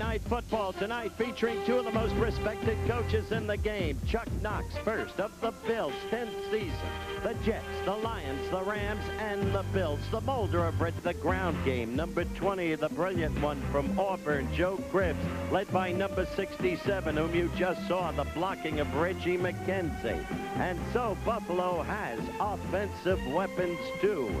Night football tonight featuring two of the most respected coaches in the game. Chuck Knox, first of the Bills, 10th season. The Jets, the Lions, the Rams, and the Bills. The Boulder of the ground game. Number 20, the brilliant one from Auburn, Joe Cribbs, led by number 67, whom you just saw, the blocking of Reggie McKenzie. And so Buffalo has offensive weapons too.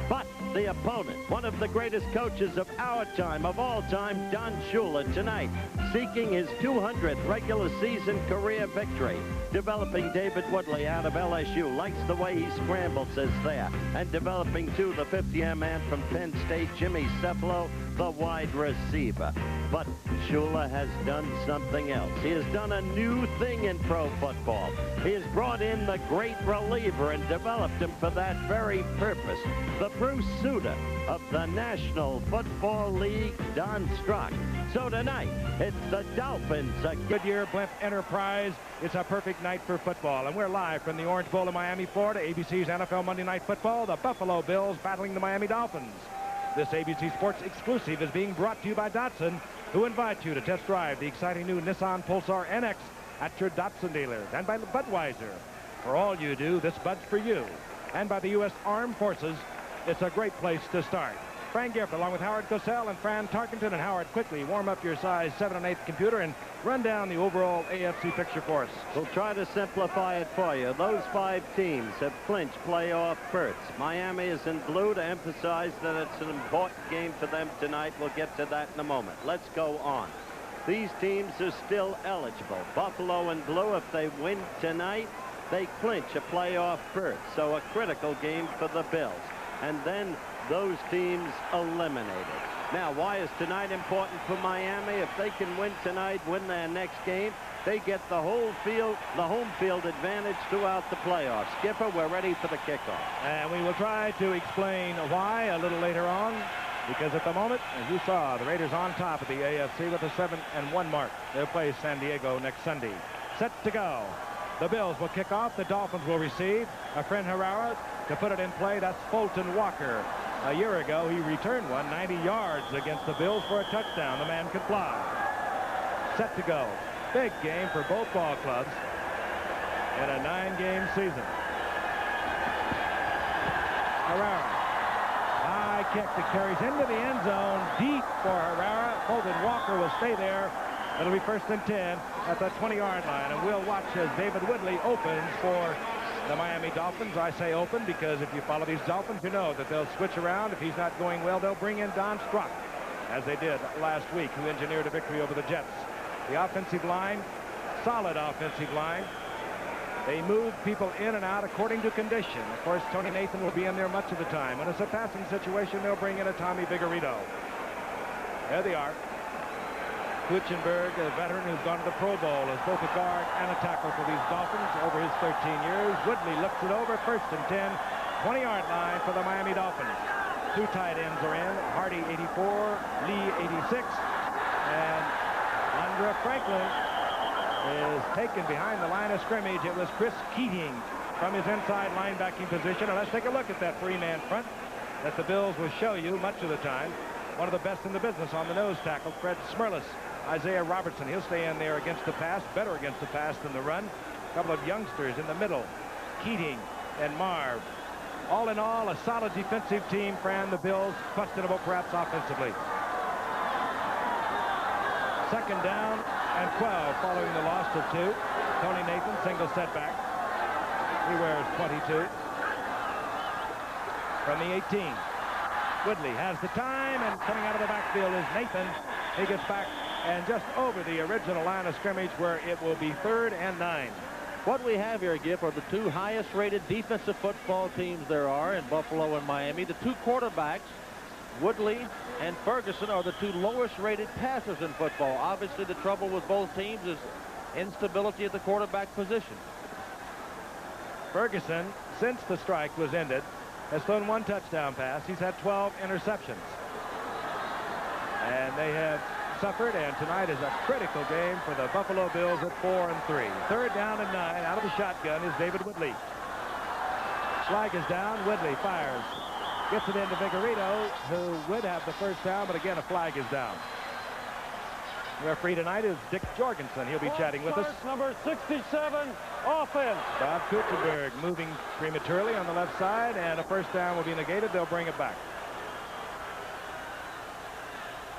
But the opponent, one of the greatest coaches of our time, of all time, Don Shula, tonight, seeking his 200th regular season career victory. Developing David Woodley out of LSU, likes the way he scrambles, says there. And developing, too, the 50-year man from Penn State, Jimmy Cefalo, the wide receiver. But Shula has done something else. He has done a new thing in pro football. He has brought in the great reliever and developed him for that very purpose. The Bruce Sutter of the National Football League, Don Strock. So tonight, it's the Dolphins. A Goodyear Blimp Enterprise. It's a perfect night for football. And we're live from the Orange Bowl in Miami, Florida. ABC's NFL Monday Night Football. The Buffalo Bills battling the Miami Dolphins. This ABC Sports exclusive is being brought to you by Datsun, who invite you to test drive the exciting new Nissan Pulsar NX at your Datsun dealers. And by Budweiser. For all you do, this Bud's for you. And by the U.S. Armed Forces. It's a great place to start. Frank Gifford, along with Howard Cosell and Fran Tarkenton. And Howard, quickly warm up your size 7 1/8 computer and run down the overall AFC picture for us. We'll try to simplify it for you. Those 5 teams have clinched playoff berths. Miami is in blue to emphasize that it's an important game for them tonight. We'll get to that in a moment. Let's go on. These teams are still eligible. Buffalo in blue, if they win tonight, they clinch a playoff berth. So a critical game for the Bills. And then those teams eliminated. Now, why is tonight important for Miami? If they can win tonight, win their next game, they get the home field advantage throughout the playoffs. Skipper, we're ready for the kickoff. And we will try to explain why a little later on, because at the moment, as you saw, the Raiders on top of the AFC with a 7-1 mark. They'll play San Diego next Sunday. Set to go. The Bills will kick off. The Dolphins will receive. Efren Herrera to put it in play. That's Fulton Walker. A year ago, he returned one 90 yards against the Bills for a touchdown. The man could fly. Set to go. Big game for both ball clubs in a 9-game season. Herrera. High kick that carries into the end zone. Deep for Herrera. Fulton Walker will stay there. It'll be 1st and 10 at the 20-yard line. And we'll watch as David Woodley opens for the Miami Dolphins. I say open because if you follow these Dolphins, you know that they'll switch around. If he's not going well, they'll bring in Don Strock, as they did last week, who engineered a victory over the Jets. The offensive line, solid offensive line. They move people in and out according to condition. Of course, Tony Nathan will be in there much of the time. When it's a passing situation, they'll bring in a Tommy Vigorito. There they are. Kutchenberg, a veteran who's gone to the Pro Bowl, as both a guard and a tackle for these Dolphins over his 13 years. Woodley looks it over, 1st and 10, 20-yard line for the Miami Dolphins. 2 tight ends are in, Hardy 84, Lee 86, and Andre Franklin is taken behind the line of scrimmage. It was Chris Keating from his inside linebacking position. And let's take a look at that 3-man front that the Bills will show you much of the time. One of the best in the business on the nose tackle, Fred Smirlis. Isaiah Robertson, he'll stay in there against the pass, better against the pass than the run. A couple of youngsters in the middle, Keating and Marv. All in all, a solid defensive team. Fran, the Bills, questionable perhaps offensively. 2nd down and 12 following the loss of 2. Tony Nathan, single setback. He wears 22. From the 18. Woodley has the time, and coming out of the backfield is Nathan. He gets back and just over the original line of scrimmage where it will be 3rd and 9. What we have here, Giff, are the 2 highest-rated defensive football teams there are in Buffalo and Miami. The 2 quarterbacks, Woodley and Ferguson, are the 2 lowest-rated passers in football. Obviously, the trouble with both teams is instability at the quarterback position. Ferguson, since the strike was ended, has thrown 1 touchdown pass. He's had 12 interceptions. And they have suffered, and tonight is a critical game for the Buffalo Bills at 4 and 3. 3rd down and 9. Out of the shotgun is David Woodley. Flag is down. Woodley fires. Gets it into Vigorito, who would have the 1st down, but again, a flag is down. Referee tonight is Dick Jorgensen. He'll be chatting with us. Number 67, offense. Bob Kutzenberg moving prematurely on the left side, and a first down will be negated. They'll bring it back.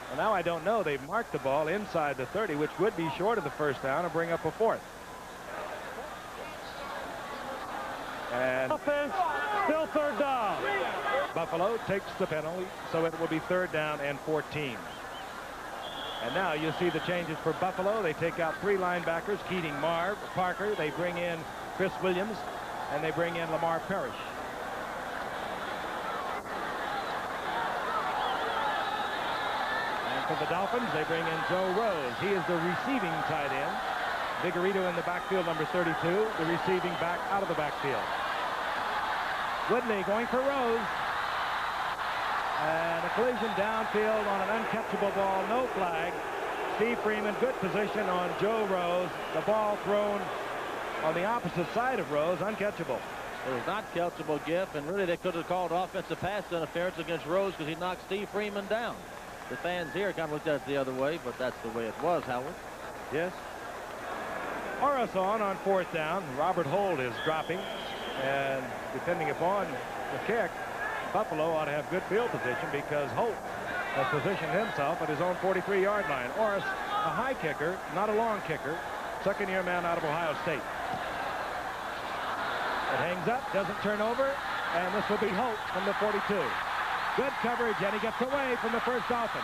Well, now I don't know. They've marked the ball inside the 30, which would be short of the first down, and bring up a fourth. And Offense, still third down. Buffalo takes the penalty, so it will be third down and 14. And now you see the changes for Buffalo. They take out 3 linebackers, Keating, Marv, Parker. They bring in Chris Williams, and they bring in Lamar Parrish. And for the Dolphins, they bring in Joe Rose. He is the receiving tight end. Vigorito in the backfield, number 32, the receiving back out of the backfield. Woodley going for Rose. And a collision downfield on an uncatchable ball, no flag. Steve Freeman, good position on Joe Rose. The ball thrown on the opposite side of Rose, uncatchable. It was not catchable, Giff, and really they could have called offensive pass interference against Rose because he knocked Steve Freeman down. The fans here kind of looked at it the other way, but that's the way it was, Howard. Yes. Orison on fourth down. Robert Holt is dropping, and depending upon the kick, Buffalo ought to have good field position because Holt has positioned himself at his own 43-yard line. Orris, a high kicker, not a long kicker. Second-year man out of Ohio State. It hangs up, doesn't turn over, and this will be Holt from the 42. Good coverage, and he gets away from the first Dolphin.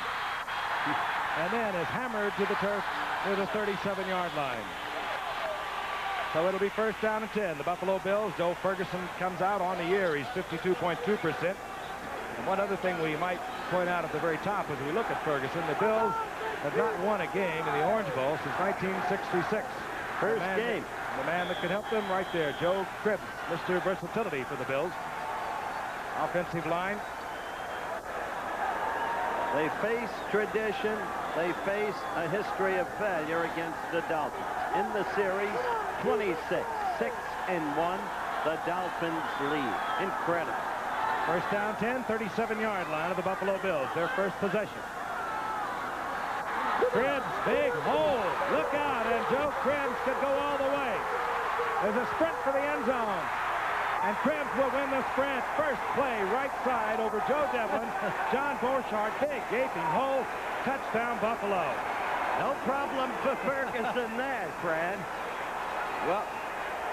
And then is hammered to the turf near the 37-yard line. So it'll be first down and 10. The Buffalo Bills, Joe Ferguson comes out on the year. He's 52.2%. And one other thing we might point out at the very top as we look at Ferguson, the Bills have not won a game in the Orange Bowl since 1966. First game. The man that can help them right there, Joe Cribbs, Mr. Versatility for the Bills. Offensive line. They face tradition. They face a history of failure against the Dolphins. In the series, 26, 6-1, the Dolphins lead. Incredible. First down 10, 37-yard line of the Buffalo Bills, their first possession. Cribbs, big hole. Look out, and Joe Cribbs could go all the way. There's a sprint for the end zone. And Cribbs will win the sprint. First play, right side over Joe Devlin. John Borchardt, big gaping hole. Touchdown, Buffalo. No problem for Ferguson there, Fred. Well,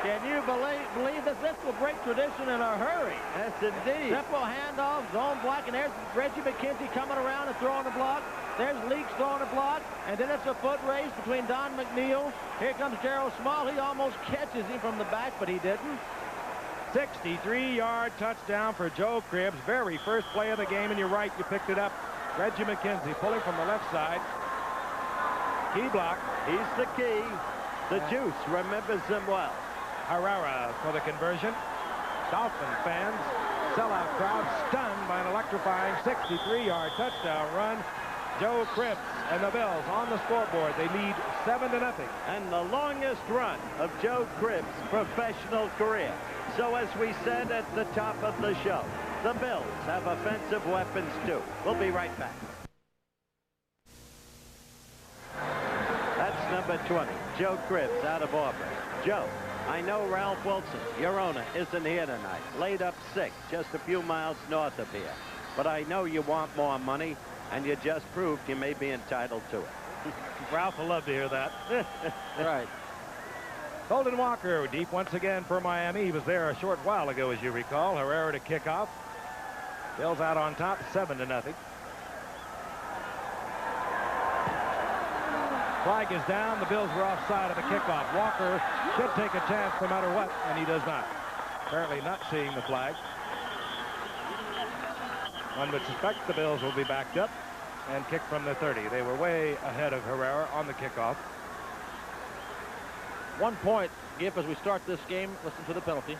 can you believe this? This will break tradition in a hurry. Yes, indeed. Simple handoff, zone block, and there's Reggie McKenzie coming around and throwing the block. There's Leaks throwing a block, and then it's a foot race between Don McNeil. Here comes Gerald Small. He almost catches him from the back, but he didn't. 63-yard touchdown for Joe Cribbs. Very first play of the game, and you're right, you picked it up. Reggie McKenzie pulling from the left side. Key block. He's the key. The Juice remembers him well. Herrera for the conversion. Dolphin fans, sellout crowd stunned by an electrifying 63-yard touchdown run. Joe Cribbs and the Bills on the scoreboard. They lead 7-0. And the longest run of Joe Cribbs' professional career. So as we said at the top of the show, the Bills have offensive weapons too. We'll be right back. That's number 20, Joe Cribbs out of Auburn. Joe, I know Ralph Wilson, your owner, isn't here tonight. Laid up sick just a few miles north of here. But I know you want more money, and you just proved you may be entitled to it. Ralph will love to hear that. Right. Holden Walker deep once again for Miami. He was there a short while ago, as you recall. Herrera to kick off. Bills out on top, 7-0. Flag is down. The Bills were offside of the kickoff. Walker should take a chance no matter what, and he does not. Apparently not seeing the flag. One would suspect the Bills will be backed up and kick from the 30. They were way ahead of Herrera on the kickoff. 1 point, Giff, as we start this game. Listen to the penalty.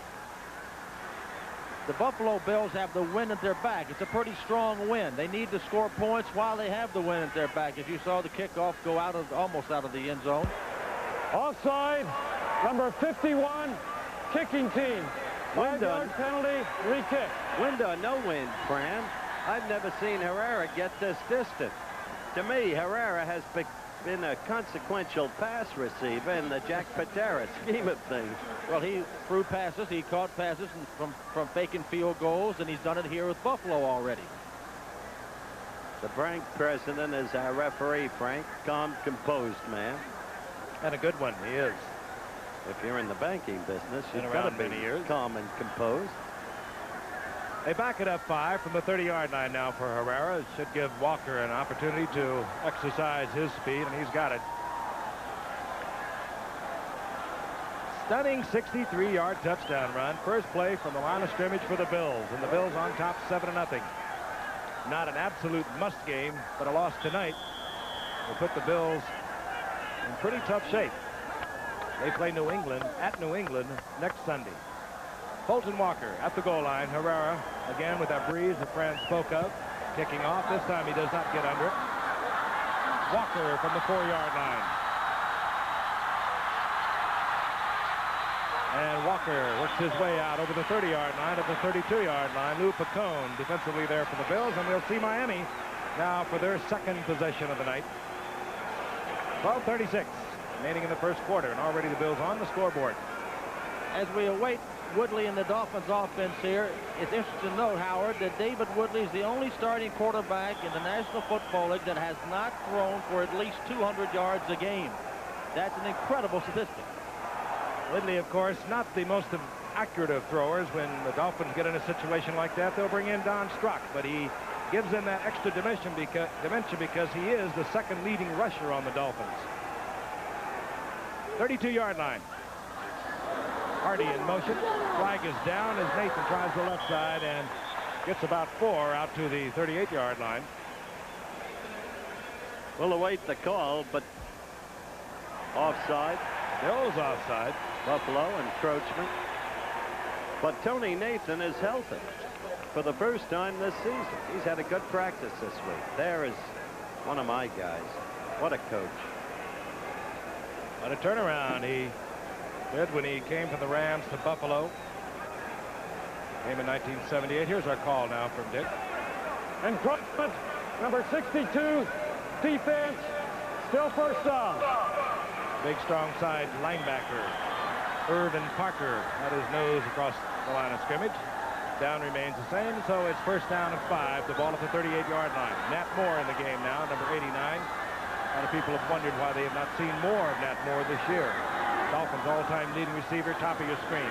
The Buffalo Bills have the wind at their back. It's a pretty strong wind. They need to score points while they have the wind at their back. As you saw the kickoff go out of almost out of the end zone. Offside, number 51, kicking team. 5-yard penalty, re-kick. Wind or no wind, Fran, I've never seen Herrera get this distance. To me, Herrera has been a consequential pass receiver in the Jack Patera scheme of things. Well, he threw passes. He caught passes from faking field goals, and he's done it here with Buffalo already. The bank president is our referee, Frank. Calm, composed man. And a good one, he is. If you're in the banking business, Been you've got to around be many years. calm and composed. They back it up 5 from the 30-yard line now for Herrera. It should give Walker an opportunity to exercise his speed, and he's got it. Stunning 63-yard touchdown run. First play from the line of scrimmage for the Bills, and the Bills on top 7-0. Not an absolute must game, but a loss tonight will put the Bills in pretty tough shape. They play New England at New England next Sunday. Fulton Walker at the goal line. Herrera again with that breeze that Fran spoke of. Kicking off. This time he does not get under it. Walker from the 4-yard line. And Walker works his way out over the 30-yard line at the 32-yard line. Lou Picone defensively there for the Bills, and we'll see Miami now for their second possession of the night. 12:36 remaining in the first quarter, and already the Bills on the scoreboard. As we await Woodley and the Dolphins offense here, it's interesting to note, Howard, that David Woodley is the only starting quarterback in the National Football League that has not thrown for at least 200 yards a game. That's an incredible statistic. Woodley, of course, not the most accurate of throwers. When the Dolphins get in a situation like that, they'll bring in Don Strock, but he gives them that extra dimension because he is the second leading rusher on the Dolphins. 32-yard line. Hardy in motion. Flag is down as Nathan tries the left side and gets about 4 out to the 38-yard line. We'll await the call, but offside. Bills offside. Buffalo encroachment. But Tony Nathan is healthy for the first time this season. He's had a good practice this week. There is one of my guys. What a coach. What a turnaround he did when he came from the Rams to Buffalo. Came in 1978. Here's our call now from Dick. Encroachment, number 62, defense, still first down. Big strong side linebacker Irvin Parker had his nose across the line of scrimmage. Down remains the same, so it's first down and 5. The ball at the 38-yard line. Nat Moore in the game now, number 89. A lot of people have wondered why they have not seen more of Nat Moore this year. Dolphins all-time leading receiver, top of your screen.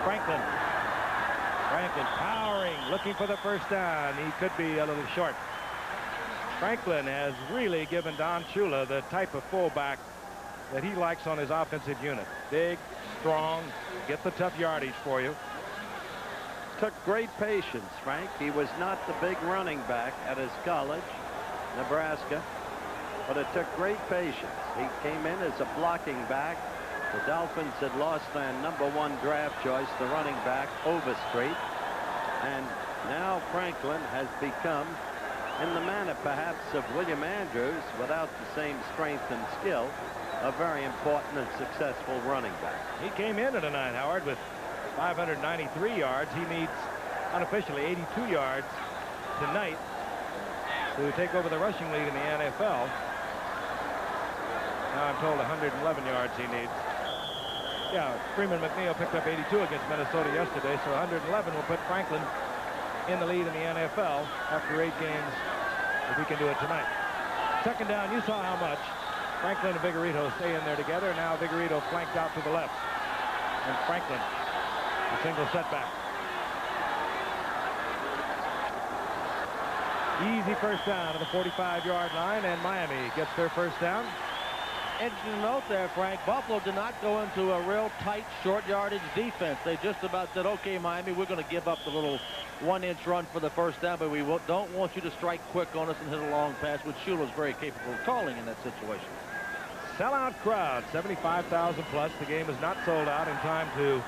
Franklin powering, looking for the first down. He could be a little short. Franklin has really given Don Shula the type of fullback that he likes on his offensive unit. Big, strong, get the tough yardage for you. Took great patience, Frank. He was not the big running back at his college, Nebraska, but it took great patience. He came in as a blocking back. The Dolphins had lost their #1 draft choice, the running back, Overstreet. And now Franklin has become, in the manner perhaps of William Andrews, without the same strength and skill, a very important and successful running back. He came in tonight, Howard, with 593 yards. He needs unofficially 82 yards tonight to take over the rushing lead in the NFL. Now I'm told 111 yards he needs. Yeah, Freeman McNeil picked up 82 against Minnesota yesterday, so 111 will put Franklin in the lead in the NFL after 8 games if he can do it tonight. Second down, you saw how much. Franklin and Vigorito stay in there together. Now Vigorito flanked out to the left. And Franklin, a single setback. Easy first down to the 45-yard line, and Miami gets their first down. Interesting to note there, Frank, Buffalo did not go into a real tight, short yardage defense. They just about said, okay, Miami, we're going to give up the little 1-inch run for the first down, but we don't want you to strike quick on us and hit a long pass, which Shula's very capable of calling in that situation. Sellout crowd, 75,000 plus. The game is not sold out in time to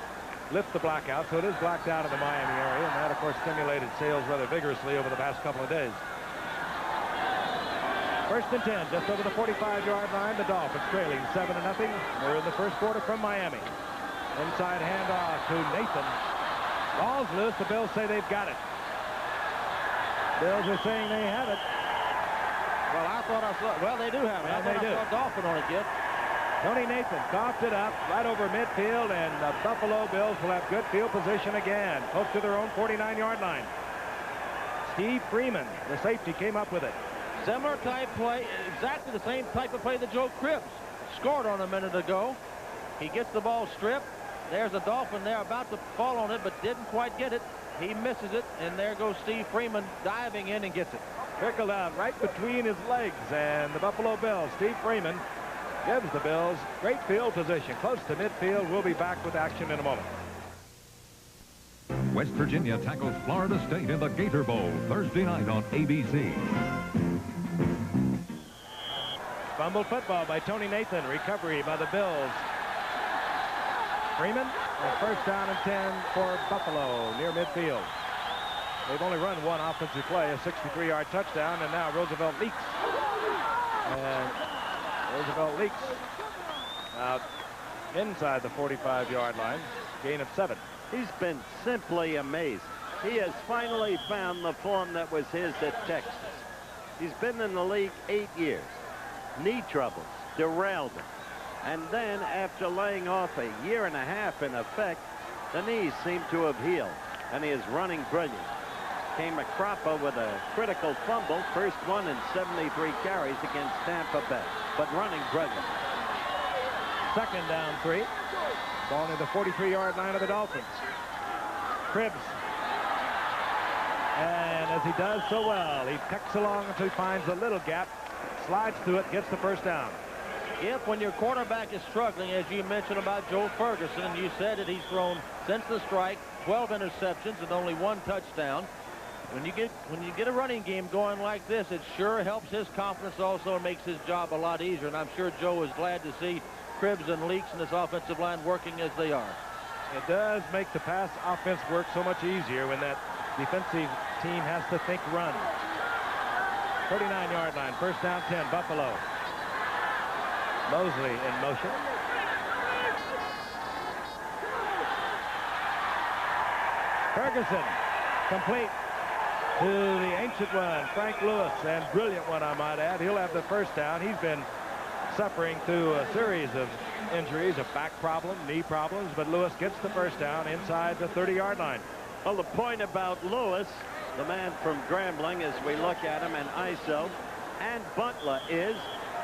lift the blackout, so it is blacked out in the Miami area, and that, of course, stimulated sales rather vigorously over the past couple of days. First and 10, just over the 45-yard line. The Dolphins trailing 7-0. We're in the first quarter from Miami. Inside handoff to Nathan. Ball's loose. The Bills say they've got it. Bills are saying they have it. Well, I thought I saw. Well, they do have it. Yeah, I thought they do. I saw Dolphin on it, Gift. Tony Nathan coughed it up right over midfield, and the Buffalo Bills will have good field position again, close to their own 49-yard line. Steve Freeman, the safety, came up with it. Similar type play, exactly the same type of play that Joe Cribbs scored on a minute ago. He gets the ball stripped. There's a Dolphin there about to fall on it, but didn't quite get it. He misses it, and there goes Steve Freeman diving in and gets it. Trickled out right between his legs, and the Buffalo Bills, Steve Freeman, gives the Bills great field position, close to midfield. We'll be back with action in a moment. West Virginia tackles Florida State in the Gator Bowl Thursday night on ABC. Fumbled football by Tony Nathan. Recovery by the Bills. Freeman, and first down and 10 for Buffalo near midfield. They've only run one offensive play, a 63-yard touchdown, and now Roosevelt leaks. And Roosevelt leaks out inside the 45-yard line. Gain of 7. He's been simply amazing. He has finally found the form that was his at Texas. He's been in the league 8 years. Knee troubles derailed him. And then, after laying off a year and a half in effect, the knees seem to have healed, and he is running brilliant. Came a cropper with a critical fumble, first one in 73 carries against Tampa Bay, but running brilliant. Second down 3. Ball near the 43-yard line of the Dolphins. Cribbs. And as he does so well, he pecks along until he finds a little gap, slides through it, gets the first down. If when your quarterback is struggling, as you mentioned about Joe Ferguson, and you said that he's thrown since the strike 12 interceptions and only 1 touchdown. When you get a running game going like this, it sure helps his confidence also and makes his job a lot easier. And I'm sure Joe is glad to see Cribbs and Leaks and this offensive line working as they are. It does make the pass offense work so much easier when that defensive team has to think run. 39-yard line, first down 10, Buffalo. Mosley in motion. Ferguson complete to the ancient one, Frank Lewis, and brilliant one, I might add. He'll have the first down. He's been suffering through a series of injuries, a back problem, knee problems, but Lewis gets the first down inside the 30-yard line. Well, the point about Lewis, the man from Grambling, as we look at him, and ISO and Butler, is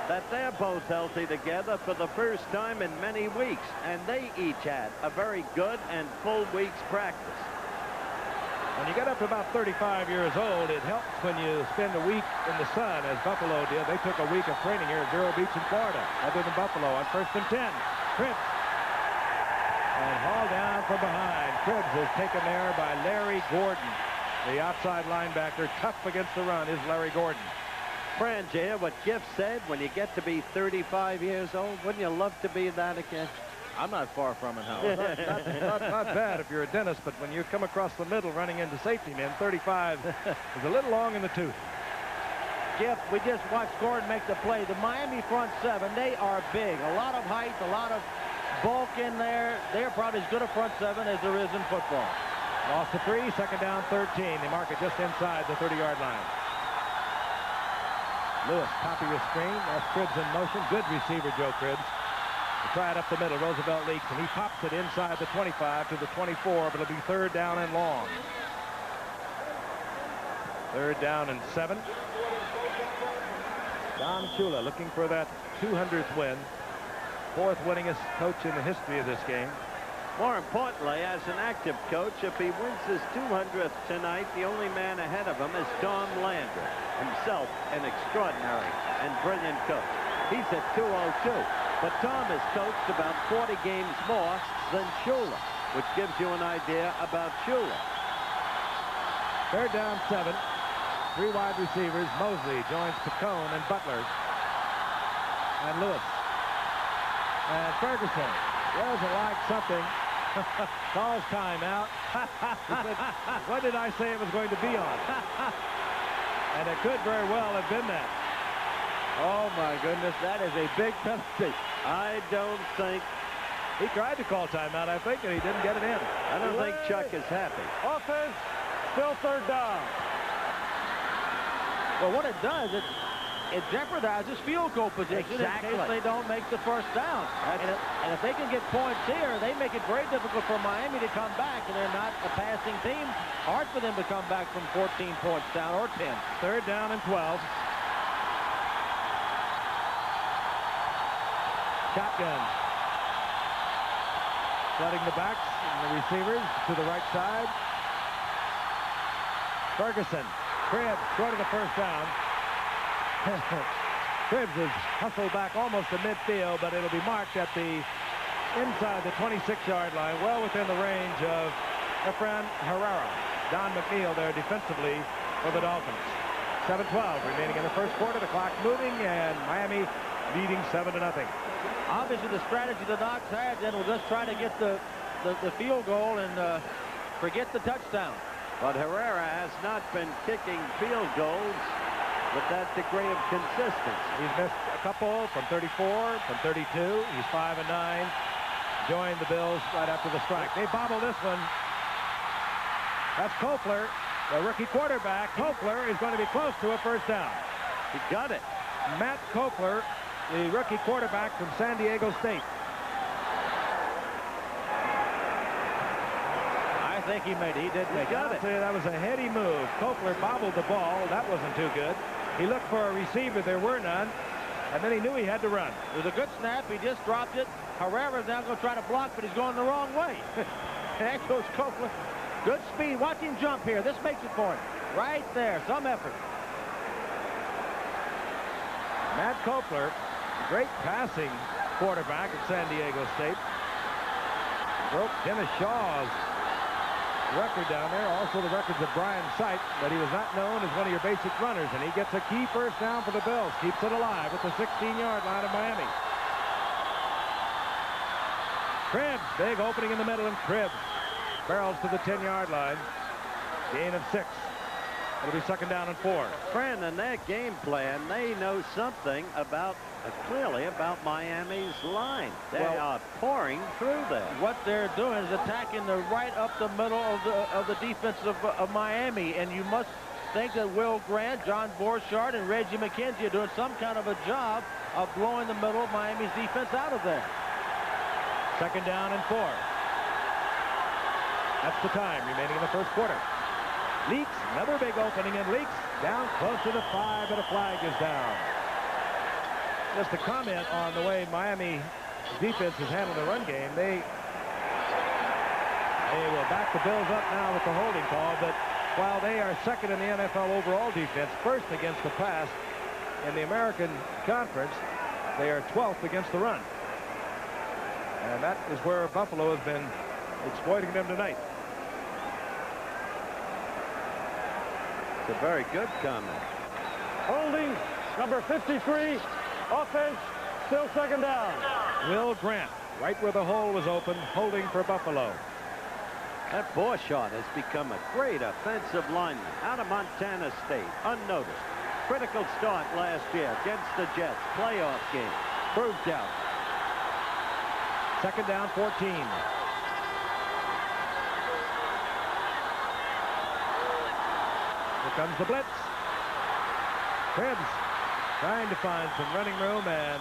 that they're both healthy together for the first time in many weeks, and they each had a very good and full week's practice. When you get up to about 35 years old, it helps when you spend a week in the sun, as Buffalo did. They took a week of training here at Vero Beach in Florida, other than Buffalo, on first and 10. Cribbs. And hauled down from behind. Cribbs is taken there by Larry Gordon. The outside linebacker, tough against the run, is Larry Gordon. Fran, did you hear what Giff said? When you get to be 35 years old, wouldn't you love to be that again? I'm not far from it, Howard. Not bad if you're a dentist, but when you come across the middle running into safety men, 35 is a little long in the tooth. Jeff, we just watched Gordon make the play. The Miami front seven, they are big. A lot of height, a lot of bulk in there. They're probably as good a front seven as there is in football. Lost to 3, second down 13. They mark it just inside the 30-yard line. Lewis, copy your screen. That's Cribbs in motion. Good receiver, Joe Cribbs. They try it up the middle. Roosevelt leaks, and he pops it inside the 25 to the 24, but it'll be third down and long. Third down and 7. Don Shula looking for that 200th win. 4th winningest coach in the history of this game. More importantly, as an active coach, if he wins his 200th tonight, the only man ahead of him is Tom Landry, himself an extraordinary and brilliant coach. He's at 202, but Tom has coached about 40 games more than Shula, which gives you an idea about Shula. Third down 7. 3 wide receivers. Mosley joins Picone and Butler. And Lewis. And Ferguson doesn't like something. Calls timeout. He said, what did I say it was going to be on? And it could very well have been that. Oh, my goodness, that is a big penalty. I don't think... He tried to call timeout, I think, and he didn't get it in. I don't think Chuck is happy. Offense, still third down. Well, what it does, it jeopardizes field goal position in case they don't make the first down. And if they can get points here, they make it very difficult for Miami to come back, and they're not a passing team. Hard for them to come back from 14 points down or 10. Third down and 12. Shotgun. Flooding the backs and the receivers to the right side. Ferguson. Cribbs short of the first down. Cribbs is hustled back almost to midfield, but it'll be marked at the inside the 26-yard line, well within the range of Efrain Herrera. Don McNeil there defensively for the Dolphins. 7:12 remaining in the first quarter. The clock moving, and Miami leading 7-0. Obviously, the strategy the Knox had then will just try to get the field goal and forget the touchdown. But Herrera has not been kicking field goals with that degree of consistency. He's missed a couple from 34, from 32. He's 5-9. Joined the Bills right after the strike. They bobble this one. That's Koeffler, the rookie quarterback. Koeffler is going to be close to a first down. He got it. Matt Koeffler, the rookie quarterback from San Diego State. I think he made it. He did make it. That was a heady move. Koeffler bobbled the ball. That wasn't too good. He looked for a receiver. There were none. And then he knew he had to run. It was a good snap. He just dropped it. Herrera's now going to try to block, but he's going the wrong way. There goes Koeffler. Good speed. Watch him jump here. This makes it for him. Right there. Some effort. Matt Koeffler, great passing quarterback at San Diego State. Broke Dennis Shaw's record down there. Also the records of Brian Sight, but he was not known as one of your basic runners, and he gets a key first down for the Bills. Keeps it alive at the 16-yard line of Miami. Cribbs, big opening in the middle, and Cribbs barrels to the 10-yard line. Gain of 6. It'll be second down and 4. Friend, in their game plan, they know something about, clearly about Miami's line. They are pouring through there. What they're doing is attacking the right up the middle of the defense of Miami, and you must think that Will Grant, John Borchardt, and Reggie McKenzie are doing some kind of a job of blowing the middle of Miami's defense out of there. Second down and 4. That's the time remaining in the first quarter. Leaks, another big opening, and Leaks down close to the 5, but a flag is down. Just a comment on the way Miami defense has handled the run game. They will back the Bills up now with the holding call, but while they are second in the NFL overall defense, first against the pass in the American Conference, they are 12th against the run. And that is where Buffalo has been exploiting them tonight. It's a very good comment. Holding, number 53, offense, still second down. Will Grant, right where the hole was open, holding for Buffalo. That Borchardt has become a great offensive lineman out of Montana State, unnoticed. Critical start last year against the Jets. Playoff game. Proved out. Second down, 14. Here comes the blitz. Cribbs trying to find some running room and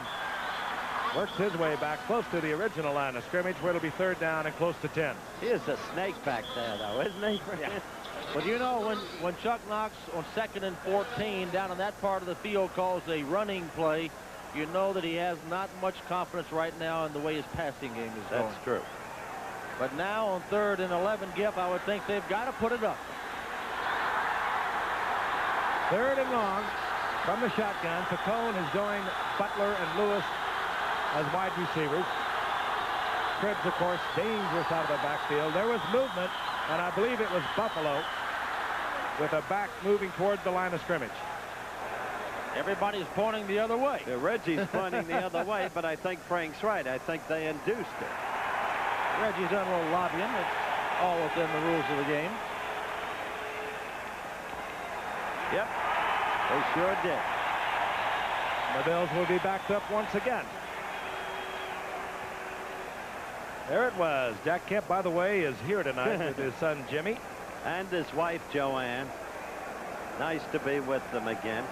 works his way back close to the original line of scrimmage, where it'll be third down and close to 10. He is a snake back there, though, isn't he? Yeah. But you know, when Chuck Knox on 2nd and 14 down in that part of the field calls a running play, you know that he has not much confidence right now in the way his passing game is going. That's true. But now on 3rd and 11, Giff, I would think they've got to put it up. Third and long from the shotgun. Picone has joined Butler and Lewis as wide receivers. Cribbs, of course, dangerous out of the backfield. There was movement, and I believe it was Buffalo with a back moving toward the line of scrimmage. Everybody's pointing the other way. Yeah, Reggie's pointing the other way, but I think Frank's right. I think they induced it. Reggie's done a little lobbying. It's all within the rules of the game. Yep, they sure did. The Bills will be backed up once again. There it was. Jack Kemp, by the way, is here tonight with his son Jimmy. And his wife Joanne. Nice to be with them again.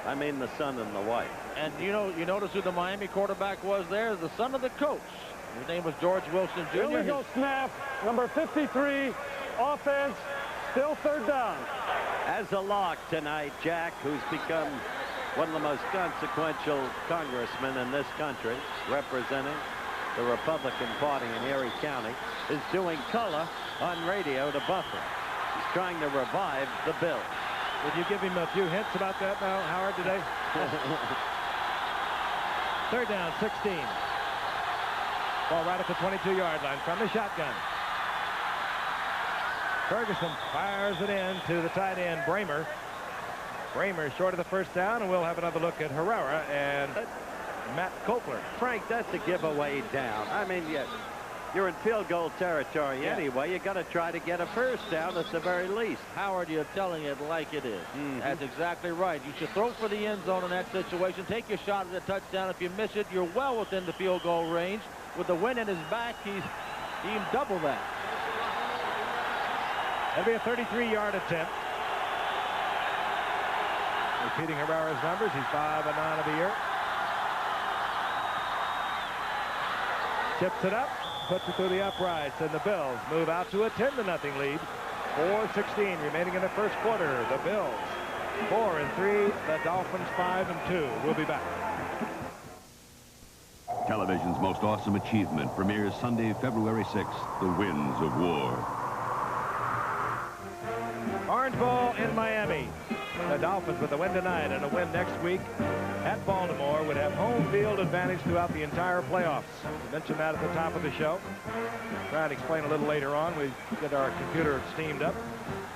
I mean the son and the wife. And you notice who the Miami quarterback was there? The son of the coach. His name was George Wilson Jr. Illegal snap, number 53, offense, still third down. As a lock tonight, Jack, who's become one of the most consequential congressmen in this country, representing the Republican Party in Erie County, is doing color on radio to Buffer. He's trying to revive the Bills. Would you give him a few hints about that now, Howard, today? Third down, 16. Ball right at the 22-yard line from the shotgun. Ferguson fires it in to the tight end, Bramer. Bramer short of the first down, and we'll have another look at Herrera and Matt Kopler. Frank, that's a giveaway down. I mean, you're in field goal territory anyway. You got to try to get a first down at the very least. Howard, you're telling it like it is. That's exactly right. You should throw for the end zone in that situation. Take your shot at the touchdown. If you miss it, you're well within the field goal range. With the wind in his back, he can double that. That'll be a 33-yard attempt. Repeating Herrera's numbers, he's 5-9 of the year. Tips it up, puts it through the uprights, and the Bills move out to a 10-0 lead. 4:16 remaining in the first quarter. The Bills 4-3, the Dolphins 5-2. We'll be back. Television's most awesome achievement premieres Sunday, February 6th, The Winds of War. Orange Bowl in Miami. The Dolphins, with a win tonight and a win next week at Baltimore, would have home field advantage throughout the entire playoffs. We mentioned that at the top of the show. Try and explain a little later on. We get our computer steamed up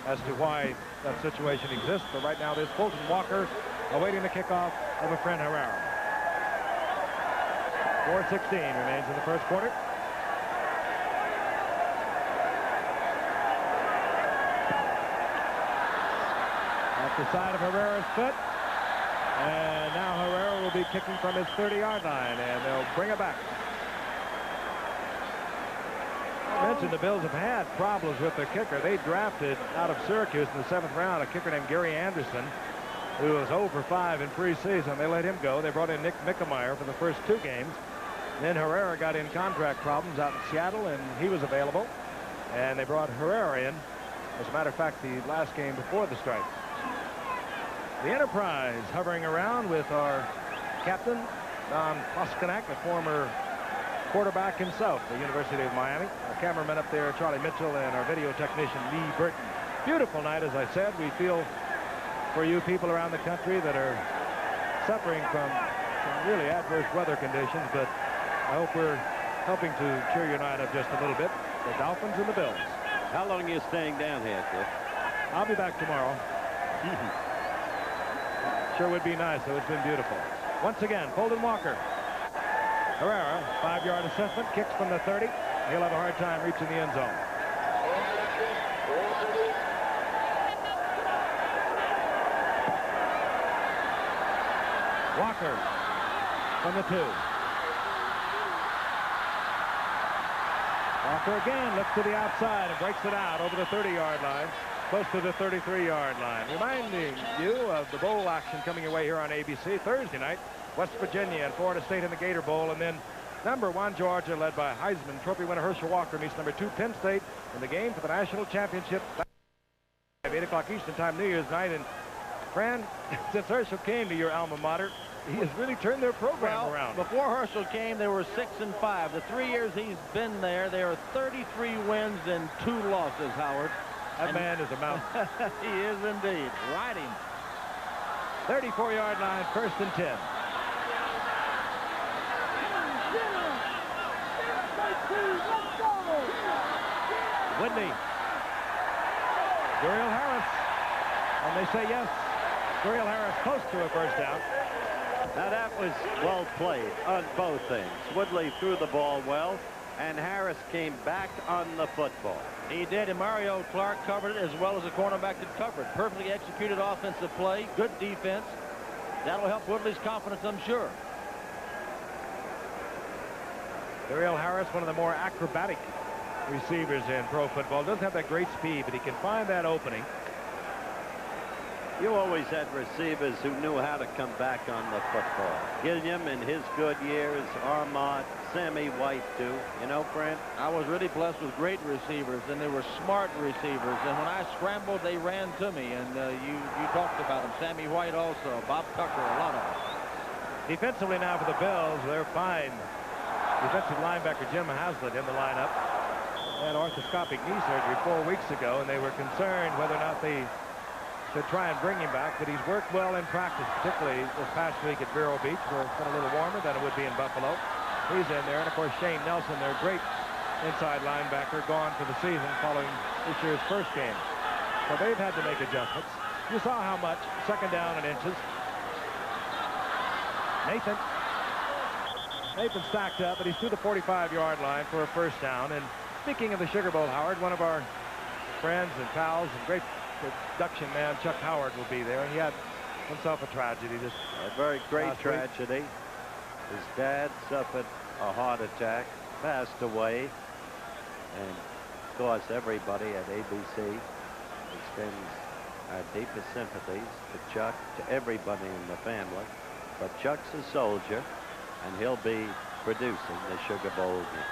as to why that situation exists. But right now, there's Fulton Walker awaiting the kickoff of a friend Herrera. 4:16 remains in the first quarter. Off the side of Herrera's foot. And now Herrera will be kicking from his 30-yard line, and they'll bring it back. I mentioned the Bills have had problems with their kicker. They drafted out of Syracuse in the 7th round a kicker named Gary Anderson, who was 0 for 5 in preseason. They let him go. They brought in Nick Mickemeyer for the first 2 games. Then Herrera got in contract problems out in Seattle, and he was available. And they brought Herrera in, as a matter of fact, the last game before the strike. The Enterprise hovering around with our captain, Don Poskenak, the former quarterback himself at the University of Miami. Our cameraman up there, Charlie Mitchell, and our video technician, Lee Burton. Beautiful night, as I said. We feel for you people around the country that are suffering from some really adverse weather conditions, but I hope we're helping to cheer your night up just a little bit. The Dolphins and the Bills. How long are you staying down here, Cliff? I'll be back tomorrow. Sure would be nice, though. It's been beautiful. Once again, Fulton Walker. Herrera, 5-yard assessment, kicks from the 30. He'll have a hard time reaching the end zone. Walker from the 2. Walker again looks to the outside and breaks it out over the 30-yard line, close to the 33-yard line. Reminding you of the bowl action coming your way here on ABC Thursday night. West Virginia and Florida State in the Gator Bowl, and then number 1 Georgia, led by Heisman Trophy winner Herschel Walker, meets number 2 Penn State in the game for the national championship. 8 o'clock Eastern time, New Year's night. And Fran, since Herschel came to your alma mater, he has really turned their program around. Before Herschel came, they were 6-5. The 3 years he's been there, there are 33 wins and 2 losses, Howard. That man is a mountain. He is indeed. Riding. 34-yard line, 1st and 10. Whitney. Duriel Harris. And they say yes. Duriel Harris close to a first down. Now that was well played on both things. Woodley threw the ball well, and Harris came back on the football. He did, and Mario Clark covered it as well as the cornerback did cover it. Perfectly executed offensive play, good defense. That'll help Woodley's confidence, I'm sure. Duriel Harris, one of the more acrobatic receivers in pro football. Doesn't have that great speed, but he can find that opening. You always had receivers who knew how to come back on the football. Gilliam in his good years, Armand, Sammy White too. You know, Brent? I was really blessed with great receivers, and they were smart receivers. And when I scrambled, they ran to me. And you talked about them. Sammy White also, Bob Tucker, a lot of them. Defensively now for the Bills, they're fine. Defensive linebacker Jim Haslett in the lineup. Had orthoscopic knee surgery 4 weeks ago, and they were concerned whether or not they should try and bring him back, but he's worked well in practice, particularly this past week at Vero Beach, where it's been a little warmer than it would be in Buffalo. He's in there, and of course Shane Nelson, their great inside linebacker, gone for the season following this year's first game. So they've had to make adjustments. You saw how much, second down and inches. Nathan stacked up, but he's to the 45-yard line for a first down. And speaking of the Sugar Bowl, Howard, one of our friends and pals and great production man, Chuck Howard, will be there. And he had himself a tragedy. A very great tragedy. His dad suffered a heart attack, passed away. And, of course, everybody at ABC extends our deepest sympathies to Chuck, to everybody in the family. But Chuck's a soldier, and he'll be producing the Sugar Bowl game.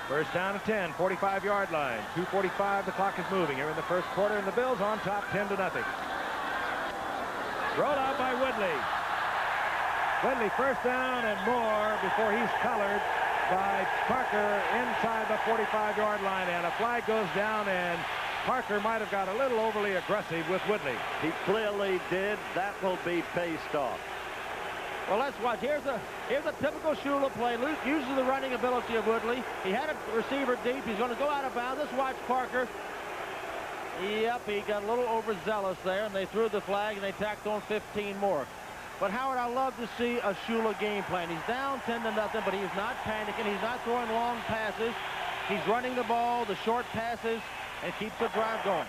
First down at 10, 45-yard line. 2:45, the clock is moving here in the first quarter, and the Bills on top 10-0. Rolled out by Woodley. Woodley first down and more before he's collared by Parker inside the 45-yard line, and a flag goes down, and Parker might have got a little overly aggressive with Woodley. He clearly did. That will be paced off. Well, let's watch. Here's a typical Shula play. Luke uses the running ability of Woodley. He had a receiver deep. He's going to go out of bounds. Let's watch Parker. Yep, he got a little overzealous there, and they threw the flag, and they tacked on 15 more. But, Howard, I love to see a Shula game plan. He's down 10-0, but he's not panicking. He's not throwing long passes. He's running the ball, the short passes, and keeps the drive going.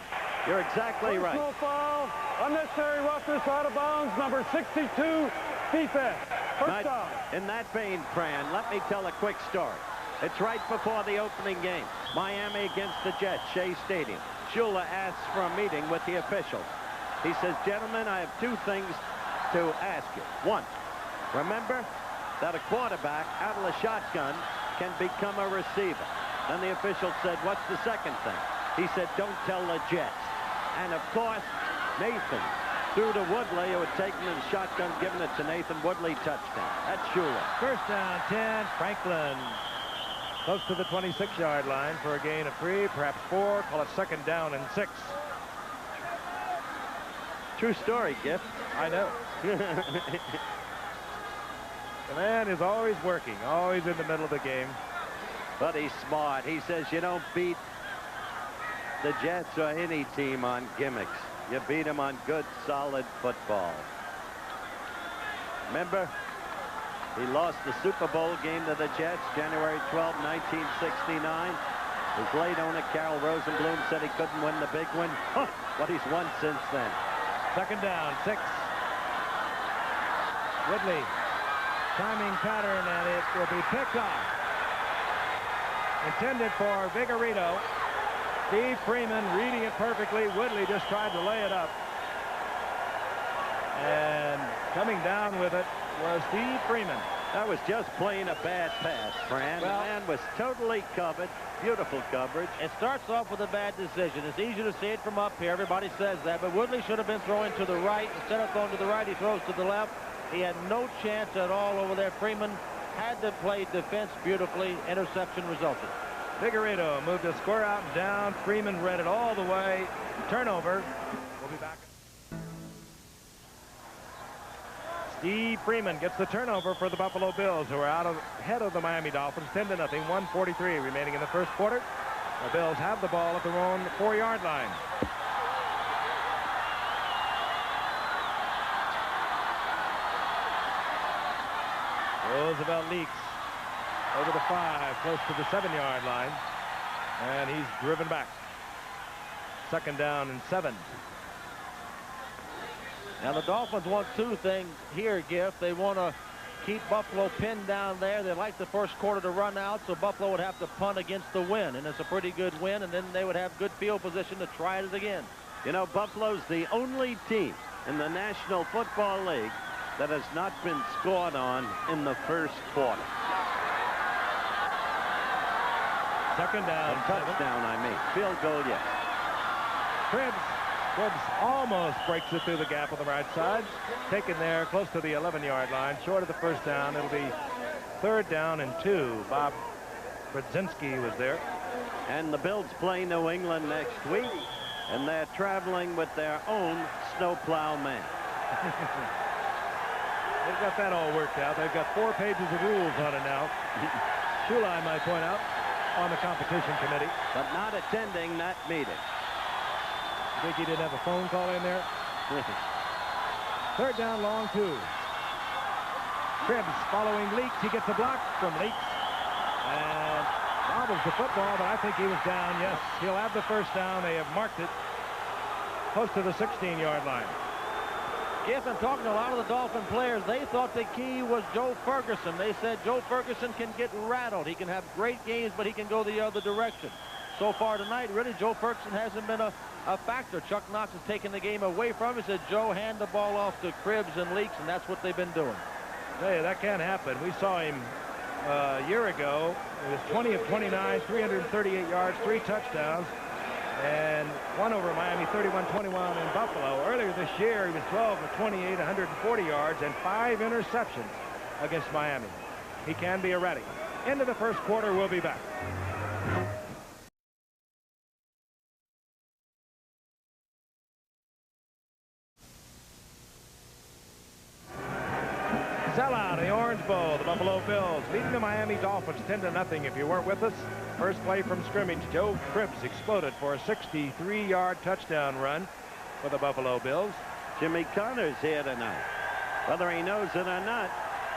You're exactly right. Personal foul, unnecessary roughness, out of bounds, number 62, defense. First down. In that vein, Fran, let me tell a quick story. It's right before the opening game. Miami against the Jets, Shea Stadium. Shula asks for a meeting with the officials. He says, gentlemen, I have two things to ask you. One, remember that a quarterback out of the shotgun can become a receiver. Then the official said, what's the second thing? He said, don't tell the Jets. And, of course, Nathan threw to Woodley, who had taken the shotgun, giving it to Nathan. Woodley touchdown. That's Shula. First down, 10, Franklin. Close to the 26-yard line for a gain of 3, perhaps 4. Call it second down and 6. True story, Gift. I know. The man is always working, always in the middle of the game. But he's smart. He says you don't beat the Jets or any team on gimmicks. You beat them on good, solid football. Remember, he lost the Super Bowl game to the Jets January 12, 1969. His late owner, Carol Rosenblum, said he couldn't win the big one. But he's won since then. Second down, 6. Woodley, timing pattern, and it will be picked off. Intended for Vigorito. Steve Freeman reading it perfectly. Woodley just tried to lay it up. And coming down with it was Steve Freeman. That was just plain a bad pass, Fran. Well, the man was totally covered. Beautiful coverage. It starts off with a bad decision. It's easy to see it from up here. Everybody says that. But Woodley should have been throwing to the right. Instead of throwing to the right, he throws to the left. He had no chance at all over there. Freeman had to play defense beautifully. Interception resulted. Vigorito moved the score out and down. Freeman read it all the way. Turnover. We'll be back. Steve Freeman gets the turnover for the Buffalo Bills, who are ahead of the Miami Dolphins, 10-0, 1:43 remaining in the first quarter. The Bills have the ball at their own 4-yard line. Roosevelt leaks over the 5, close to the 7-yard line, and he's driven back. Second down and 7. Now the Dolphins want two things here, Gift. They want to keep Buffalo pinned down there. They like the first quarter to run out, so Buffalo would have to punt against the win, and it's a pretty good win, and then they would have good field position to try it again. You know, Buffalo's the only team in the National Football League that has not been scored on in the first quarter. Second down. Touchdown, I mean. Field goal, yes. Cribbs almost breaks it through the gap on the right side. Taken there close to the 11-yard line, short of the first down. It'll be 3rd down and 2. Bob Brzezinski was there. And the Bills play New England next week, and they're traveling with their own snowplow man. They've got that all worked out. They've got 4 pages of rules on it now. Shula, I might point out, on the competition committee. But not attending that meeting. You think he didn't have a phone call in there? 3rd down, long 2. Cribbs following Leaks. He gets a block from Leaks. And bobbles the football, but I think he was down. Yes, he'll have the first down. They have marked it close to the 16-yard line. Giff, and talking to a lot of the Dolphin players, they thought the key was Joe Ferguson. They said Joe Ferguson can get rattled. He can have great games, but he can go the other direction. So far tonight, really, Joe Ferguson hasn't been a factor. Chuck Knox has taken the game away from him. He said, Joe, hand the ball off to Cribbs and Leaks, and that's what they've been doing. Hey, that can't happen. We saw him a year ago. It was 20 of 29, 338 yards, 3 touchdowns, and one over Miami, 31-21 in Buffalo. Earlier this year, he was 12 of 28, 140 yards, and 5 interceptions against Miami. He can be erratic. Into the first quarter, we'll be back. Sellout in the Orange Bowl. The Buffalo Bills leading the Miami Dolphins 10-0. If you weren't with us, first play from scrimmage, Joe Cribbs exploded for a 63-yard touchdown run for the Buffalo Bills. Jimmy Connor's here tonight. Whether he knows it or not,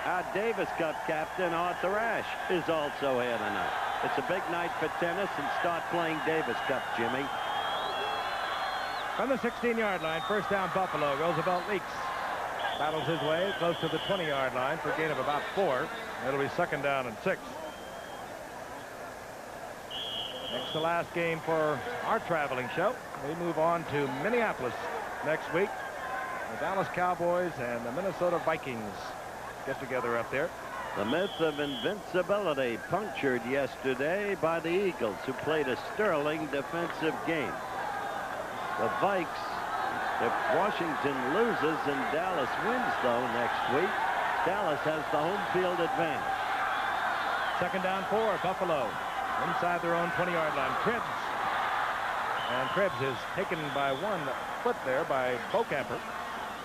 our Davis Cup captain, Arthur Ashe, is also here tonight. It's a big night for tennis, and start playing Davis Cup, Jimmy. From the 16-yard line, first down Buffalo. Roosevelt Leaks battles his way close to the 20-yard line for a gain of about 4. It'll be 2nd down and 6. Next to last game for our traveling show. We move on to Minneapolis next week. The Dallas Cowboys and the Minnesota Vikings get together up there. The myth of invincibility punctured yesterday by the Eagles, who played a sterling defensive game. The Vikes, if Washington loses and Dallas wins, though, next week, Dallas has the home field advantage. 2nd down 4, Buffalo. Inside their own 20-yard line. Cribbs. And Cribbs is taken by 1 foot there by Bocamper.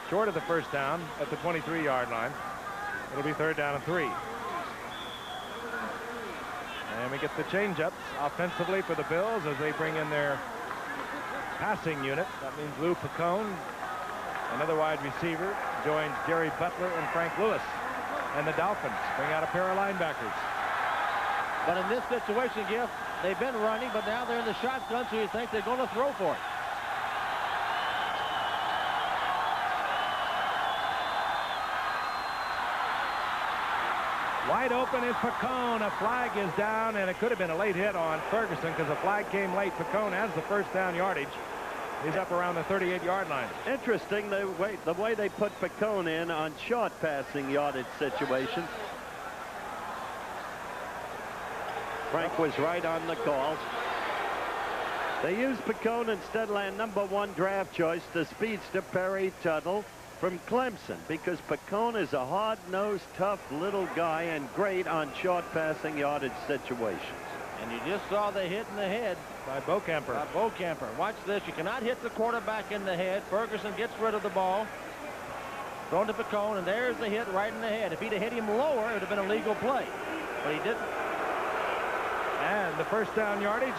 Short of the first down at the 23-yard line. It'll be 3rd down and 3. And we get the change-ups offensively for the Bills as they bring in their passing unit. That means Lou Picone, another wide receiver, joins Jerry Butler and Frank Lewis. And the Dolphins bring out a pair of linebackers. But in this situation, Giff, they've been running, but now they're in the shotgun, so you think they're going to throw for it. Wide open is Picone. A flag is down, and it could have been a late hit on Ferguson because the flag came late. Picone has the first down yardage. He's up around the 38-yard line. Interesting the way they put Picone in on short passing yardage situations. Frank was right on the call. They used Picone instead of their #1 draft choice, the speedster Perry Tuttle from Clemson, because Picone is a hard-nosed, tough little guy and great on short passing yardage situations. And you just saw the hit in the head by Bocamper. Watch this. You cannot hit the quarterback in the head. Ferguson gets rid of the ball. Thrown to Picone, and there's the hit right in the head. If he'd have hit him lower, it would have been a legal play. But he didn't. And the first down yardage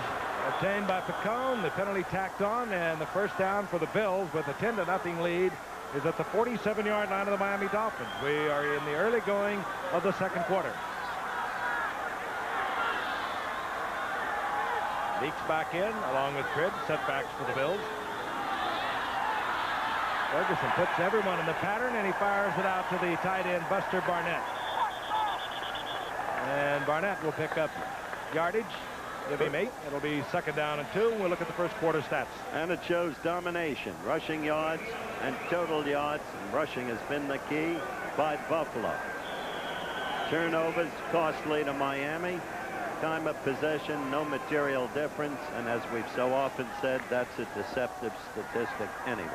obtained by Picone. The penalty tacked on, and the first down for the Bills with a 10-0 lead is at the 47-yard line of the Miami Dolphins. We are in the early going of the second quarter. Leaks back in along with Cribbs. Setbacks for the Bills. Ferguson puts everyone in the pattern, and he fires it out to the tight end Buster Barnett. And Barnett will pick up yardage Give him 8. It'll be 2nd down and 2. We'll look at the first quarter stats. And it shows domination. Rushing yards and total yards. And rushing has been the key by Buffalo. Turnovers costly to Miami. Time of possession, no material difference. And as we've so often said, that's a deceptive statistic anyway.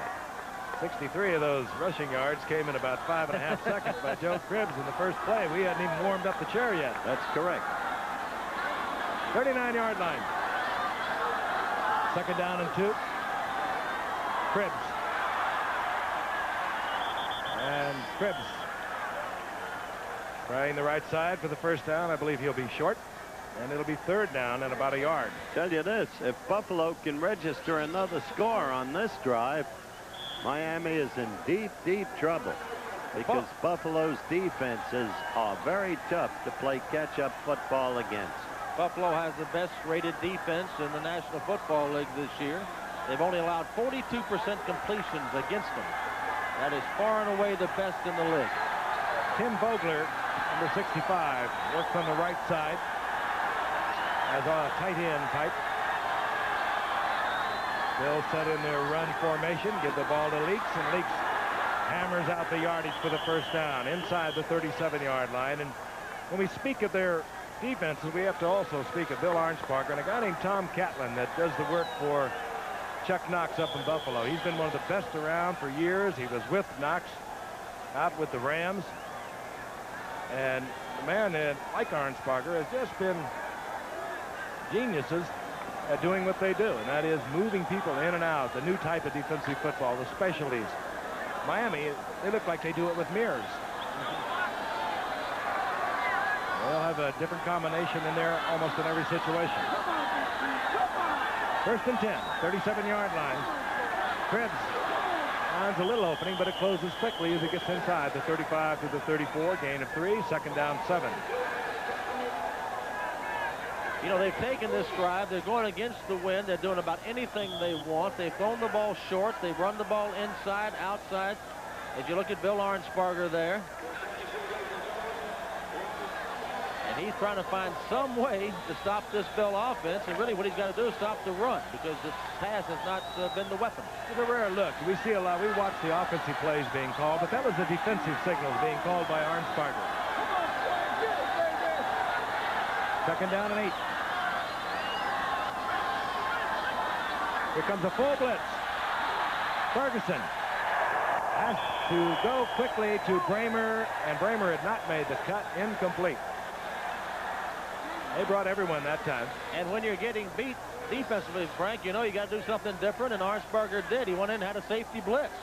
63 of those rushing yards came in about 5.5 seconds by Joe Cribbs in the first play. We hadn't even warmed up the chair yet. That's correct. 39-yard line. 2nd down and 2. Cribbs. And Cribbs trying the right side for the first down. I believe he'll be short. And it'll be 3rd down and about a yard. Tell you this, if Buffalo can register another score on this drive, Miami is in deep, deep trouble. Because Buffalo's defenses are very tough to play catch-up football against. Buffalo has the best rated defense in the National Football League this year. They've only allowed 42% completions against them. That is far and away the best in the league. Tim Vogler, number 65, works on the right side as a tight end type. They'll set in their run formation, give the ball to Leaks, and Leaks hammers out the yardage for the first down inside the 37-yard line. And when we speak of their defenses, we have to also speak of Bill Arnsparger and a guy named Tom Catlin that does the work for Chuck Knox up in Buffalo. He's been one of the best around for years. He was with Knox out with the Rams. And the man like Arnsparger has just been geniuses at doing what they do, and that is moving people in and out, the new type of defensive football, the specialties. Miami, they look like they do it with mirrors. They'll have a different combination in there almost in every situation. 1st and 10, 37-yard line. Cribbs finds a little opening, but it closes quickly as he gets inside the 35 to the 34, gain of 3, 2nd down 7. You know, they've taken this drive. They're going against the wind. They're doing about anything they want. They've thrown the ball short. They've run the ball inside, outside. As you look at Bill Arnsparger there. And he's trying to find some way to stop this Bill offense. And really what he's got to do is stop the run because the pass has not been the weapon. It's a rare look. We see a lot. We watch the offensive plays being called, but that was the defensive signals being called by Arnsparger. 2nd down and 8. Here comes a full blitz. Ferguson has to go quickly to Bramer, and Bramer had not made the cut. Incomplete. They brought everyone that time. And when you're getting beat defensively, Frank, you know you got to do something different, and Arnsparger did. He went in and had a safety blitz.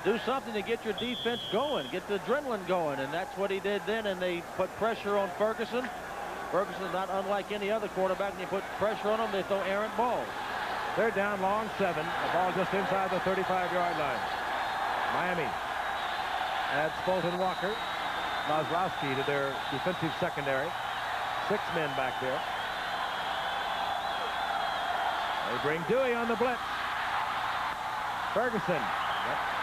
Do something to get your defense going, get the adrenaline going, and that's what he did then, and they put pressure on Ferguson. Ferguson's not unlike any other quarterback. When you put pressure on them, they throw errant balls. They're down long 7. The ball just inside the 35-yard line. Miami adds Fulton Walker, Maslowski to their defensive secondary. 6 men back there. They bring Dewey on the blitz. Ferguson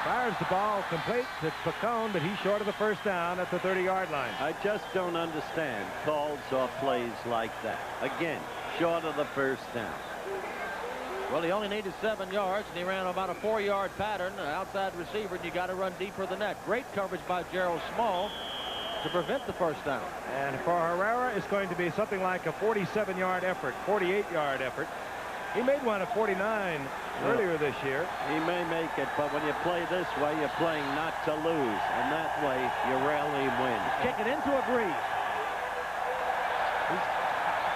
fires the ball complete to Pacone, but he's short of the first down at the 30-yard line. I just don't understand calls or plays like that. Again, short of the first down. Well, he only needed 7 yards, and he ran about a 4-yard pattern, an outside receiver, and you got to run deeper than that. Great coverage by Gerald Small to prevent the first down. And for Herrera, it's going to be something like a 47-yard effort, 48-yard effort. He made one at 49 earlier this year. He may make it, but when you play this way, you're playing not to lose, and that way you rarely win. He's kicking into a breeze.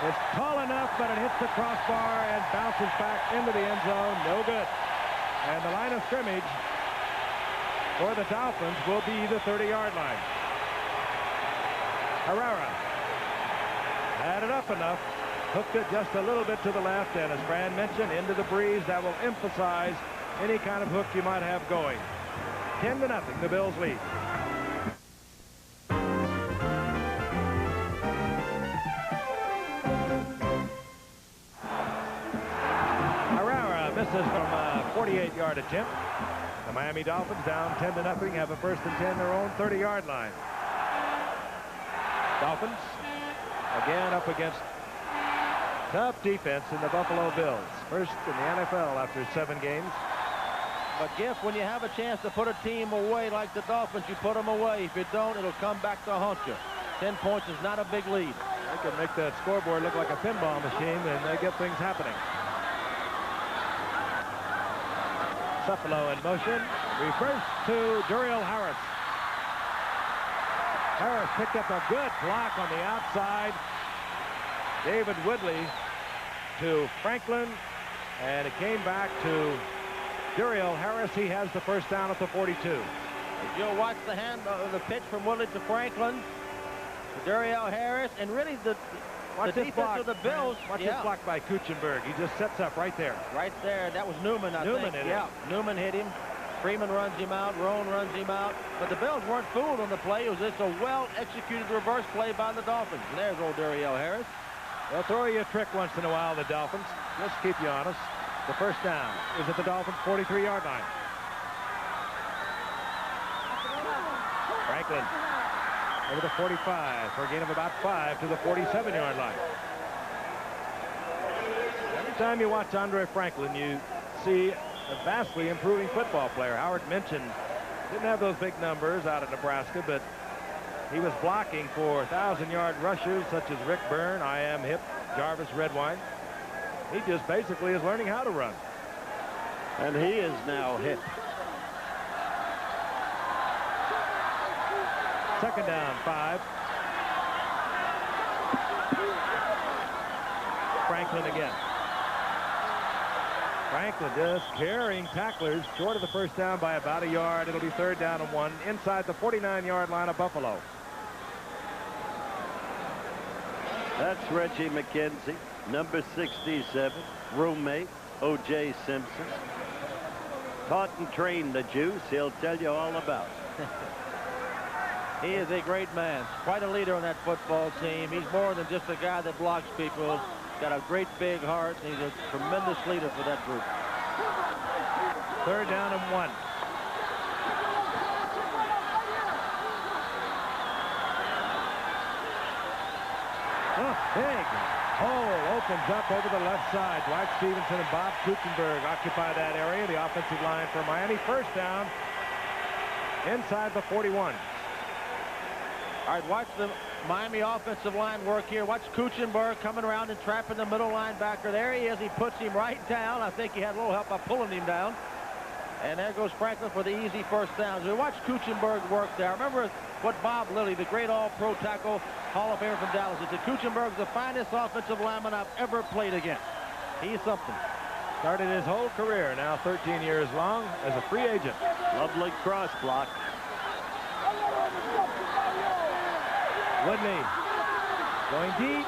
It's tall enough, but it hits the crossbar and bounces back into the end zone. No good. And the line of scrimmage for the Dolphins will be the 30-yard line. Herrera had it up enough. Hooked it just a little bit to the left, and as Fran mentioned, into the breeze. That will emphasize any kind of hook you might have going. 10-0, the Bills lead. Herrera misses from a 48-yard attempt. The Miami Dolphins down 10-0, have a 1st and 10, their own 30-yard line. Dolphins again up against Tough defense in the Buffalo Bills. First in the NFL after 7 games. But Giff, when you have a chance to put a team away like the Dolphins, you put them away. If you don't, it'll come back to haunt you. 10 points is not a big lead. They can make that scoreboard look like a pinball machine, and they get things happening. Buffalo in motion. Reverse to Duriel Harris. Harris picked up a good block on the outside. David Woodley to Franklin, and it came back to Duriel Harris. He has the first down at the 42. You'll watch the pitch from Woodley to Franklin, to Duriel Harris, and really the defense of the Bills. Watch this block by Kuchenberg. He just sets up right there. Right there. That was Newman, I think. Yeah, Newman hit him. Freeman runs him out. Roan runs him out. But the Bills weren't fooled on the play. It was just a well-executed reverse play by the Dolphins. And there's old Duriel Harris. They'll throw you a trick once in a while, the Dolphins. Just keep you honest. The first down is at the Dolphins' 43-yard line. Franklin over the 45 for a gain of about 5 to the 47-yard line. Every time you watch Andre Franklin, you see a vastly improving football player. Howard mentioned didn't have those big numbers out of Nebraska, but he was blocking for 1,000-yard rushers such as Rick Byrne, I.M. Hip, Jarvis Redwine. He just basically is learning how to run. And he is now hit. Second down, 5. Franklin again. Franklin just carrying tacklers short of the first down by about a yard. It'll be third down and 1 inside the 49-yard line of Buffalo. That's Reggie McKenzie, number 67, roommate, O.J. Simpson. Taught and trained the Juice. He'll tell you all about it. He is a great man. Quite a leader on that football team. He's more than just a guy that blocks people. He's got a great big heart, and he's a tremendous leader for that group. Third down and 1. Big hole opens up over the left side. Dwight Stevenson and Bob Kuchenberg occupy that area. The offensive line for Miami. First down inside the 41. All right, watch the Miami offensive line work here. Watch Kuchenberg coming around and trapping the middle linebacker. There he is. He puts him right down. I think he had a little help by pulling him down. And there goes Franklin for the easy first down. So watch Kuchenberg work there. Remember what Bob Lilly, the great all-pro tackle, Hall of Famer from Dallas, said. Kuchenberg's the finest offensive lineman I've ever played against. He's something. Started his whole career, now 13 years long, as a free agent. Lovely cross block. Woodley going deep.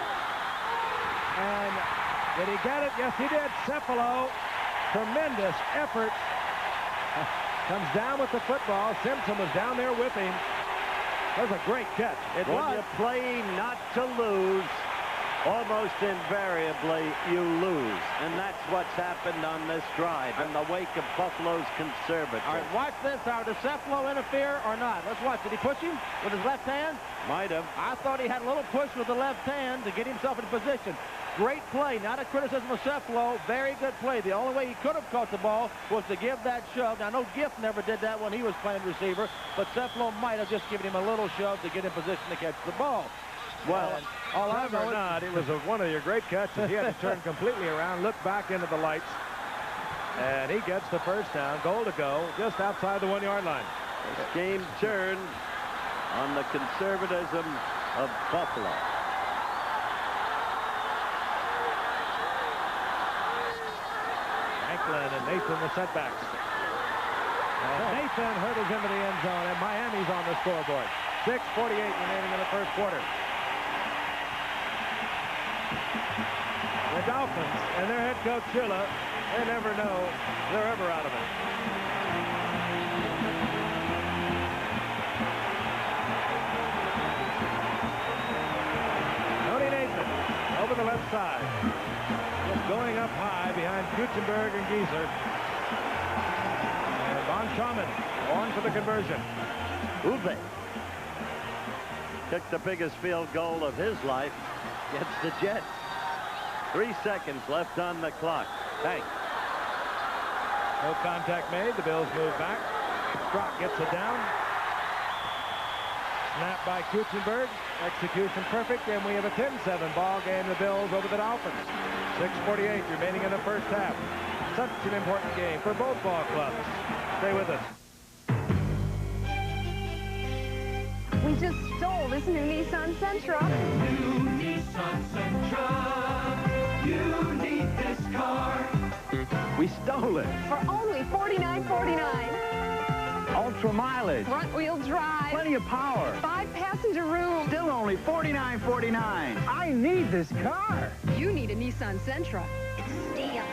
And did he get it? Yes, he did. Cephalo, tremendous effort. Comes down with the football. Simpson was down there with him. That was a great catch. It was. When you play not to lose, almost invariably you lose. And that's what's happened on this drive in the wake of Buffalo's conservative. All right, watch this. Does Cephalo interfere or not? Let's watch. Did he push him with his left hand? Might have. I thought he had a little push with the left hand to get himself in position. Great play. Not a criticism of Cephalo. Very good play. The only way he could have caught the ball was to give that shove. Now, I know Giff never did that when he was playing receiver, but Cephalo might have just given him a little shove to get in position to catch the ball. Well, clever or not, it was one of your great catches. He had to turn completely around, look back into the lights, and he gets the first down. Goal to go, just outside the 1-yard line. This game turned on the conservatism of Buffalo. Franklin and Nathan the setbacks. And Nathan hurdles into the end zone, and Miami's on the scoreboard. 6:48 remaining in the first quarter. The Dolphins and their head coach Shula, they never know they're ever out of it. Tony Nathan over the left side. Just going up high behind Kuchenberg and Gieser. And Von Schaumann on for the conversion. Uwe kicked the biggest field goal of his life against the Jets. 3 seconds left on the clock. Hey. No contact made. The Bills move back. Brock gets it down. Snap by Kuchenberg. Execution perfect, and we have a 10-7 ball game. The Bills over the Dolphins. 6:48 remaining in the first half. Such an important game for both ball clubs. Stay with us. We just stole this new Nissan Sentra. New Nissan Sentra. You need this car. We stole it. For only $49.49. Ultra mileage. Front-wheel drive. Plenty of power. 5-passenger room. Still only $49.49. I need this car. You need a Nissan Sentra. Steal.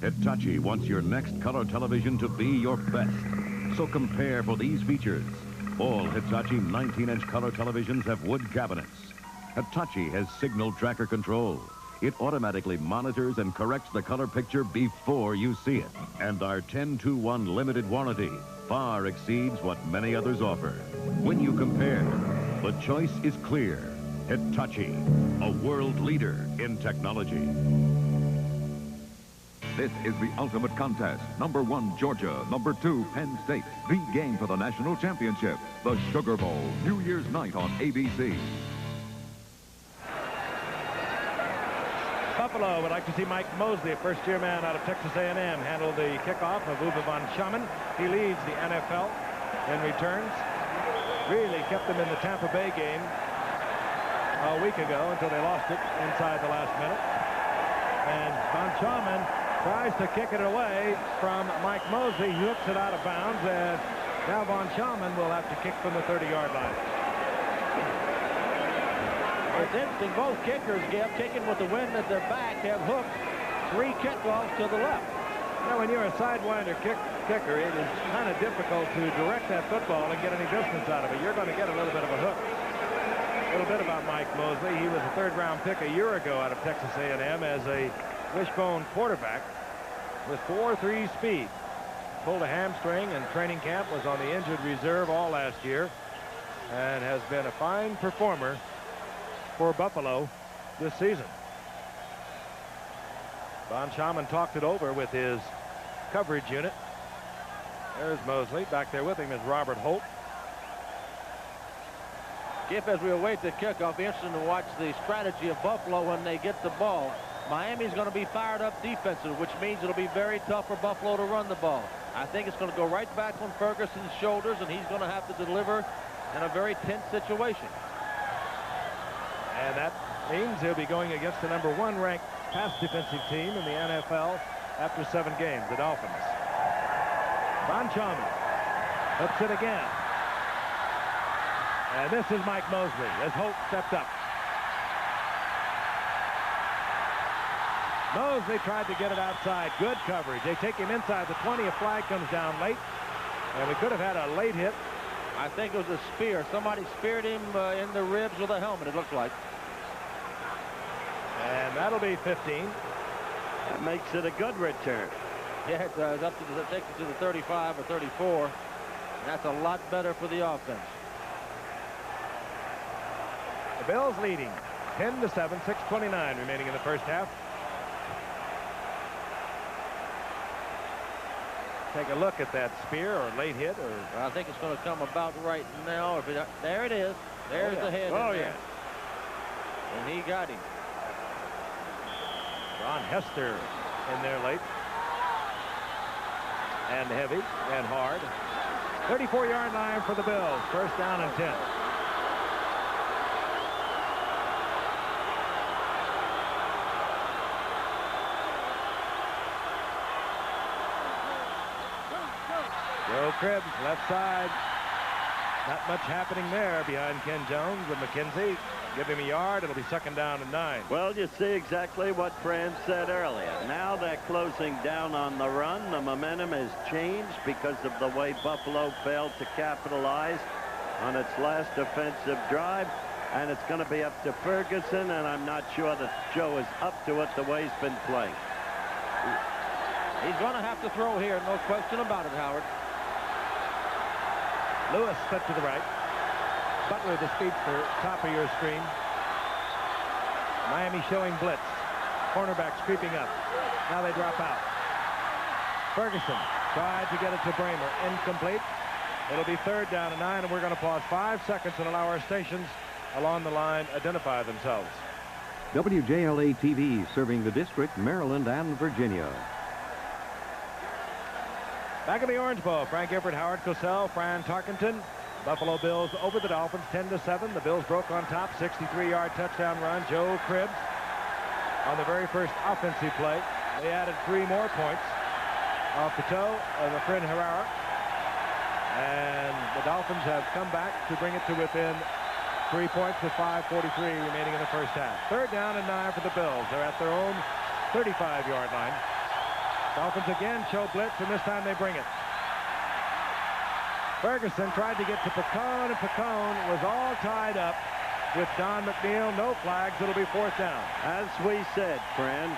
Hitachi wants your next color television to be your best. So compare for these features. All Hitachi 19-inch color televisions have wood cabinets. Hitachi has signal tracker control. It automatically monitors and corrects the color picture before you see it. And our 10-to-1 limited warranty far exceeds what many others offer. When you compare, the choice is clear. Hitachi, a world leader in technology. This is the ultimate contest. Number 1, Georgia. Number 2, Penn State. The game for the national championship. The Sugar Bowl. New Year's night on ABC. Buffalo would like to see Mike Mosley, a first-year man out of Texas A&M, handle the kickoff of Uwe von Schaman. He leads the NFL in returns. Really kept them in the Tampa Bay game a week ago until they lost it inside the last minute. And von Schaman tries to kick it away from Mike Mosley. He hooks it out of bounds, and now von Schaman will have to kick from the 30-yard line. It's interesting, both kickers, Geb, kicking with the wind at their back, have hooked 3 kickoffs to the left. Now, when you're a sidewinder kicker, it is kind of difficult to direct that football and get any distance out of it. You're going to get a little bit of a hook. A little bit about Mike Mosley. He was a third-round pick a year ago out of Texas A&M as a wishbone quarterback with 4.3 speed. Pulled a hamstring in training camp, was on the injured reserve all last year, and has been a fine performer for Buffalo this season. Von Schaman talked it over with his coverage unit. There's Mosley. Back there with him is Robert Holt. If, as we await the kickoff, be interesting to watch the strategy of Buffalo when they get the ball. Miami's going to be fired up defensive, which means it'll be very tough for Buffalo to run the ball. I think it's going to go right back on Ferguson's shoulders, and he's going to have to deliver in a very tense situation. And that means he'll be going against the number 1 ranked pass defensive team in the NFL after 7 games, the Dolphins. Von Schaman hooks it again. And this is Mike Mosley as Holt stepped up. Mosley tried to get it outside. Good coverage. They take him inside the 20. A flag comes down late. And we could have had a late hit. I think it was a spear. Somebody speared him in the ribs with a helmet, it looked like. And that'll be 15. That makes it a good return. Yeah, it does. Up to the, takes it to the 35 or 34. And that's a lot better for the offense. The Bills leading 10-7, 6:29 remaining in the first half. Take a look at that spear or late hit. Or I think it's going to come about right now. If it, there it is. There's the head. Oh, yeah. And he got him. Ron Hester in there late. And heavy and hard. 34-yard line for the Bills. First down and 10. Joe Cribbs, left side. Not much happening there behind Ken Jones and McKenzie. Give him a yard. It'll be second down and 9. Well, you see exactly what Fran said earlier. Now they're closing down on the run. The momentum has changed because of the way Buffalo failed to capitalize on its last offensive drive. And it's going to be up to Ferguson, and I'm not sure that Joe is up to it the way he's been playing. He's going to have to throw here, no question about it, Howard. Lewis split to the right. Butler, the speedster, top of your screen. Miami showing blitz. Cornerbacks creeping up. Now they drop out. Ferguson tried to get it to Bramer. Incomplete. It'll be 3rd down and 9, and we're going to pause 5 seconds and allow our stations along the line identify themselves. WJLA TV serving the district, Maryland and Virginia. Back in the Orange Bowl, Frank Gifford, Howard Cosell, Fran Tarkenton. Buffalo Bills over the Dolphins 10-7. The Bills broke on top. 63-yard touchdown run. Joe Cribbs on the very first offensive play. They added 3 more points off the toe of the friend Herrera. And the Dolphins have come back to bring it to within 3 points with 5:43 remaining in the first half. 3rd down and 9 for the Bills. They're at their own 35-yard line. Dolphins again show blitz, and this time they bring it. Ferguson tried to get to Picone, and Picone was all tied up with Don McNeil. No flags. It'll be 4th down. As we said, friend.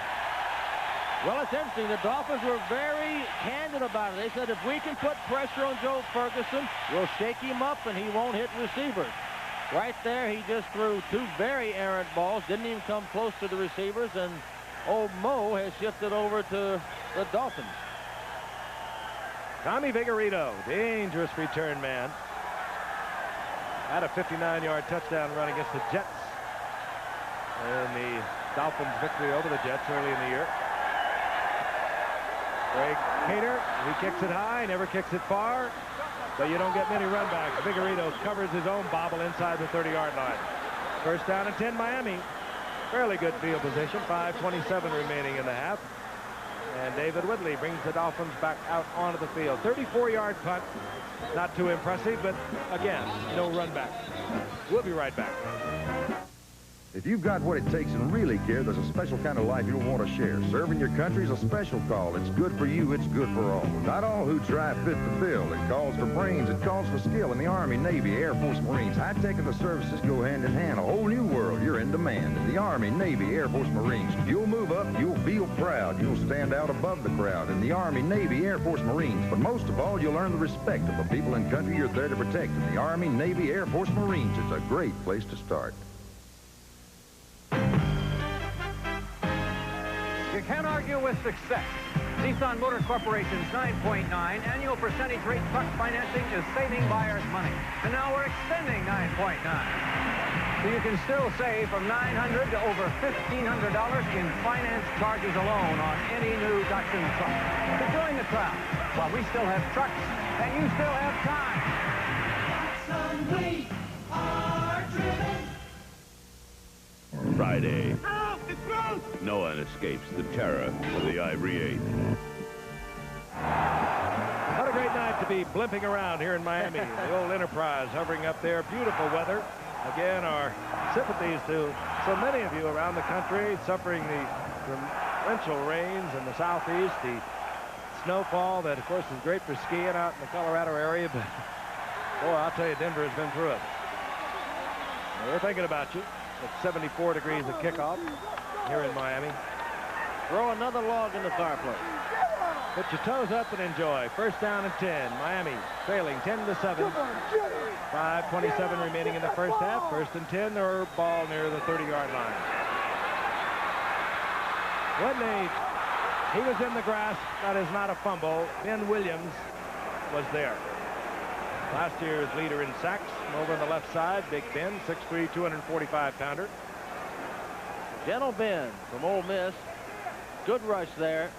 Well, it's interesting. The Dolphins were very candid about it. They said if we can put pressure on Joe Ferguson, we'll shake him up and he won't hit receivers. Right there, he just threw 2 very errant balls, didn't even come close to the receivers, and old Mo has shifted over to the Dolphins. Tommy Vigorito, dangerous return man. Had a 59-yard touchdown run against the Jets in the Dolphins' victory over the Jets early in the year. Greg Cater, he kicks it high, never kicks it far, but you don't get many runbacks. Vigorito covers his own bobble inside the 30-yard line. 1st down and 10, Miami. Fairly good field position, 5:27 remaining in the half. And David Woodley brings the Dolphins back out onto the field. 34-yard punt. Not too impressive, but again, no run back. We'll be right back. If you've got what it takes and really care, there's a special kind of life you'll want to share. Serving your country is a special call. It's good for you. It's good for all. Not all who try fit the bill. It calls for brains. It calls for skill in the Army, Navy, Air Force, Marines. High-tech and the services go hand in hand. A whole new world. You're in demand. In the Army, Navy, Air Force, Marines. You'll move up. You'll feel proud. You'll stand out above the crowd. In the Army, Navy, Air Force, Marines. But most of all, you'll earn the respect of the people and country you're there to protect. In the Army, Navy, Air Force, Marines. It's a great place to start. You can't argue with success. Nissan Motor Corporation's 9.9 annual percentage rate truck financing is saving buyers money. And now we're extending 9.9. So you can still save from $900 to over $1,500 in finance charges alone on any new Datsun truck. So join the crowd while we still have trucks and you still have time. We are driven. Friday. No one escapes the terror of the Ivory Eight. What a great night to be blimping around here in Miami. The old Enterprise hovering up there. Beautiful weather. Again, our sympathies to so many of you around the country suffering the torrential rains in the southeast. The snowfall that, of course, is great for skiing out in the Colorado area. But, boy, I'll tell you, Denver has been through it. We're thinking about you. It's 74 degrees at kickoff here in Miami. Throw another log in the fireplace. Put your toes up and enjoy. 1st down and 10. Miami trailing 10-7. 5:27 remaining in the first half. 1st and 10. Their ball near the 30-yard line. Whitney, he was in the grass. That is not a fumble. Ben Williams was there. Last year's leader in sacks. Over on the left side, Big Ben, 6'3", 245-pounder. Gentle Ben from Ole Miss. Good rush there.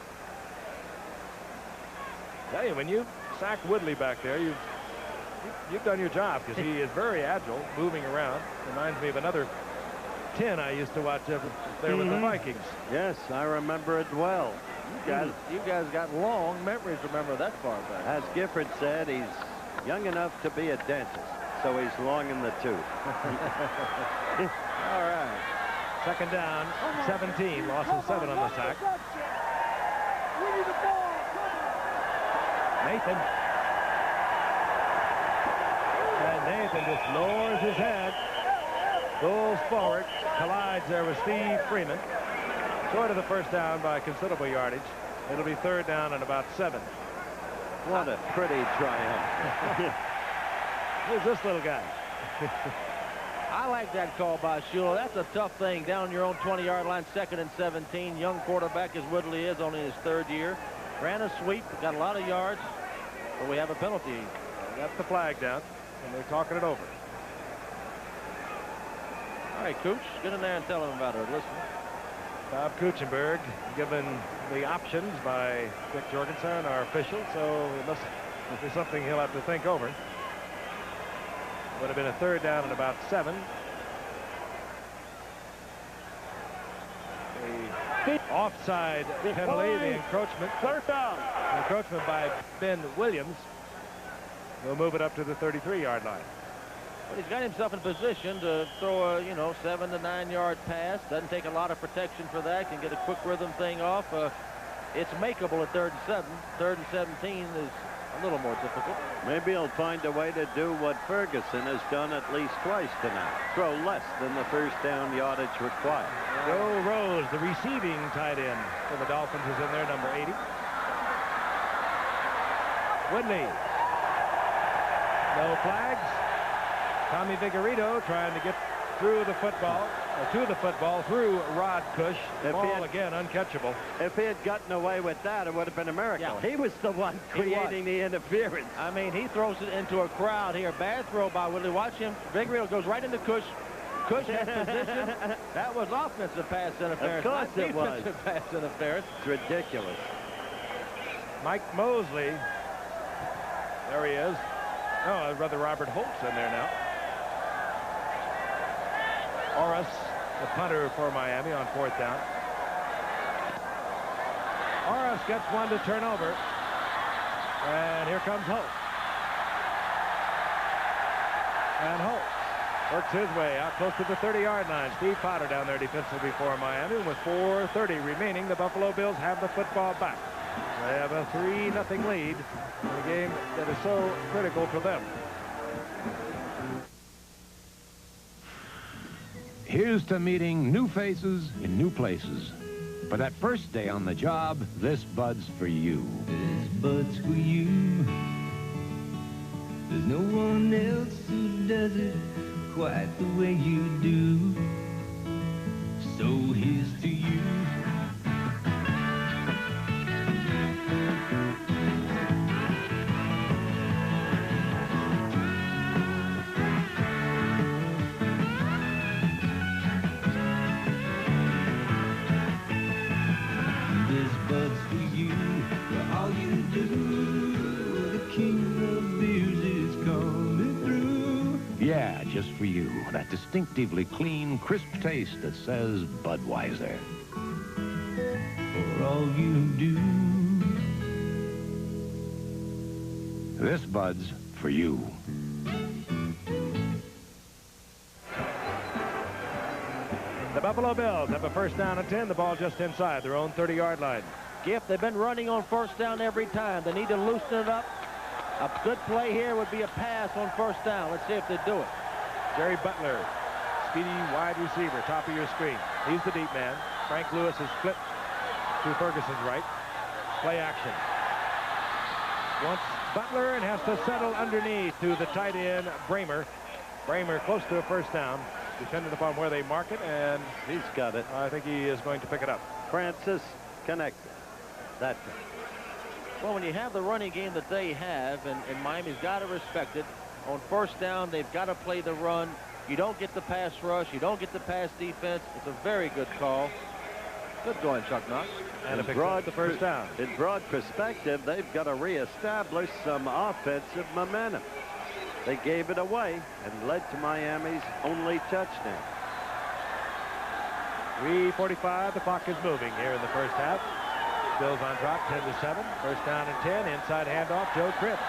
Tell you, when you sack Woodley back there, you've done your job because he is very agile, moving around. Reminds me of another 10 I used to watch up there with the Vikings. Yes, I remember it well. You guys got long memories. Remember that far back. As Gifford said, he's young enough to be a dentist, so he's long in the tooth. All right. 2nd down, 17. Loss of 7 on the sack. Nathan. And Nathan just lowers his head. Pulls forward. Collides there with Steve Freeman. Short of the 1st down by considerable yardage. It'll be 3rd down and about 7. What a pretty triumph. Who's this little guy? I like that call by Schuler. That's a tough thing. Down your own 20-yard line, 2nd and 17. Young quarterback as Woodley is, only his 3rd year. Ran a sweep, got a lot of yards, but we have a penalty. Got the flag down, and they're talking it over. All right, Cooch, get in there and tell him about it. Listen. Bob Kuchenberg given the options by Dick Jorgensen, our official, so it must be something he'll have to think over. Would have been a 3rd down and about 7. The offside penalty, the encroachment. 3rd down. The encroachment by Ben Williams. We'll move it up to the 33-yard line. But he's got himself in position to throw a, 7 to 9 yard pass. Doesn't take a lot of protection for that. Can get a quick rhythm thing off. It's makeable at 3rd and 7. 3rd and 17 is a little more difficult. Maybe he'll find a way to do what Ferguson has done at least twice tonight. Throw less than the 1st down yardage required. Joe Rose, the receiving tight end for the Dolphins, is in there, number 80. Woodley. No flags. Tommy Vigorito trying to get through the football, to the football through Rod Cush. The ball again uncatchable. If he had gotten away with that, it would have been a miracle. Yeah. He was the one creating the interference. I mean, he throws it into a crowd here. Bad throw by Woodley. Watch him. Vigorito goes right into Cush. Cush has position. That was offensive pass interference. Of course it was. Defensive pass interference. It's ridiculous. Mike Mosley. There he is. Oh, brother Robert Holt's in there now. Orris, the punter for Miami on 4th down. Orris gets one to turn over. And here comes Holt. And Holt works his way out close to the 30-yard line. Steve Potter down there defensively for Miami. With 4:30 remaining, the Buffalo Bills have the football back. They have a 3-0 lead in a game that is so critical to them. Here's to meeting new faces in new places. For that first day on the job, this Bud's for you. This Bud's for you. There's no one else who does it quite the way you do. So here's to you. Yeah, just for you. That distinctively clean, crisp taste that says Budweiser. For all you do. This Bud's for you. The Buffalo Bills have a 1st down and 10. The ball just inside their own 30-yard line. Gift, they've been running on 1st down every time. They need to loosen it up. A good play here would be a pass on 1st down. Let's see if they do it. Jerry Butler, speedy wide receiver, top of your screen. He's the deep man. Frank Lewis is flipped to Ferguson's right. Play action. Wants Butler and has to settle underneath to the tight end, Bramer. Bramer close to a 1st down, depending upon where they mark it, and he's got it. I think he is going to pick it up. Francis connected. That's it. Well, when you have the running game that they have, and Miami's got to respect it, on 1st down, they've got to play the run. You don't get the pass rush. You don't get the pass defense. It's a very good call. Good going, Chuck Knox. And a broad the 1st down. In broad perspective, they've got to reestablish some offensive momentum. They gave it away and led to Miami's only touchdown. 3:45. The clock is moving here in the 1st half. Bills on top, 10-7. 1st down and 10. Inside handoff, Joe Cribbs.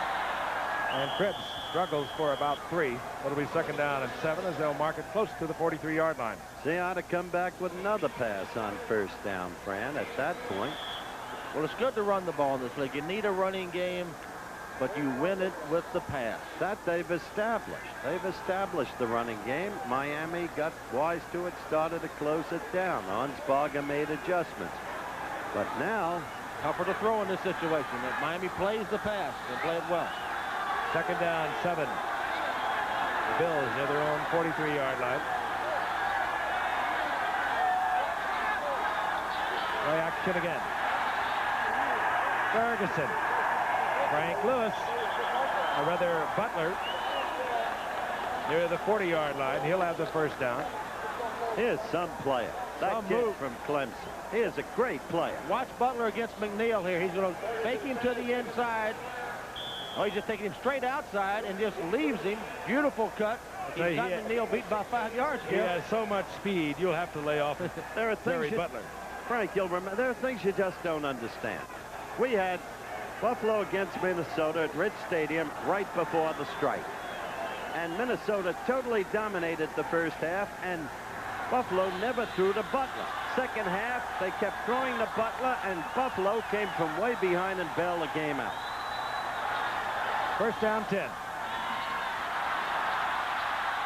And Cribbs struggles for about 3. It'll be 2nd down and 7 as they'll mark it close to the 43-yard line. They ought to come back with another pass on 1st down, Fran, at that point. Well, it's good to run the ball in this league. You need a running game, but you win it with the pass. That they've established. They've established the running game. Miami got wise to it, started to close it down. Arnsparger made adjustments. But now, tougher to throw in this situation. Miami plays the pass and play it well. 2nd down, 7. Bills near their own 43-yard line. Play action again. Ferguson. Frank Lewis, or rather Butler, near the 40-yard line. He'll have the first down. Here's some player. That kid from Clemson. He is a great player. Watch Butler against McNeil here. He's going to fake him to the inside. Oh, he's just taking him straight outside and just leaves him. Beautiful cut. He's got McNeil beat by 5 yards. He has so much speed, you'll have to lay off there are things Butler. Frank, you'll remember, there are things you just don't understand. We had Buffalo against Minnesota at Rich Stadium right before the strike. And Minnesota totally dominated the first half, and Buffalo never threw to Butler. Second half, they kept throwing to Butler, and Buffalo came from way behind and bailed the game out. First down, 10.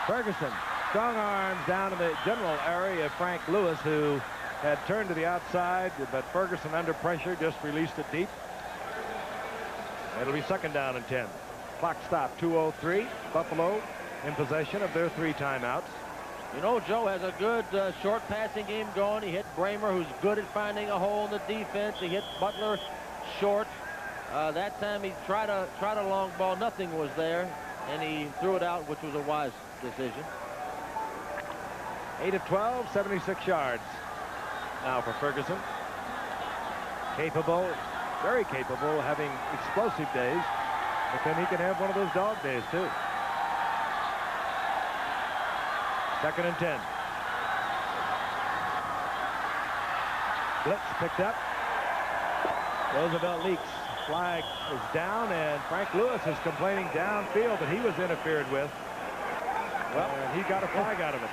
Ferguson, strong arms down in the general area of Frank Lewis, who had turned to the outside, but Ferguson under pressure just released it deep. It'll be second down and 10. Clock stop, 2:03. Buffalo in possession of their 3 timeouts. You know, Joe has a good short passing game going. He hit Bramer, who's good at finding a hole in the defense. He hit Butler short. That time he tried a long ball. Nothing was there, and he threw it out, which was a wise decision. 8 of 12, 76 yards. Now for Ferguson. Capable, very capable, having explosive days. But then he can have one of those dog days, too. Second and 10. Blitz picked up. Roosevelt leaks. Flag is down, and Frank Lewis is complaining downfield that he was interfered with. Well, he got a flag out of it.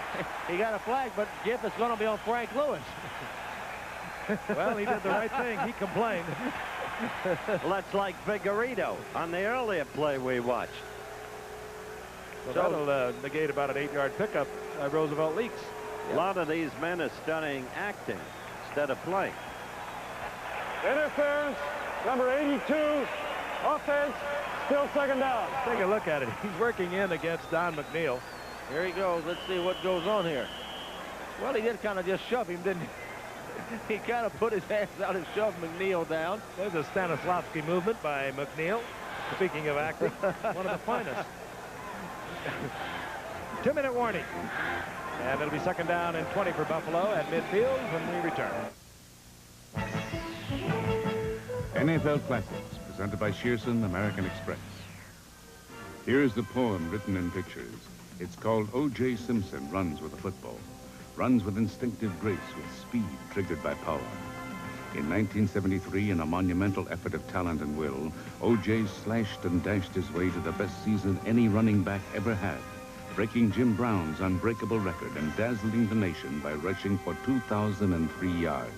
He got a flag, but Jeff, it's going to be on Frank Lewis. Well, he did the right thing. He complained. Well, that's like Figueredo on the earlier play we watched. So that'll negate about an 8-yard pickup. Roosevelt leaks. A lot of these men are studying acting instead of playing. Interference, number 82, offense, still second down. Take a look at it. He's working in against Don McNeil. Here he goes. Let's see what goes on here. Well, he did kind of just shove him, didn't he? He kind of put his hands out and shoved McNeil down. There's a Stanislavski movement by McNeil. Speaking of acting, one of the finest. 2-minute warning. And it'll be second down and 20 for Buffalo at midfield when we return. NFL Classics, presented by Shearson American Express. Here's the poem written in pictures. It's called O.J. Simpson Runs with a Football. Runs with instinctive grace, with speed triggered by power. In 1973, in a monumental effort of talent and will, O.J. slashed and dashed his way to the best season any running back ever had, breaking Jim Brown's unbreakable record and dazzling the nation by rushing for 2,003 yards.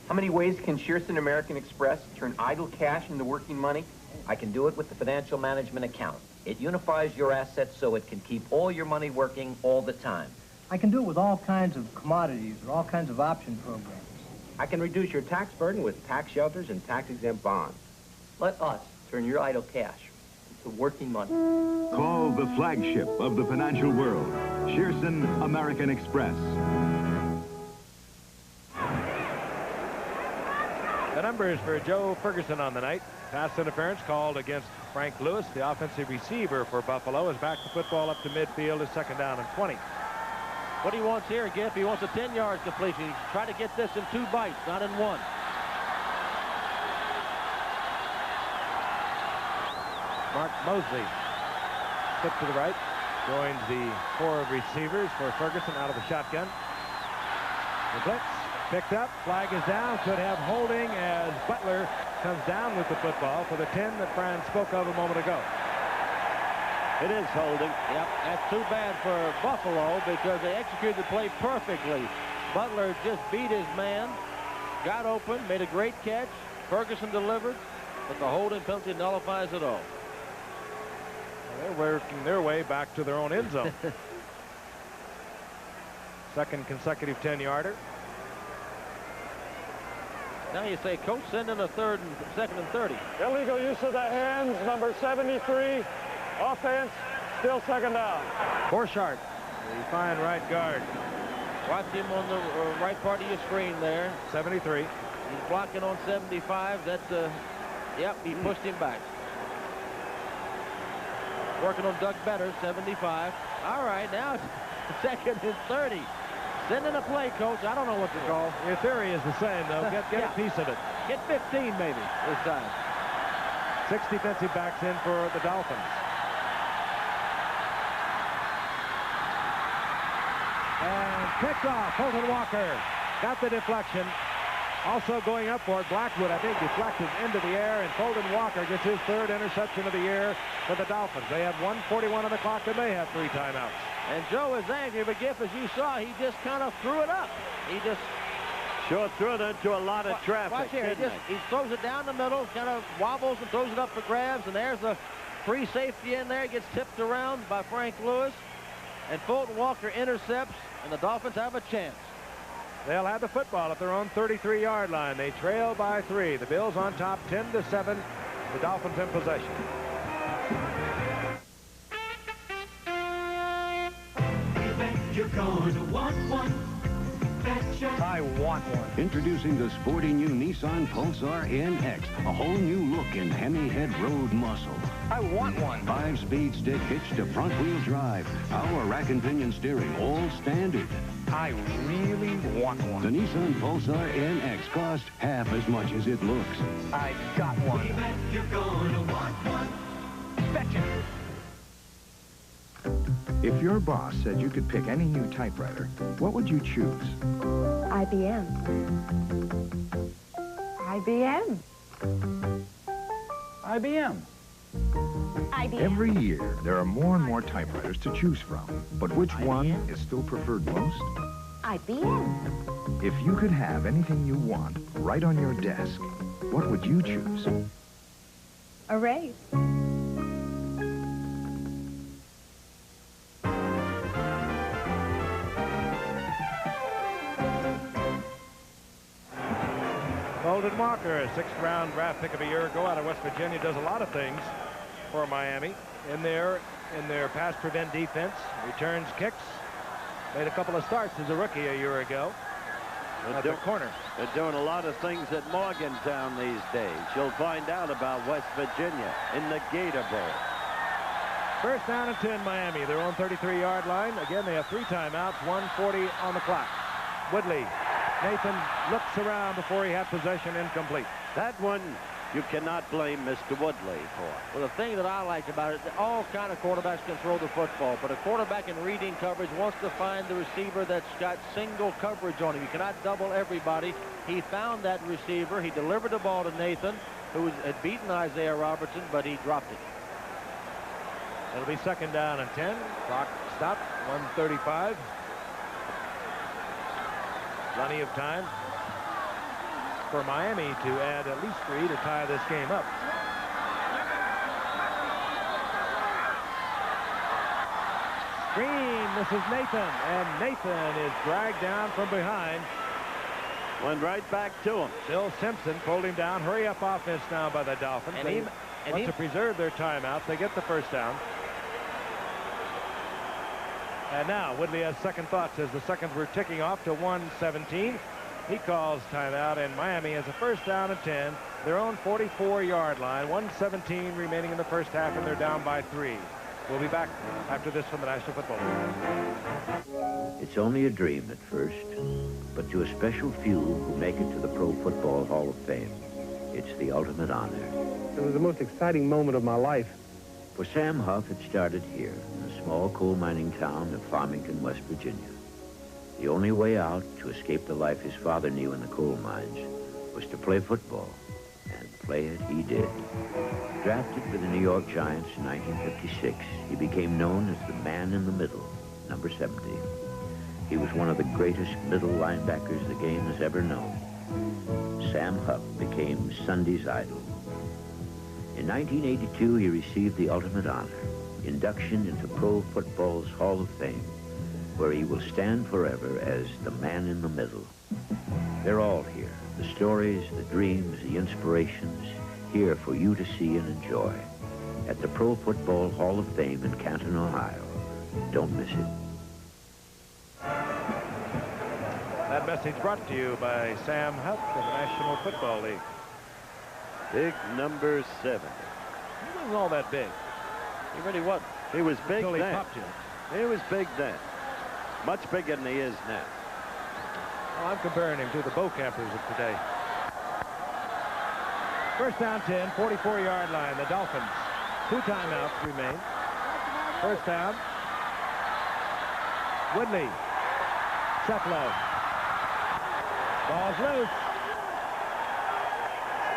How many ways can Shearson American Express turn idle cash into working money? I can do it with the financial management account. It unifies your assets so it can keep all your money working all the time. I can do it with all kinds of commodities or all kinds of option programs. I can reduce your tax burden with tax shelters and tax-exempt bonds. Let us turn your idle cash into working money. Call the flagship of the financial world, Shearson American Express. The numbers for Joe Ferguson on the night. Pass interference called against Frank Lewis. The offensive receiver for Buffalo has backed the football up to midfield. Is second down and 20. What he wants here, Giff, he wants a 10-yard completion. He's trying to get this in 2 bites, not in 1. Mark Mosley, step to the right, joins the core of receivers for Ferguson out of the shotgun. The blitz picked up, flag is down, could have holding as Butler comes down with the football for the 10 that Fran spoke of a moment ago. It is holding. Yep, that's too bad for Buffalo because they executed the play perfectly. Butler just beat his man, got open, made a great catch. Ferguson delivered, but the holding penalty nullifies it all. They're working their way back to their own end zone. Second consecutive 10-yarder. Now you say, Coach, send in a second and 30. Illegal use of the hands, number 73, Offense, still second down. Borchardt, the fine right guard. Watch him on the right part of your screen there. 73. He's blocking on 75. Yep, he pushed him back. Working on Doug Better, 75. All right, now it's second and 30. Sending a play, coach. I don't know what to call. Your theory is the same, though. Get a piece of it. Get 15, maybe, this time. 6 defensive backs in for the Dolphins. And picked off. Fulton Walker got the deflection. Also going up for it, Blackwood, I think, deflected into the air, and Fulton Walker gets his 3rd interception of the year for the Dolphins. They have 1:41 on the clock, and they have 3 timeouts. And Joe is angry, but Giff, as you saw, he just kind of threw it up. He just sure threw it into a lot of traffic. Watch here, he throws it down the middle, kind of wobbles and throws it up for grabs, and there's a free safety in there, gets tipped around by Frank Lewis, and Fulton Walker intercepts, and the Dolphins have a chance. They'll have the football at their own 33-yard line. They trail by 3. The Bills on top, 10-7. The Dolphins in possession. You're gonna want one. I want one. Introducing the sporty new Nissan Pulsar NX. A whole new look in Hemi Head Road muscle. I want one. 5-speed stick hitched to front-wheel drive. Power rack and pinion steering, all standard. I really want one. The Nissan Pulsar NX costs half as much as it looks. I got one. You're gonna want one. Betcha. If your boss said you could pick any new typewriter, what would you choose? IBM. IBM. IBM. IBM. Every year, there are more and more typewriters to choose from. But which one is still preferred most? IBM. If you could have anything you want right on your desk, what would you choose? A raise. Fulton Walker, a 6th-round draft pick of a year ago out of West Virginia, does a lot of things for Miami in their pass prevent defense. Returns kicks. Made a couple of starts as a rookie a year ago. At the corner. They're doing a lot of things at Morgantown these days. You'll find out about West Virginia in the Gator Bowl. 1st down and 10, Miami. Their own 33-yard line. Again, they have 3 timeouts, 1:40 on the clock. Woodley. Nathan looks around before he had possession, incomplete. That one you cannot blame Mr. Woodley for. Well, the thing that I like about it, all kind of quarterbacks can throw the football, but a quarterback in reading coverage wants to find the receiver that's got single coverage on him. You cannot double everybody. He found that receiver. He delivered the ball to Nathan, who had beaten Isaiah Robertson, but he dropped it. It'll be 2nd down and 10. Clock stopped, 1:35. Plenty of time for Miami to add at least 3 to tie this game up. Screen, this is Nathan, and Nathan is dragged down from behind. Went right back to him. Bill Simpson pulled him down. Hurry up offense now by the Dolphins. They want to preserve their timeouts. They get the 1st down. And now Woodley has second thoughts as the seconds were ticking off to 1:17. He calls timeout, and Miami has a 1st down and 10. Their own 44-yard line. 1:17 remaining in the 1st half, and they're down by 3. We'll be back after this from the National Football League. It's only a dream at first, but to a special few who make it to the Pro Football Hall of Fame, it's the ultimate honor. It was the most exciting moment of my life. For Sam Huff, it started here, in a small coal mining town of Farmington, West Virginia. The only way out to escape the life his father knew in the coal mines was to play football, and play it he did. Drafted for the New York Giants in 1956, he became known as the man in the middle, number 70. He was one of the greatest middle linebackers the game has ever known. Sam Huff became Sunday's idol. In 1982, he received the ultimate honor, induction into Pro Football's Hall of Fame, where he will stand forever as the man in the middle. They're all here, the stories, the dreams, the inspirations, here for you to see and enjoy. at the Pro Football Hall of Fame in Canton, Ohio. Don't miss it. That message brought to you by Sam Huff of the National Football League. Big number 7. He wasn't all that big. He really wasn't. He was big Until he then. popped you. He was big then. Much bigger than he is now. Well, I'm comparing him to the Bo Campers of today. First down 10, 44-yard line. The Dolphins. 2 timeouts remain. First down. Woodley. Cephalo. Ball's loose.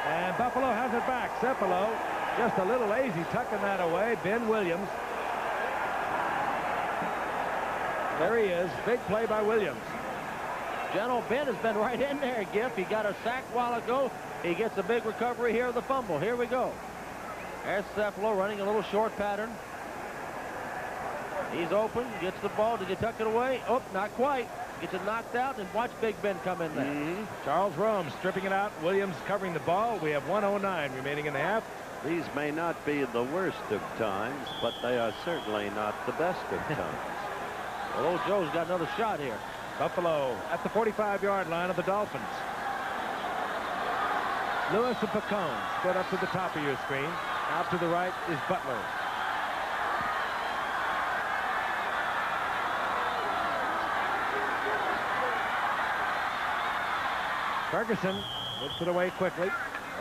And Buffalo has it back. Cephalo just a little lazy tucking that away. Ben Williams. There he is. Big play by Williams. General Ben has been right in there, Giff. He got a sack a while ago. He gets a big recovery here of the fumble. Here we go. There's Cephalo running a little short pattern. He's open, gets the ball. Did he tuck it away? Oh, not quite. Gets it knocked out, and watch Big Ben come in there. Charles Rome stripping it out. Williams covering the ball. We have 1:09 remaining in the half. These may not be the worst of times, but they are certainly not the best of times. Well, old Joe's got another shot here. Buffalo at the 45-yard line of the Dolphins. Lewis and Pacone split up to the top of your screen. Out to the right is Butler. Ferguson whips it away quickly,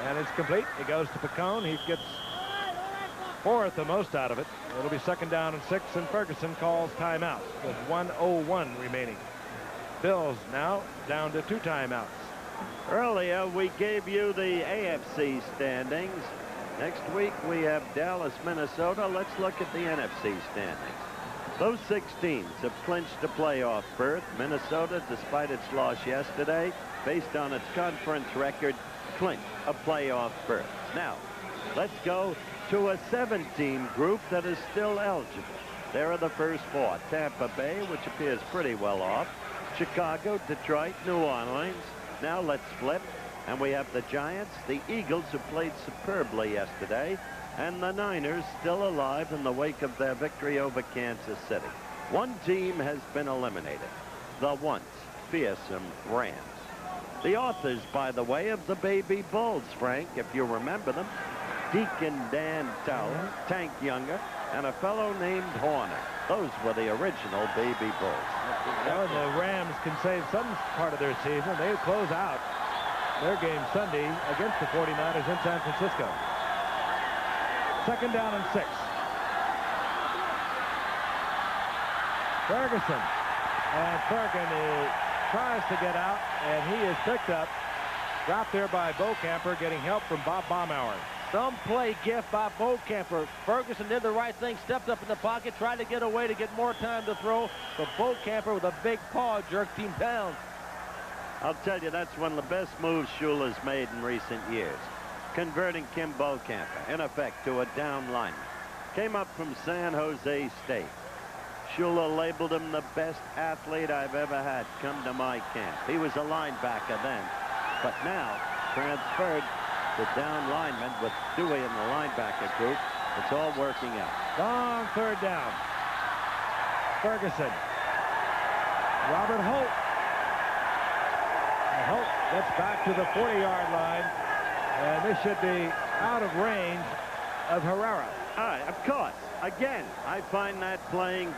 and it's complete. It goes to Pacone. He gets 4th, the most out of it. It'll be 2nd down and 6, and Ferguson calls timeout with 1:01 remaining. Bills now down to 2 timeouts. Earlier, we gave you the AFC standings. Next week, we have Dallas, Minnesota. Let's look at the NFC standings. Those 6 teams have clinched a playoff berth. Minnesota, despite its loss yesterday, based on its conference record, clinched a playoff berth. Now, let's go to a 7-team group that is still eligible. There are the first 4. Tampa Bay, which appears pretty well off. Chicago, Detroit, New Orleans. Now let's flip, and we have the Giants, the Eagles, who played superbly yesterday, and the Niners still alive in the wake of their victory over Kansas City. One team has been eliminated, the once fearsome Rams. The authors, by the way, of the Baby Bulls, Frank, if you remember them, Deacon Dan Towler, Tank Younger, and a fellow named Horner. Those were the original Baby Bulls. Well, the Rams can save some part of their season. They close out their game Sunday against the 49ers in San Francisco. 2nd down and 6. Ferguson. And Ferguson tries to get out, and he is picked up. Dropped there by Bo Camper, getting help from Bob Baumauer. Some play gift by Bo Camper. Ferguson did the right thing, stepped up in the pocket, tried to get away to get more time to throw, but Bo Camper with a big paw jerked him down. I'll tell you, that's one of the best moves Shula's made in recent years. Converting Kim Bo Camper, in effect, to a down lineman. Came up from San Jose State. Shula labeled him the best athlete I've ever had come to my camp. He was a linebacker then, but now transferred to down lineman with Dewey in the linebacker group. It's all working out. Long 3rd down. Ferguson. Robert Holt. And Holt gets back to the 40-yard line, and this should be out of range of Herrera. All right, of course. Again, I find that playing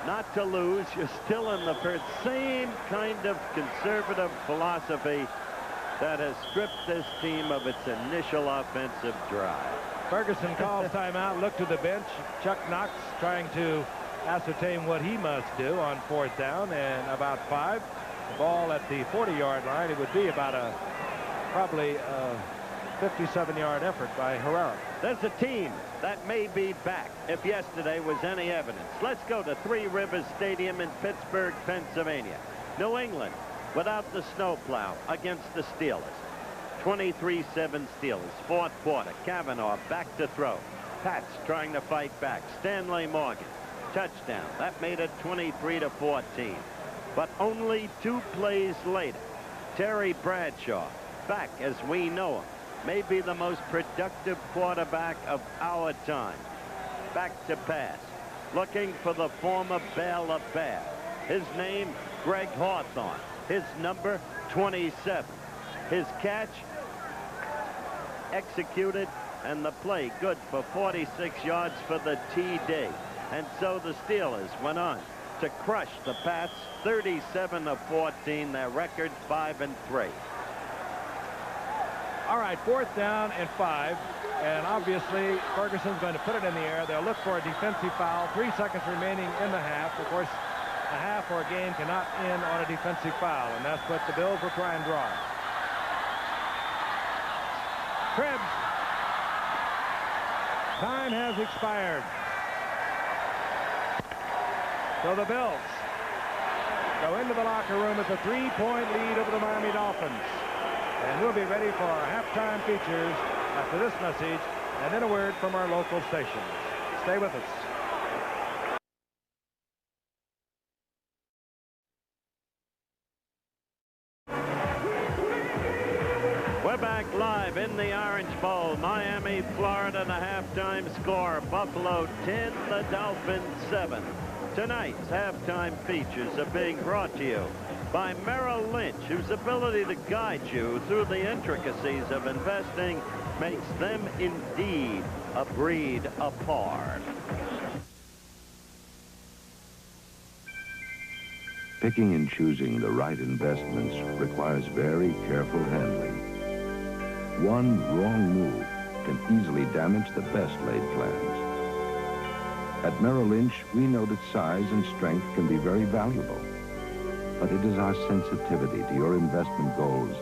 not to lose. You're still in the first. Same kind of conservative philosophy that has stripped this team of its initial offensive drive. Ferguson calls timeout. Look to the bench. Chuck Knox trying to ascertain what he must do on 4th down and about 5. The ball at the 40-yard line. It would be about a probably a 57-yard effort by Herrera. There's a team that may be back if yesterday was any evidence. Let's go to Three Rivers Stadium in Pittsburgh, Pennsylvania. New England without the snowplow against the Steelers. 23-7 Steelers. 4th quarter. Kavanaugh back to throw. Pats trying to fight back. Stanley Morgan. Touchdown. That made it 23-14. But only 2 plays later, Terry Bradshaw, back as we know him, maybe the most productive quarterback of our time. Back to pass. Looking for the former Bale of Bath. His name, Greg Hawthorne. His number, 27. His catch, executed, and the play good for 46 yards for the TD. And so the Steelers went on to crush the Pats 37-14. Their record 5-3. All right, 4th down and 5. And obviously, Ferguson's going to put it in the air. They'll look for a defensive foul. 3 seconds remaining in the half. Of course, a half or a game cannot end on a defensive foul, and that's what the Bills will try and draw. Krebs. Time has expired. So the Bills go into the locker room with a 3-point lead over the Miami Dolphins. And we'll be ready for our halftime features after this message and then a word from our local stations. Stay with us. We're back live in the Orange Bowl. Miami, Florida, the halftime score. Buffalo 10, the Dolphins 7. Tonight's halftime features are being brought to you by Merrill Lynch, whose ability to guide you through the intricacies of investing makes them indeed a breed apart. Picking and choosing the right investments requires very careful handling. One wrong move can easily damage the best laid plans. At Merrill Lynch, we know that size and strength can be very valuable. But it is our sensitivity to your investment goals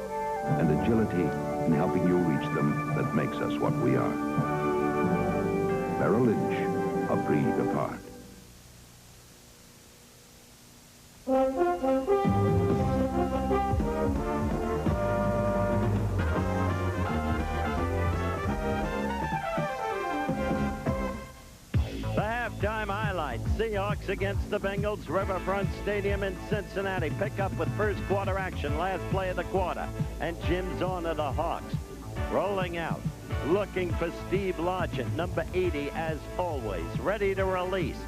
and agility in helping you reach them that makes us what we are. Merrill Lynch, a breed apart. Halftime highlights. Seahawks against the Bengals. Riverfront Stadium in Cincinnati. Pick up with first quarter action. Last play of the quarter. And Jim's on to the Hawks. Rolling out. Looking for Steve Largent, number 80, as always. Ready to release.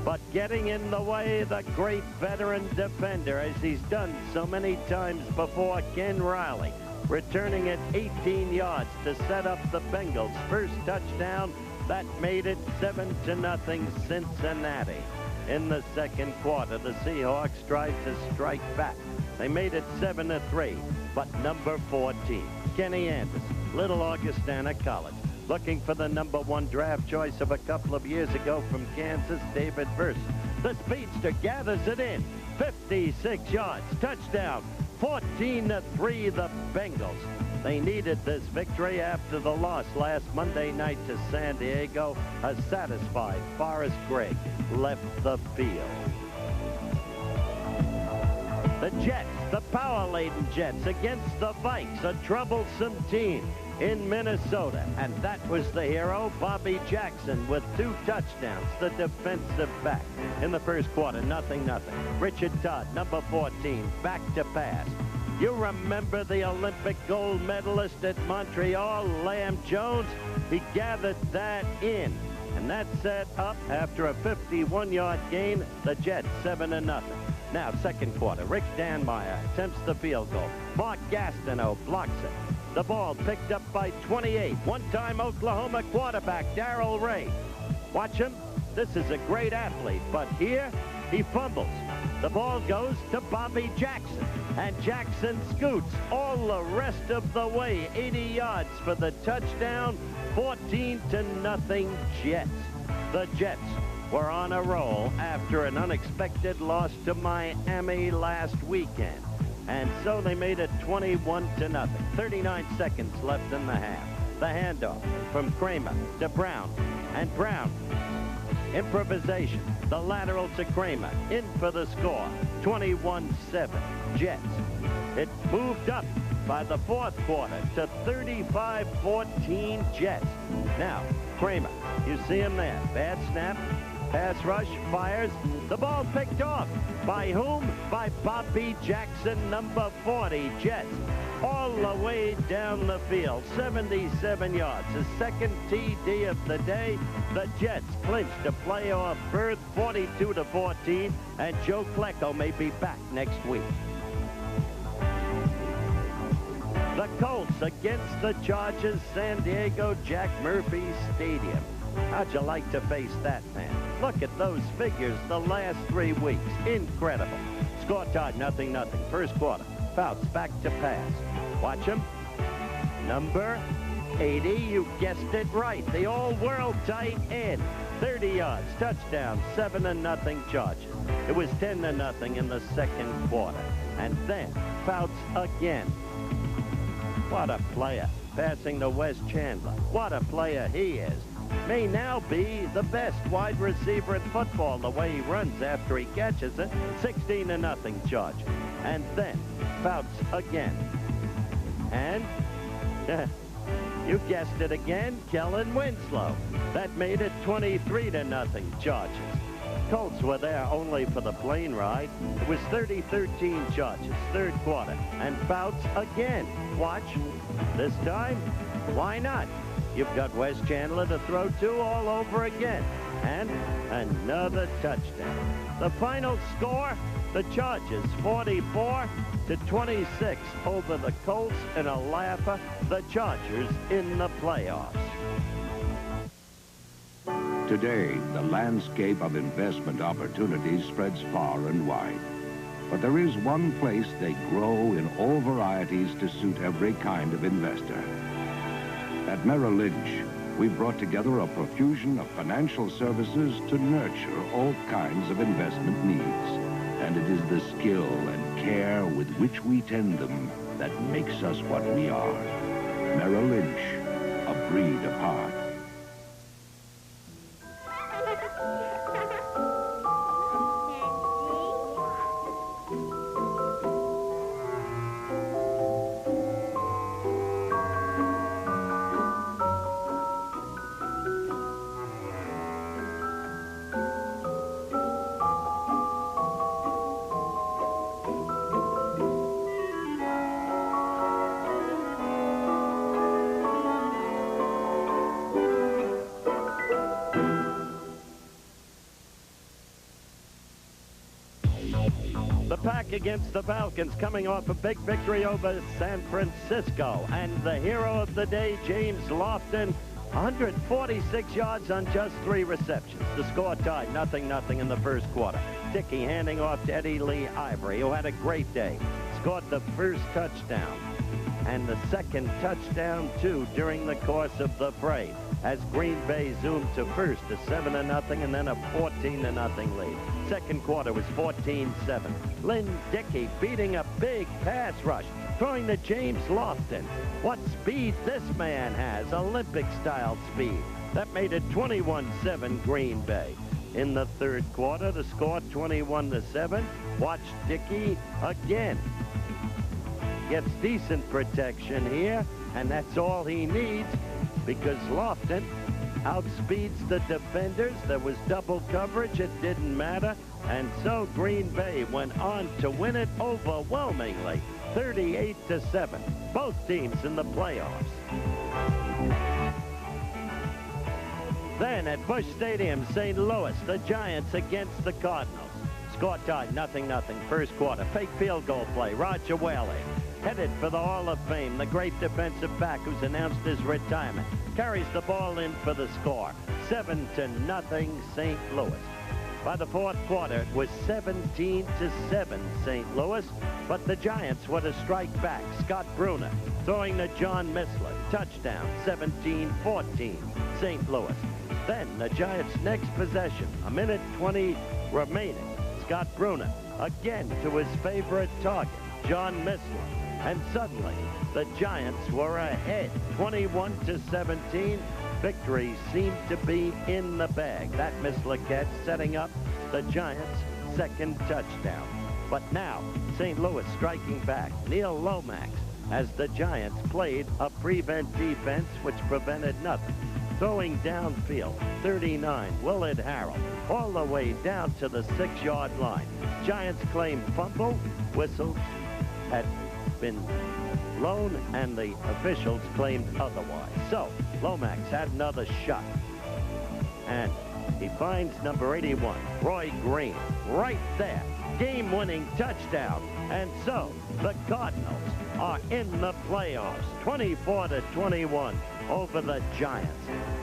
But getting in the way, the great veteran defender, as he's done so many times before, Ken Riley. Returning at 18 yards to set up the Bengals' first touchdown. That made it 7-0 Cincinnati. In the second quarter, the Seahawks tried to strike back. They made it 7-3, but number 14, Kenny Anderson, Little Augustana College, looking for the number 1 draft choice of a couple of years ago from Kansas, David Burson. The speedster gathers it in, 56 yards, touchdown, 14-3 the Bengals. They needed this victory after the loss last Monday night to San Diego. A satisfied Forrest Gregg left the field. The Jets, the power-laden Jets against the Vikes, a troublesome team in Minnesota. And that was the hero, Bobby Jackson, with 2 touchdowns, the defensive back. In the first quarter, 0-0. Richard Todd, number 14, back to pass. You remember the Olympic gold medalist at Montreal, Lamb Jones? He gathered that in. And that set up, after a 51-yard gain, the Jets 7-0. Now, second quarter, Rick Danmeyer attempts the field goal. Mark Gastineau blocks it. The ball picked up by 28. One-time Oklahoma quarterback, Darrell Ray. Watch him. This is a great athlete, but here he fumbles. The ball goes to Bobby Jackson, and Jackson scoots all the rest of the way, 80 yards for the touchdown, 14-0 Jets. The Jets were on a roll after an unexpected loss to Miami last weekend, and so they made it 21-0. 39 seconds left in the half. The handoff from Kramer to Brown, and Brown, improvisation, the lateral to Kramer, in for the score, 21-7 Jets. It moved up by the fourth quarter to 35-14 Jets. Now, Kramer, you see him there. Bad snap, pass rush, fires. The ball picked off. By whom? By Bobby Jackson, number 40, Jets. All the way down the field, 77 yards. The second TD of the day. The Jets clinched a playoff berth, 42-14, and Joe Klecko may be back next week. The Colts against the Chargers, San Diego Jack Murphy Stadium. How'd you like to face that, man? Look at those figures the last 3 weeks. Incredible. Score tied 0-0. First quarter. Fouts back to pass. Watch him. Number 80. You guessed it right. The all-world tight end. 30 yards. Touchdown. 7-0 Chargers. It was 10-0 in the second quarter. And then Fouts again. What a player. Passing to Wes Chandler. What a player he is. May now be the best wide receiver in football the way he runs after he catches it. 16-0 Chargers. And then Fouts again. And you guessed it again, Kellen Winslow. That made it 23-0 Chargers. Colts were there only for the plane ride. It was 30-13 Chargers, third quarter. And Fouts again. Watch. This time, why not? You've got Wes Chandler to throw to all over again. And another touchdown. The final score, the Chargers 44-26 over the Colts in a laugher. The Chargers in the playoffs. Today, the landscape of investment opportunities spreads far and wide. But there is one place they grow in all varieties to suit every kind of investor. At Merrill Lynch, we've brought together a profusion of financial services to nurture all kinds of investment needs. And it is the skill and care with which we tend them that makes us what we are. Merrill Lynch, a breed apart. Pack against the Falcons, coming off a big victory over San Francisco. And the hero of the day, James Lofton, 146 yards on just 3 receptions. The score tied 0-0 in the first quarter. Dickey handing off to Eddie Lee Ivory, who had a great day. Scored the first touchdown and the second touchdown, too, during the course of the fray, as Green Bay zoomed to first a 7-0 and then a 14-0 lead. Second quarter was 14-7. Lynn Dickey beating a big pass rush, throwing to James Lofton. What speed this man has, Olympic-style speed. That made it 21-7 Green Bay. In the third quarter, the score 21-7. Watch Dickey again. Gets decent protection here, and that's all he needs, because Lofton outspeeds the defenders. There was double coverage. It didn't matter. And so Green Bay went on to win it overwhelmingly, 38-7. Both teams in the playoffs. Then at Busch Stadium, St. Louis, the Giants against the Cardinals. Score tied 0-0. First quarter. Fake field goal play. Roger Whaley, headed for the Hall of Fame, the great defensive back who's announced his retirement, carries the ball in for the score. 7-0 St. Louis. By the fourth quarter, it was 17-7 St. Louis, but the Giants were to strike back. Scott Bruner throwing to John Missler. Touchdown, 17-14 St. Louis. Then the Giants' next possession, a minute 20 remaining. Scott Bruner again to his favorite target, John Missler. And suddenly, the Giants were ahead, 21-17. Victory seemed to be in the bag. That Missler catch setting up the Giants' second touchdown. But now, St. Louis striking back. Neil Lomax, as the Giants played a prevent defense which prevented nothing. Throwing downfield, 39, Willard Harrell, all the way down to the 6-yard line. Giants claim fumble. Whistles had been Lone and the officials claimed otherwise. So Lomax had another shot. And he finds number 81, Roy Green, right there. Game-winning touchdown. And so the Cardinals are in the playoffs, 24-21 over the Giants.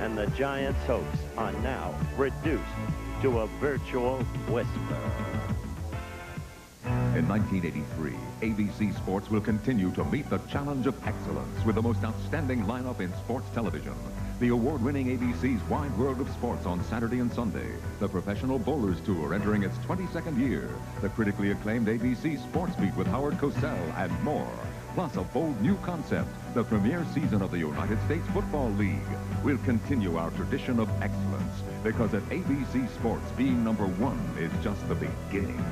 And the Giants' hopes are now reduced to a virtual whisper. In 1983, ABC Sports will continue to meet the challenge of excellence with the most outstanding lineup in sports television. The award-winning ABC's Wide World of Sports on Saturday and Sunday. The Professional Bowlers Tour entering its 22nd year. The critically acclaimed ABC Sports Beat with Howard Cosell and more. Plus a bold new concept, the premier season of the United States Football League. We'll continue our tradition of excellence because at ABC Sports, being number one is just the beginning.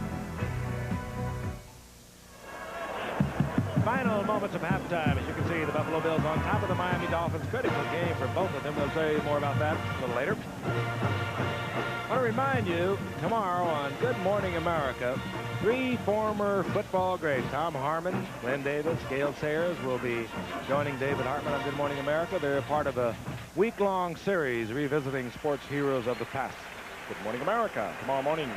Final moments of halftime. As you can see, the Buffalo Bills on top of the Miami Dolphins. Critical game for both of them. We'll say more about that a little later. I want to remind you, tomorrow on Good Morning America, 3 former football greats, Tom Harmon, Glenn Davis, Gale Sayers, will be joining David Hartman on Good Morning America. They're a part of a week-long series revisiting sports heroes of the past. Good Morning America, tomorrow morning.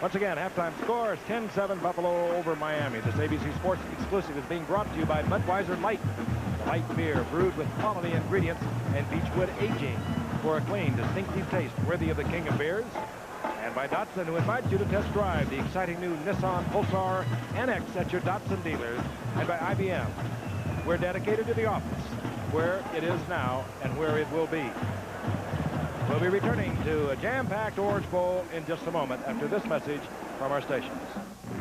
Once again, halftime score is 10-7 Buffalo over Miami. This ABC Sports exclusive is being brought to you by Budweiser Light. The light beer brewed with quality ingredients and Beechwood aging for a clean, distinctive taste worthy of the king of beers. And by Datsun, who invites you to test drive the exciting new Nissan Pulsar NX at your Datsun dealers. And by IBM, we're dedicated to the office, where it is now and where it will be. We'll be returning to a jam-packed Orange Bowl in just a moment after this message from our stations.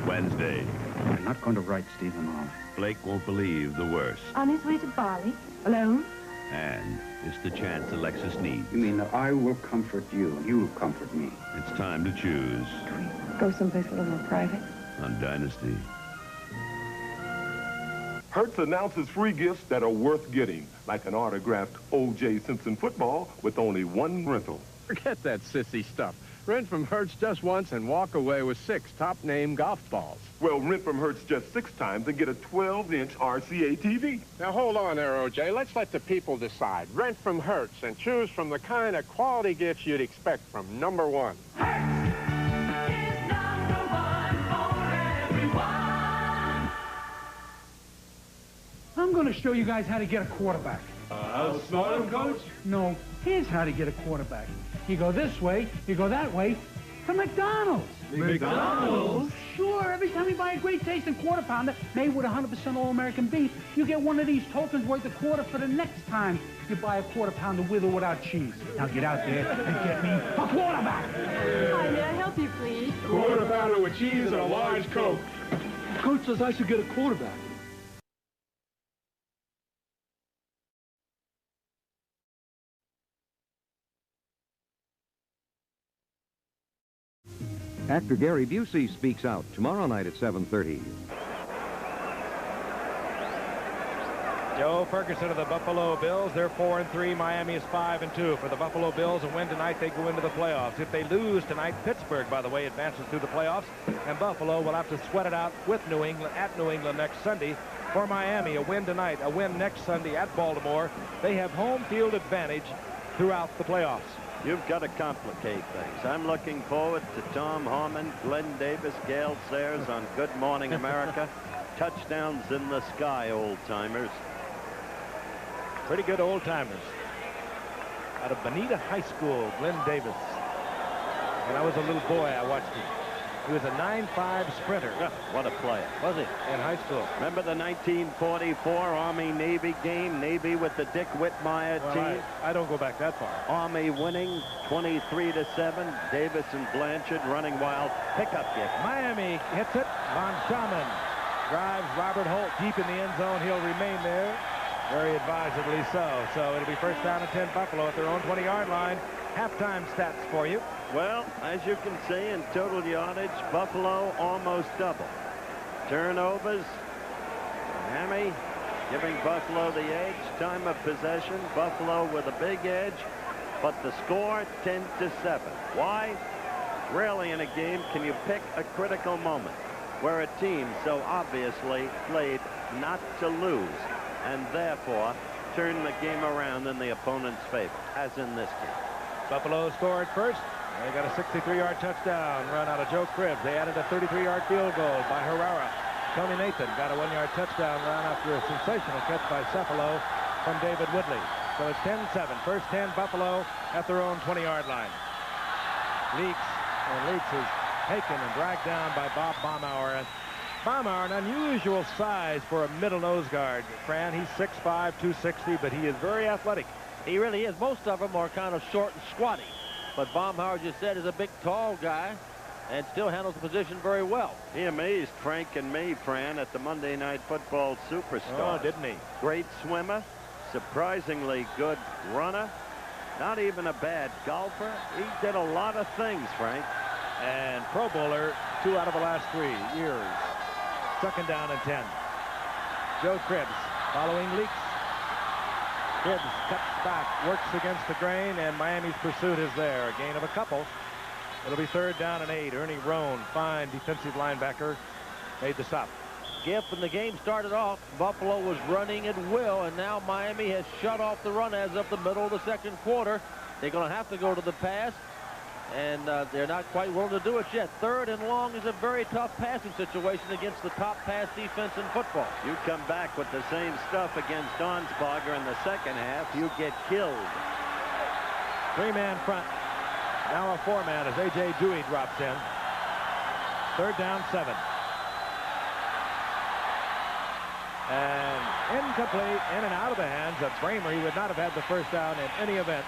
Wednesday. We're not going to write Stephen off. Blake won't believe the worst. On his way to Bali, alone? And it's the chance Alexis needs. You mean that I will comfort you and you'll comfort me? It's time to choose. Can we go someplace a little more private? On Dynasty. Hertz announces free gifts that are worth getting, like an autographed O.J. Simpson football with only 1 rental. Forget that sissy stuff. Rent from Hertz just once and walk away with 6 top-name golf balls. Well, rent from Hertz just 6 times and get a 12-inch RCA TV. Now, hold on there, O.J. Let's let the people decide. Rent from Hertz and choose from the kind of quality gifts you'd expect from number 1. I'm going to show you guys how to get a quarterback. Outsmart him, Coach? No, here's how to get a quarterback. You go this way, you go that way, to McDonald's. McDonald's? Sure, every time you buy a great tasting quarter pounder made with 100% all-American beef, you get one of these tokens worth a quarter for the next time you buy a quarter pounder with or without cheese. Now get out there and get me a quarterback. Hi, may I help you, please? Quarter pounder with cheese and a large Coke. Coach says I should get a quarterback. Actor Gary Busey speaks out tomorrow night at 7:30. Joe Ferguson of the Buffalo Bills. They're 4-3. Miami is 5-2. For the Buffalo Bills, a win tonight, they go into the playoffs. If they lose tonight, Pittsburgh, by the way, advances through the playoffs. And Buffalo will have to sweat it out with New England at New England next Sunday. For Miami, a win tonight, a win next Sunday at Baltimore. They have home field advantage throughout the playoffs. You've got to complicate things. I'm looking forward to Tom Harmon, Glenn Davis, Gale Sayers on Good Morning America. Touchdowns in the sky, old-timers. Pretty good old-timers. Out of Bonita High School, Glenn Davis. When I was a little boy, I watched him. He was a 9.5 sprinter. What a player. Was he? In high school. Remember the 1944 Army-Navy game? Navy with the Dick Whitmire team? I don't go back that far. Army winning 23-7. Davis and Blanchard running wild. Pickup kick. Miami hits it. Von Schaman drives Robert Holt deep in the end zone. He'll remain there. Very advisedly so. So it'll be first down and 10 Buffalo at their own 20-yard line. Halftime stats for you. Well, as you can see in total yardage, Buffalo almost double. Turnovers, Miami giving Buffalo the edge. Time of possession, Buffalo with a big edge, but the score 10-7. Why? Rarely in a game can you pick a critical moment where a team so obviously played not to lose, and therefore turn the game around in the opponent's favor, as in this game. Buffalo scored first. They got a 63-yard touchdown run out of Joe Cribbs. They added a 33-yard field goal by Herrera. Tony Nathan got a 1-yard touchdown run after a sensational catch by Cephalo from David Woodley. So it's 10-7. First 10 Buffalo at their own 20-yard line. Leaks is taken and dragged down by Bob Baumauer. And Baumauer, an unusual size for a middle nose guard. Fran, he's 6'5", 260, but he is very athletic. He really is. Most of them are kind of short and squatty. But Baumauer just said is a big, tall guy and still handles the position very well. He amazed Frank and me, Fran, at the Monday Night Football Superstar. Oh, didn't he? Great swimmer, surprisingly good runner, not even a bad golfer. He did a lot of things, Frank. And Pro Bowler 2 out of the last 3 years. Second down and 10. Joe Cribbs following Leaks. Cribbs cuts back, works against the grain, and Miami's pursuit is there. A gain of a couple. It'll be third down and 8. Ernie Roan, fine defensive linebacker, made the stop. Giff, when the game started off, Buffalo was running at will, and now Miami has shut off the run as of the middle of the second quarter. They're going to have to go to the pass, and they're not quite willing to do it yet. Third and long is a very tough passing situation against the top pass defense in football. You come back with the same stuff against Donsbarger in the second half, you get killed. 3-man front. Now a 4-man as A.J. Dewey drops in. Third down, 7. And incomplete, in and out of the hands of Bramer. He would not have had the first down in any event.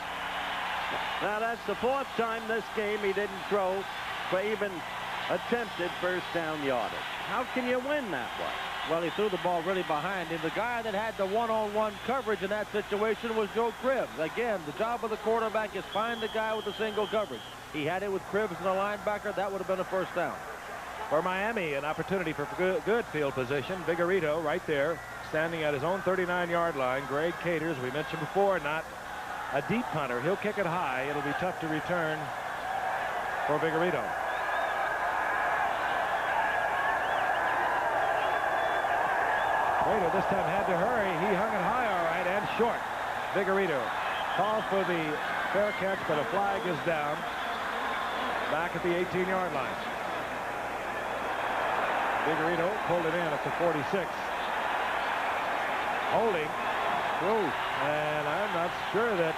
Now that's the 4th time this game he didn't throw for even attempted first down yardage. How can you win that way? Well, he threw the ball really behind him. The guy that had the one-on-one coverage in that situation was Joe Cribbs. Again, the job of the quarterback is find the guy with the single coverage. He had it with Cribbs and the linebacker. That would have been a first down. For Miami, an opportunity for good field position. Vigorito right there, standing at his own 39-yard line. Greg Caters, we mentioned before, not a deep punter. He'll kick it high. It'll be tough to return for Vigorito. Rader this time had to hurry. He hung it high all right and short. Vigorito calls for the fair catch, but a flag is down back at the 18-yard line. Vigorito pulled it in at the 46. Holding. Whoa. And I'm not sure that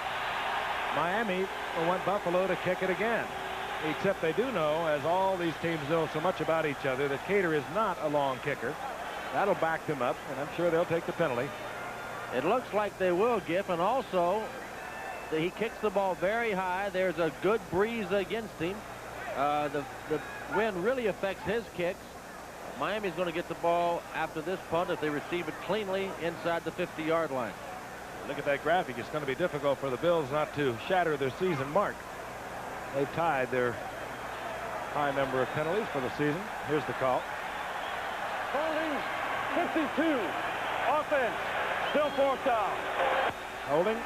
Miami will want Buffalo to kick it again. Except they do know, as all these teams know so much about each other, that Cater is not a long kicker. That'll back them up, and I'm sure they'll take the penalty. It looks like they will, Giff, and also he kicks the ball very high. There's a good breeze against him. The wind really affects his kicks. Miami's going to get the ball after this punt if they receive it cleanly inside the 50-yard line. Look at that graphic. It's going to be difficult for the Bills not to shatter their season mark. They've tied their high number of penalties for the season. Here's the call. Holding 52. Offense. Still 4th down. Holding.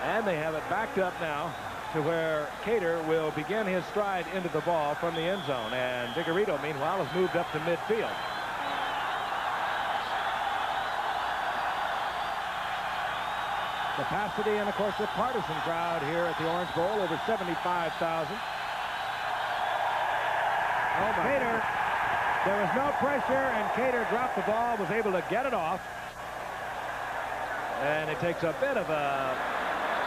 And they have it backed up now to where Cater will begin his stride into the ball from the end zone. And Vigorito, meanwhile, has moved up to midfield. Capacity and, of course, the partisan crowd here at the Orange Bowl, over 75,000. Oh, Cater, there was no pressure, and Cater dropped the ball, was able to get it off. And it takes a bit of a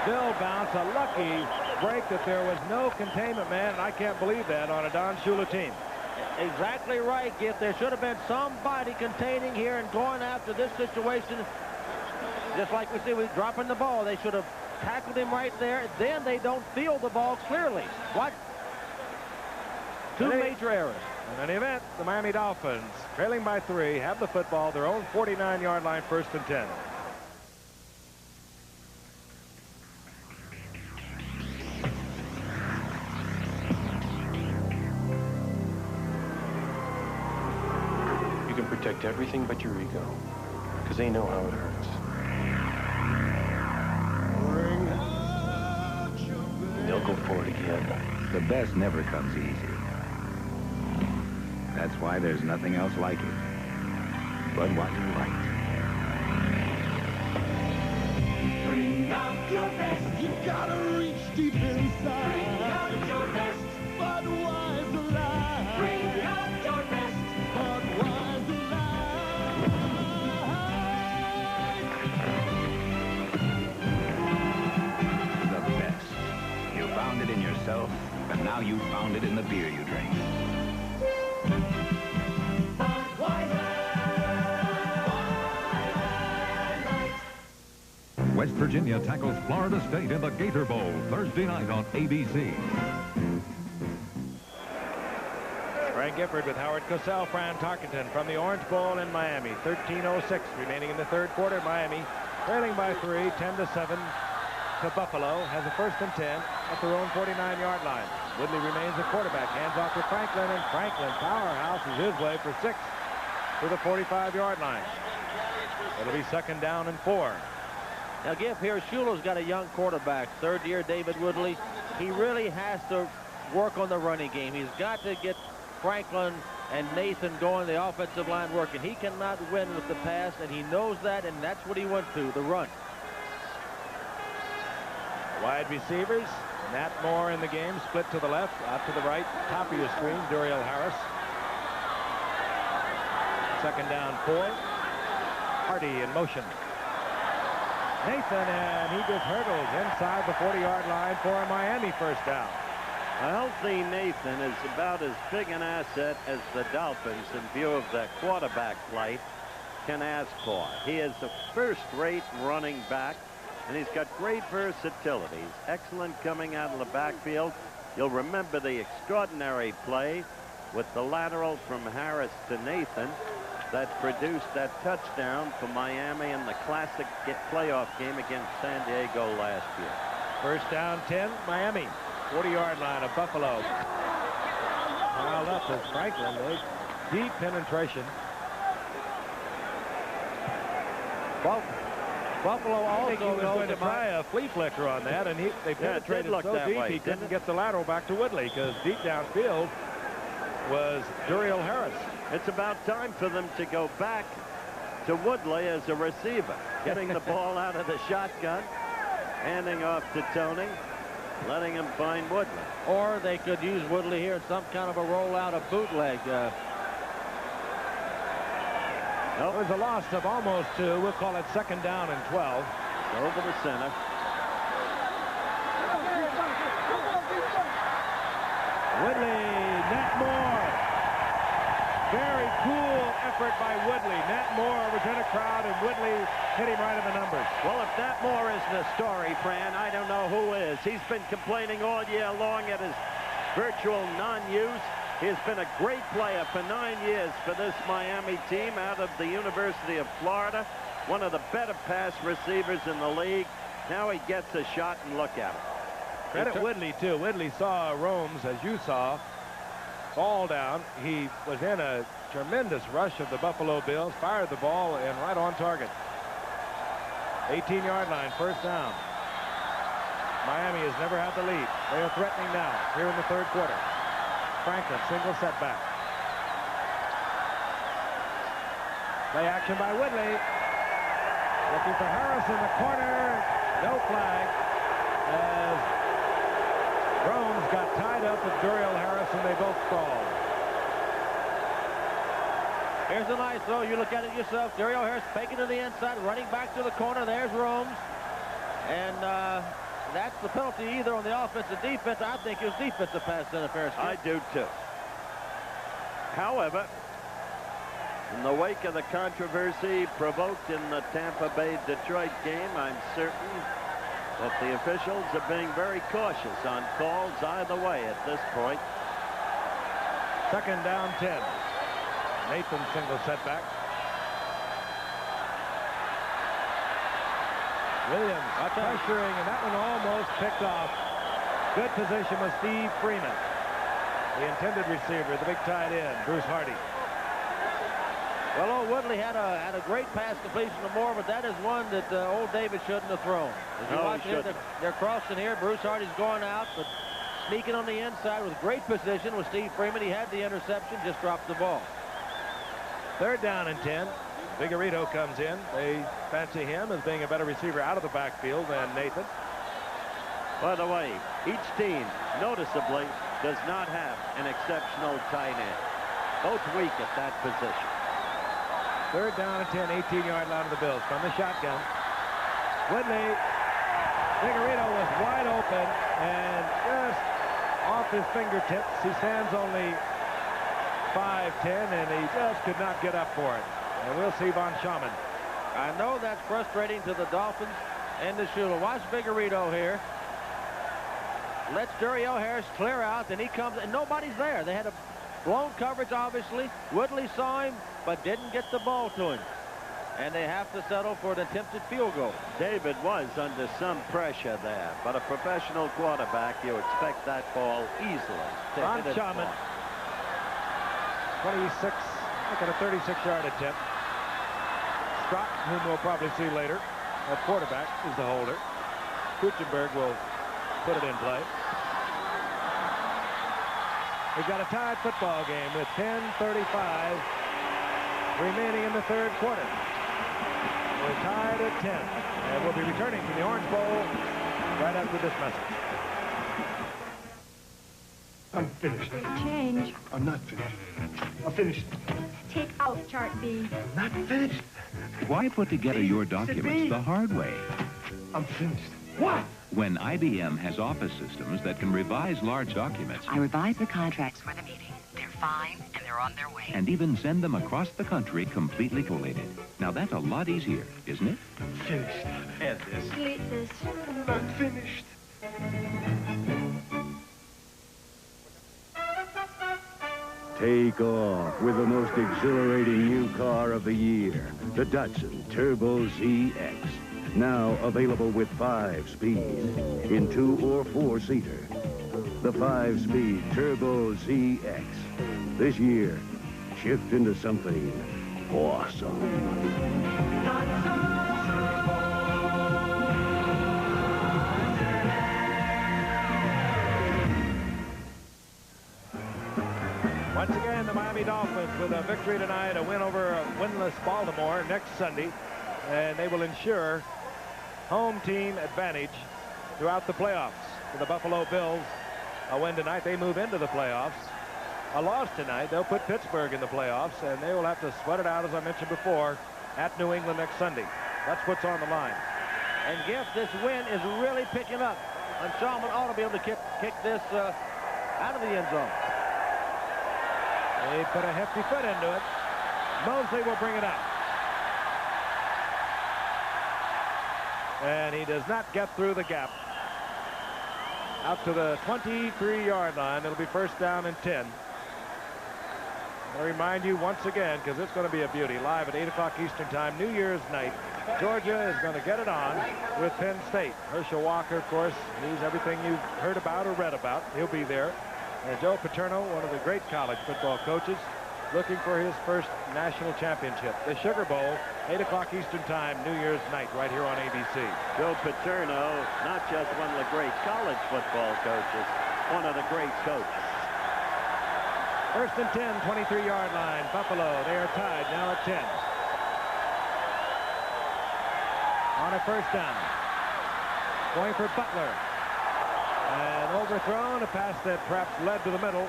still bounce, a lucky break that there was no containment man, and I can't believe that on a Don Shula team. Exactly right, Giff. There should have been somebody containing here and going after this situation. Just like we see with dropping the ball, they should have tackled him right there. Then they don't feel the ball clearly. What? Two major errors. In any event, the Miami Dolphins, trailing by 3, have the football, their own 49-yard line, 1st and 10. You can protect everything but your ego, because they know how it hurts. They'll go for it again. The best never comes easy. That's why there's nothing else like it. Budweiser Light. Bring out your best. You gotta reach deep inside. Bring out your best. Budweiser Light. Bring out your best. Budweiser Light. The best. You found it in yourself, and now you found it in the beer you drink. West Virginia tackles Florida State in the Gator Bowl Thursday night on ABC. Frank Gifford with Howard Cosell, Fran Tarkenton from the Orange Bowl in Miami. 13:06 remaining in the third quarter. Miami trailing by 3, 10-7 to Buffalo. Has a 1st and 10 at their own 49-yard line. Woodley remains the quarterback. Hands off to Franklin, and Franklin powerhouses his way for 6 to the 45-yard line. It'll be 2nd down and 4. Now, Giff, here, Shulo's got a young quarterback, 3rd year David Woodley. He really has to work on the running game. He's got to get Franklin and Nathan going, the offensive line working. He cannot win with the pass, and he knows that, and that's what he went to, the run. Wide receivers, Nat Moore in the game, split to the left, out to the right, top of your screen, Duriel Harris. 2nd down, 4. Hardy in motion. Nathan, and he just hurdles inside the 40-yard line for a Miami 1st down. A healthy Nathan is about as big an asset as the Dolphins, in view of the quarterback play, can ask for. He is a first-rate running back, and he's got great versatility. He's excellent coming out of the backfield. You'll remember the extraordinary play with the lateral from Harris to Nathan that produced that touchdown for Miami in the classic playoff game against San Diego last year. 1st down, 10, Miami. 40-yard line of Buffalo. Piled up as Franklin. Deep penetration. Buffalo also was going to try a flea flicker on that, and they penetrated so deep he couldn't get the lateral back to Woodley, because deep downfield was Duriel Harris. It's about time for them to go back to Woodley as a receiver, getting the ball out of the shotgun, handing off to Tony, letting him find Woodley. Or they could use Woodley here in some kind of a rollout of bootleg. It was a loss of almost 2. We'll call it 2nd down and 12. Over the center. Woodley, Nat Moore. Very cool effort by Woodley. Nat Moore was in a crowd, and Woodley hit him right in the numbers. Well, if Nat Moore isn't a story, Fran, I don't know who is. He's been complaining all year long at his virtual non-use. He's been a great player for 9 years for this Miami team out of the University of Florida. One of the better pass receivers in the league. Now he gets a shot, and look at him. Credit Woodley, too. Woodley saw Romes, as you saw, fall down. He was in a tremendous rush of the Buffalo Bills, fired the ball, and right on target. 18-yard line, 1st down. Miami has never had the lead. They are threatening now, here in the 3rd quarter. Franklin, single setback. Play action by Woodley. Looking for Harris in the corner. No flag, as Romes got tied up with Duriel Harris, and they both stalled. Here's a nice throw. You look at it yourself. Duriel Harris faking to the inside, running back to the corner. There's Romes. And that's the penalty either on the offense or defense. I think it was defensive pass interference. I do, too. However, in the wake of the controversy provoked in the Tampa Bay-Detroit game, I'm certain that the officials are being very cautious on calls either way at this point. 2nd down, 10. Nathan single setback. Williams pressuring, and that one almost picked off. Good position with Steve Freeman. The intended receiver, the big tight end, Bruce Hardy. Well, old Woodley had a great pass completion to Moore, but that is one that old David shouldn't have thrown. As you watch here, they're crossing here. Bruce Hardy's going out, but sneaking on the inside with great position with Steve Freeman. He had the interception, just dropped the ball. 3rd down and 10. Figueredo comes in. They fancy him as being a better receiver out of the backfield than Nathan. By the way, each team noticeably does not have an exceptional tight end. Both weak at that position. 3rd down and 10, 18-yard line of the Bills from the shotgun. Woodley, Figueredo was wide open and just off his fingertips. He stands only 5'10", and he just could not get up for it. And we'll see Von Schaumann. I know that's frustrating to the Dolphins and the Shula. Watch Figueredo here. Lets Dario Harris clear out, then he comes, and nobody's there. They had a blown coverage, obviously. Woodley saw him, but didn't get the ball to him. And they have to settle for an attempted field goal. David was under some pressure there, but a professional quarterback, you expect that ball easily. Von Schaumann, 26, look at a 36-yard attempt. Strock, whom we'll probably see later, at quarterback, is the holder. Kuchenberg will put it in play. We've got a tied football game with 10:35 remaining in the 3rd quarter. We're tied at 10, and we'll be returning to the Orange Bowl right after this message. I'm finished. Change. I'm not finished. I'm finished. Take out chart B. I'm not finished. Why put together your documents the hard way? I'm finished. What? When IBM has office systems that can revise large documents I revised the contracts for the meeting. They're fine, and they're on their way. and even send them across the country completely collated. Now that's a lot easier, isn't it? Finished. Add this. Delete this. I'm not finished. Take off with the most exhilarating new car of the year, the Datsun Turbo ZX. Now available with 5 speeds in 2 or 4-seater. The 5-speed Turbo ZX. This year, shift into something awesome. Once again, the Miami Dolphins with a victory tonight, a win over a winless Baltimore next Sunday, and they will ensure home team advantage throughout the playoffs. For the Buffalo Bills, a win tonight, they move into the playoffs. A loss tonight, they'll put Pittsburgh in the playoffs, and they will have to sweat it out, as I mentioned before, at New England next Sunday. That's what's on the line. And Giff, this win is really picking up. And Schaumann ought to be able to kick this out of the end zone. They put a hefty foot into it. Mosley will bring it up. And he does not get through the gap. Out to the 23-yard line. It'll be 1st down and 10. I'll remind you once again, because it's going to be a beauty, live at 8 o'clock Eastern Time, New Year's night. Georgia is going to get it on with Penn State. Herschel Walker, of course, he's everything you've heard about or read about. He'll be there. And Joe Paterno, one of the great college football coaches, looking for his first national championship. The Sugar Bowl, 8 o'clock Eastern Time, New Year's night, right here on ABC. Joe Paterno, not just one of the great college football coaches, one of the great coaches. 1st and 10, 23-yard line. Buffalo, they are tied now at 10. On a 1st down. Going for Butler. And overthrown, a pass that perhaps led to the middle.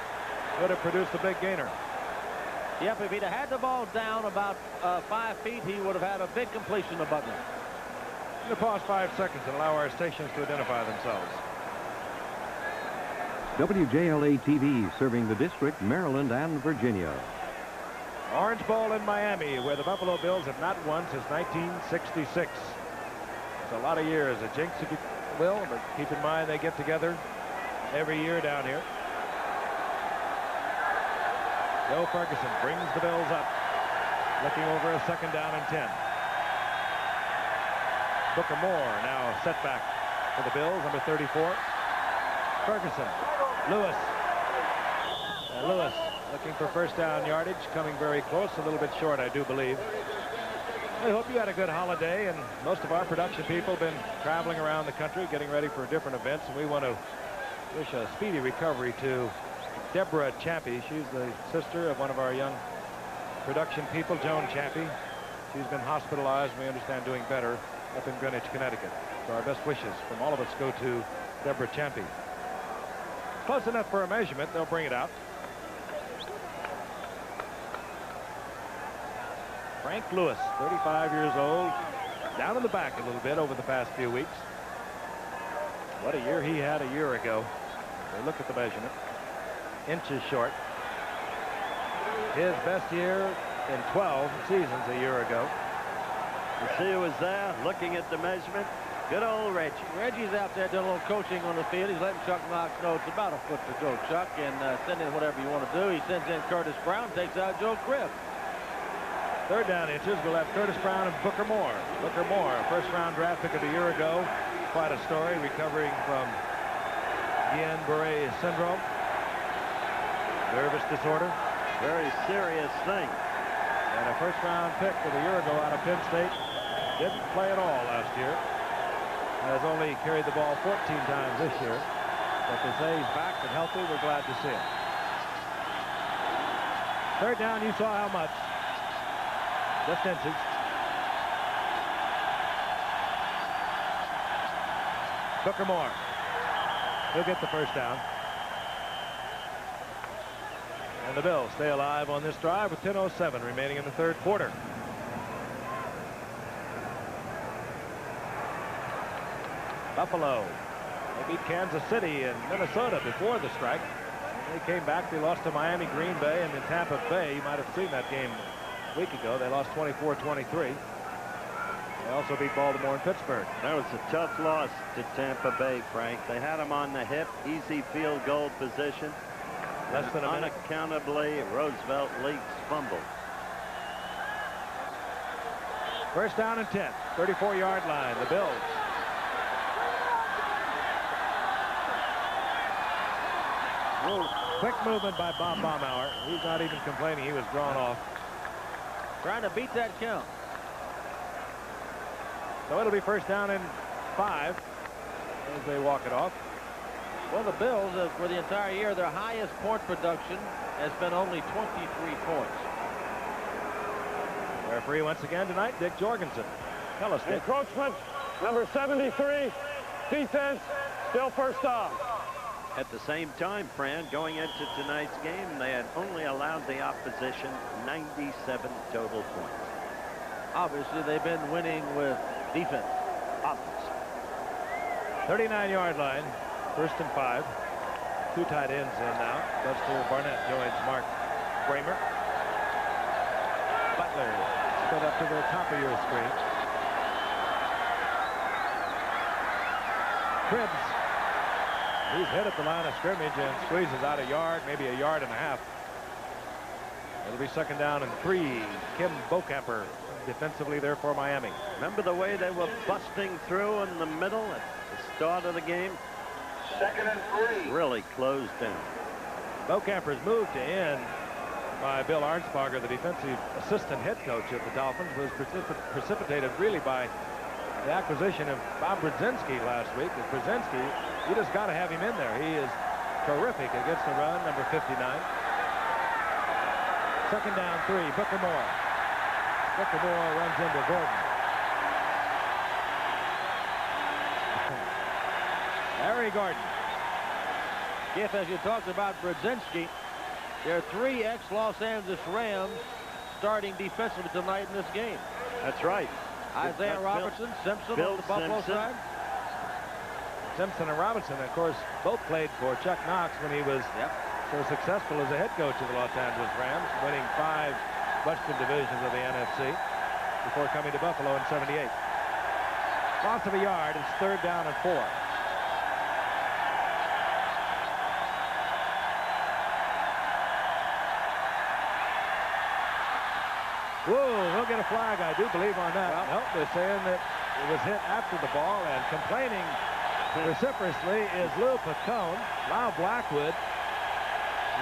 Would have produced a big gainer. Yep, if he'd have had the ball down about 5 feet, he would have had a big completion of Butler. I'm going to pause 5 seconds and allow our stations to identify themselves. WJLA-TV serving the district, Maryland and Virginia. Orange Bowl in Miami, where the Buffalo Bills have not won since 1966. It's a lot of years, a jinx if you will, but keep in mind they get together every year down here. Joe Ferguson brings the Bills up, looking over a 2nd down and 10. Booker Moore now set back for the Bills, number 34. Ferguson, Lewis. And Lewis looking for 1st down yardage, coming very close, a little bit short, I do believe. I hope you had a good holiday, and most of our production people have been traveling around the country, getting ready for different events, and we want to Wish a speedy recovery to Deborah Chappie. She's the sister of one of our young production people, Joan Chappie. She's been hospitalized, we understand, doing better up in Greenwich, Connecticut. So our best wishes from all of us go to Deborah Chappie. Close enough for a measurement. They'll bring it out. Frank Lewis, 35 years old, down in the back a little bit over the past few weeks. What a year he had a year ago. So look at the measurement. Inches short. His best year in 12 seasons a year ago. You see who was there looking at the measurement? Good old Reggie. Reggie's out there doing a little coaching on the field. He's letting Chuck Knox know it's about a foot to go, Chuck, and send in whatever you want to do. He sends in Curtis Brown, takes out Joe Cribb. Third down inches, we'll have Curtis Brown and Booker Moore. Booker Moore, first-round draft pick of a year ago. Quite a story, recovering from Guillain-Barré syndrome. Nervous disorder. Very serious thing. And a first-round pick of a year ago out of Penn State. Didn't play at all last year. Has only carried the ball 14 times this year. But to say he's back and healthy, we're glad to see it. Third down, you saw how much. Just inches. Booker Moore. He'll get the first down. And the Bills stay alive on this drive with 10:07 remaining in the third quarter. Buffalo. They beat Kansas City and Minnesota before the strike. When they came back, they lost to Miami, Green Bay, and in Tampa Bay. You might have seen that game a week ago. They lost 24-23. They also beat Baltimore and Pittsburgh. That was a tough loss to Tampa Bay, Frank. They had him on the hip, easy field goal position. Less than a minute. Unaccountably, Roosevelt Leaks fumbled. First down and 10, 34-yard line. The Bills. Quick movement by Bob Baumauer. He's not even complaining. He was drawn off. Trying to beat that count. So it'll be first down and 5 as they walk it off. Well, the Bills, for the entire year, their highest point production has been only 23 points. Referee once again tonight, Dick Jorgensen. Tell us, Dick. Encroachment, number 73. Defense, still first down. At the same time, Fran, going into tonight's game, they had only allowed the opposition 97 total points. Obviously, they've been winning with defense. Offense. 39-yard line, first and 5. 2 tight ends in now. Buster Barnett joins Mark Bramer. Butler stood up to the top of your screen. Cribbs. He's hit at the line of scrimmage and squeezes out a yard, maybe a yard and a half. It'll be second down and 3. Kim Bocamper defensively there for Miami. Remember the way they were busting through in the middle at the start of the game? Second and 3. Really closed down. Bocamper's move to end by Bill Arnsparger, the defensive assistant head coach of the Dolphins, was precipitated really by the acquisition of Bob Brzezinski last week. And Brzezinski, you just got to have him in there. He is terrific against the run, number 59. Second down 3, Booker Moore. Booker Moore runs into Gordon. Harry Gordon. If, as you talked about Brzezinski, there are 3 ex-Los Angeles Rams starting defensively tonight in this game. That's right. Isaiah Robertson, Simpson on the Buffalo side. Simpson and Robinson, of course, both played for Chuck Knox when he was so successful as a head coach of the Los Angeles Rams, winning 5 Western divisions of the NFC before coming to Buffalo in '78. Loss of a yard. It's third down and 4. Whoa, we'll get a flag, I do believe, on that. Well, nope, they're saying that it was hit after the ball, and complaining vociferously is Lou Picone. Lyle Blackwood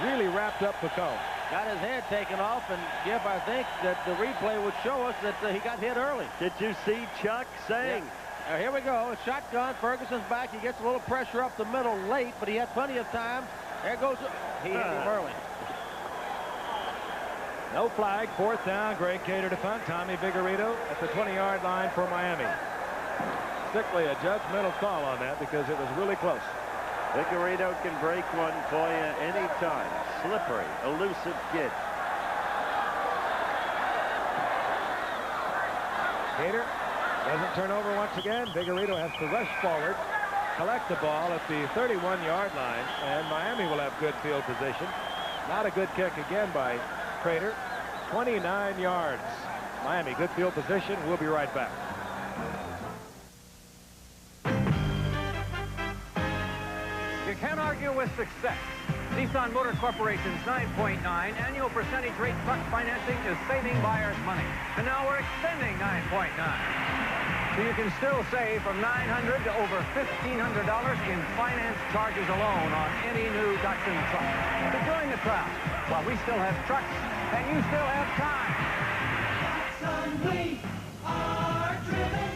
really wrapped up Picone. Got his head taken off, and Jeff, I think that the replay would show us that he got hit early. Did you see Chuck saying, Here we go. A shotgun. Ferguson's back. He gets a little pressure up the middle late, but he had plenty of time. There goes. He hit him early. No flag. 4th down. Greg Cater to punt. Tommy Vigorito at the 20-yard line for Miami. Strictly a judgmental call on that because it was really close. Vigorito can break one for you anytime. Slippery, elusive kid. Cater doesn't turn over once again. Vigorito has to rush forward, collect the ball at the 31-yard line, and Miami will have good field position. Not a good kick again by Crater. 29 yards. Miami, good field position. We'll be right back. You can't argue with success. Nissan Motor Corporation's 9.9 annual percentage rate truck financing is saving buyers money. And now we're extending 9.9. So you can still save from $900 to over $1,500 in finance charges alone on any new Datsun truck. So join the crowd while we still have trucks and you still have time. Datsun, we are driven.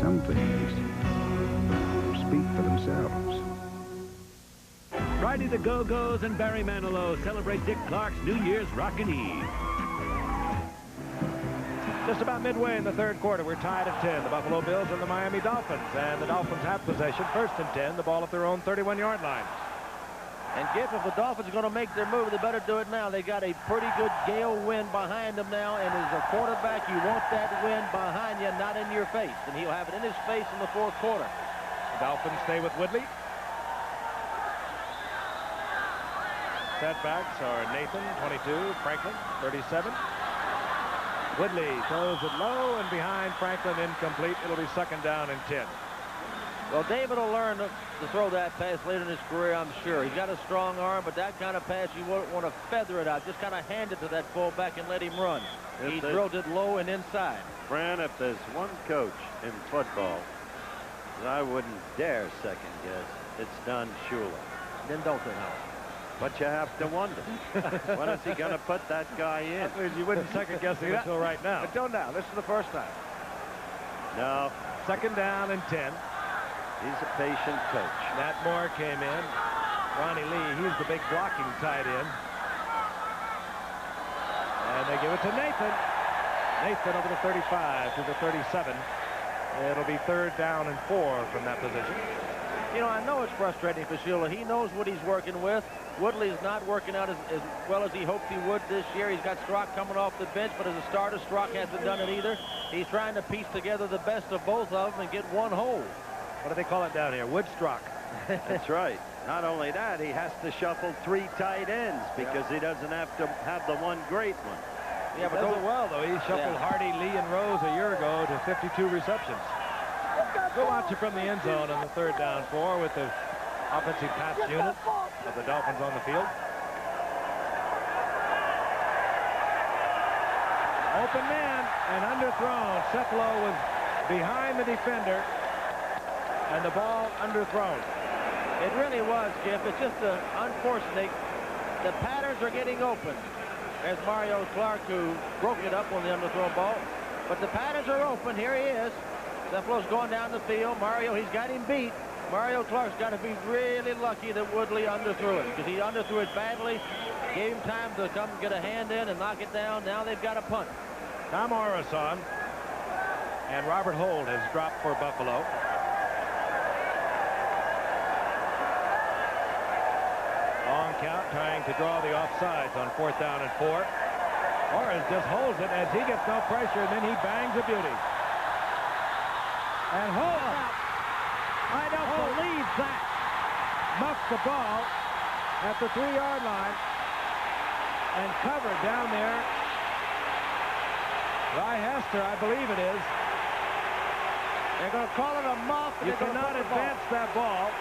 Some things speak for themselves. Friday the Go-Go's and Barry Manilow celebrate Dick Clark's New Year's Rockin' Eve. Just about midway in the 3rd quarter, we're tied at 10. The Buffalo Bills and the Miami Dolphins. And the Dolphins have possession. 1st and 10, the ball at their own 31-yard line. And Giff, if the Dolphins are going to make their move, they better do it now. They got a pretty good gale wind behind them now, and as a quarterback, you want that wind behind you, not in your face. And he'll have it in his face in the 4th quarter. The Dolphins stay with Woodley. Setbacks are Nathan, 22, Franklin, 37. Woodley throws it low and behind Franklin, incomplete. It'll be 2nd down and 10. Well, David will learn to throw that pass later in his career, I'm sure. He's got a strong arm, but that kind of pass, you won't want to feather it out. Just kind of hand it to that fullback and let him run. He drilled it low and inside. Fran, if there's one coach in football that I wouldn't dare second guess, it's Don Shula. Then don't they know? But you have to wonder, when is he going to put that guy in? You wouldn't second guess it until right now. But don't now. This is the first time. No. 2nd down and 10. He's a patient coach. Matt Moore came in. Ronnie Lee, he's the big blocking tight end. And they give it to Nathan. Nathan over the 35 to the 37. It'll be 3rd down and 4 from that position. You know, I know it's frustrating for Shula. He knows what he's working with. Woodley's not working out as well as he hoped he would this year. He's got Strock coming off the bench, but as a starter, Strock hasn't done it either. He's trying to piece together the best of both of them and get one hole. What do they call it down here? Woodstock. That's right. Not only that, he has to shuffle 3 tight ends because he doesn't have to have the one great one. Yeah, but does it well, though. He shuffled Hardy, Lee, and Rose a year ago to 52 receptions. We'll watch it from the end zone on the 3rd down 4 with the offensive pass unit of the Dolphins on the field. Open man and underthrown. Cephallo was behind the defender, and the ball underthrown. It really was, Jeff. It's just unfortunate. The patterns are getting open. There's Mario Clark, who broke it up on the underthrown ball. But the patterns are open. Here he is. Cephallo's going down the field. Mario, he's got him beat. Mario Clark's got to be really lucky that Woodley underthrew it, because he underthrew it badly. Gave him time to come get a hand in and knock it down. Now they've got a punt. Tom Orison and Robert Holt has dropped for Buffalo. Long count, trying to draw the offsides on 4th down and 4. Orris just holds it as he gets no pressure, and then he bangs a beauty. And Holt out. I don't believe that. Muffed the ball at the 3-yard line and covered down there by Hester, I believe it is. They're going to call it a muff. You cannot advance that ball.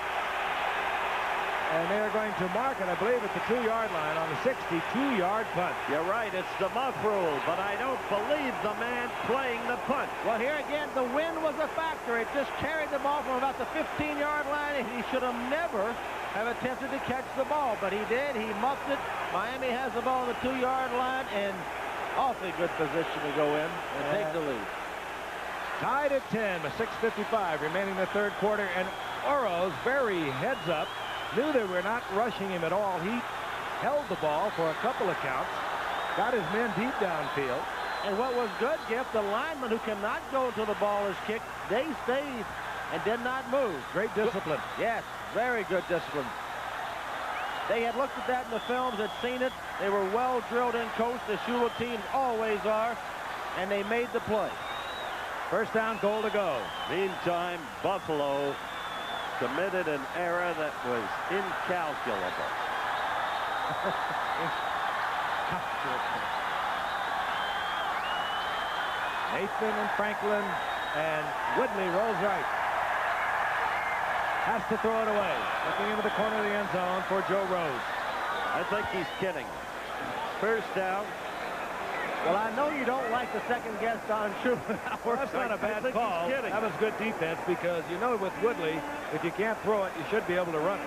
And they are going to mark it, I believe, at the 2-yard line on the 62-yard punt. You're right, it's the muff rule, but I don't believe the man playing the punt. Well, here again, the wind was a factor. It just carried the ball from about the 15-yard line, and he should have never have attempted to catch the ball, but he did. He muffed it. Miami has the ball on the 2-yard line, and awfully good position to go in and take the lead. Tied at 10 with 6:55 remaining in the third quarter, and Oro's very heads up. Knew they were not rushing him at all. He held the ball for a couple of counts, got his men deep downfield. And what was good, Giff, the linemen who cannot go until the ball is kicked, they stayed and did not move. Great discipline. Yes, very good discipline. They had looked at that in the films, had seen it. They were well drilled in coach. The Shula teams always are, and they made the play. First down, goal to go. Meantime, Buffalo committed an error that was incalculable. Nathan and Franklin, and Woodley rolls right. Has to throw it away. Looking into the corner of the end zone for Joe Rose. I think he's kidding. First down. Well, I know you don't like the second guess on Shula. Well, that's not a bad call. That was good defense, because you know with Woodley, if you can't throw it, you should be able to run it.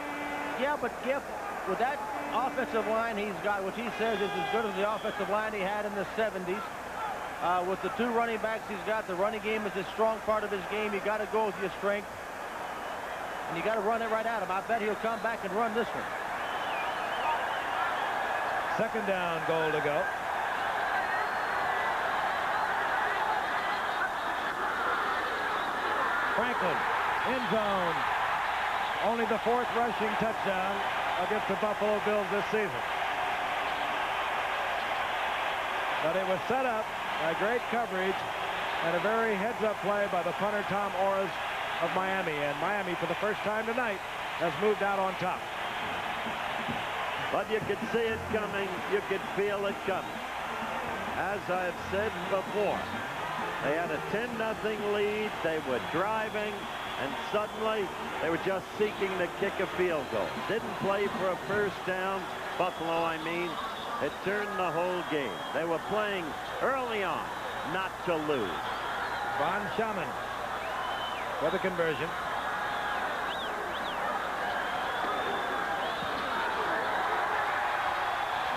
Yeah, but Giff, with that offensive line he's got, which he says is as good as the offensive line he had in the 70s, with the 2 running backs he's got, the running game is a strong part of his game. You got to go with your strength, and you got to run it right at him. I bet he'll come back and run this one. Second down, goal to go. Franklin, end zone. Only the 4th rushing touchdown against the Buffalo Bills this season. But it was set up by great coverage and a very heads-up play by the punter, Tom Orris of Miami. And Miami, for the first time tonight, has moved out on top. But you could see it coming. You could feel it coming. As I've said before, they had a 10-0 lead. They were driving, and suddenly they were just seeking to kick a field goal. Didn't play for a first down. Buffalo, I mean. It turned the whole game. They were playing early on not to lose. Von Schaman for the conversion.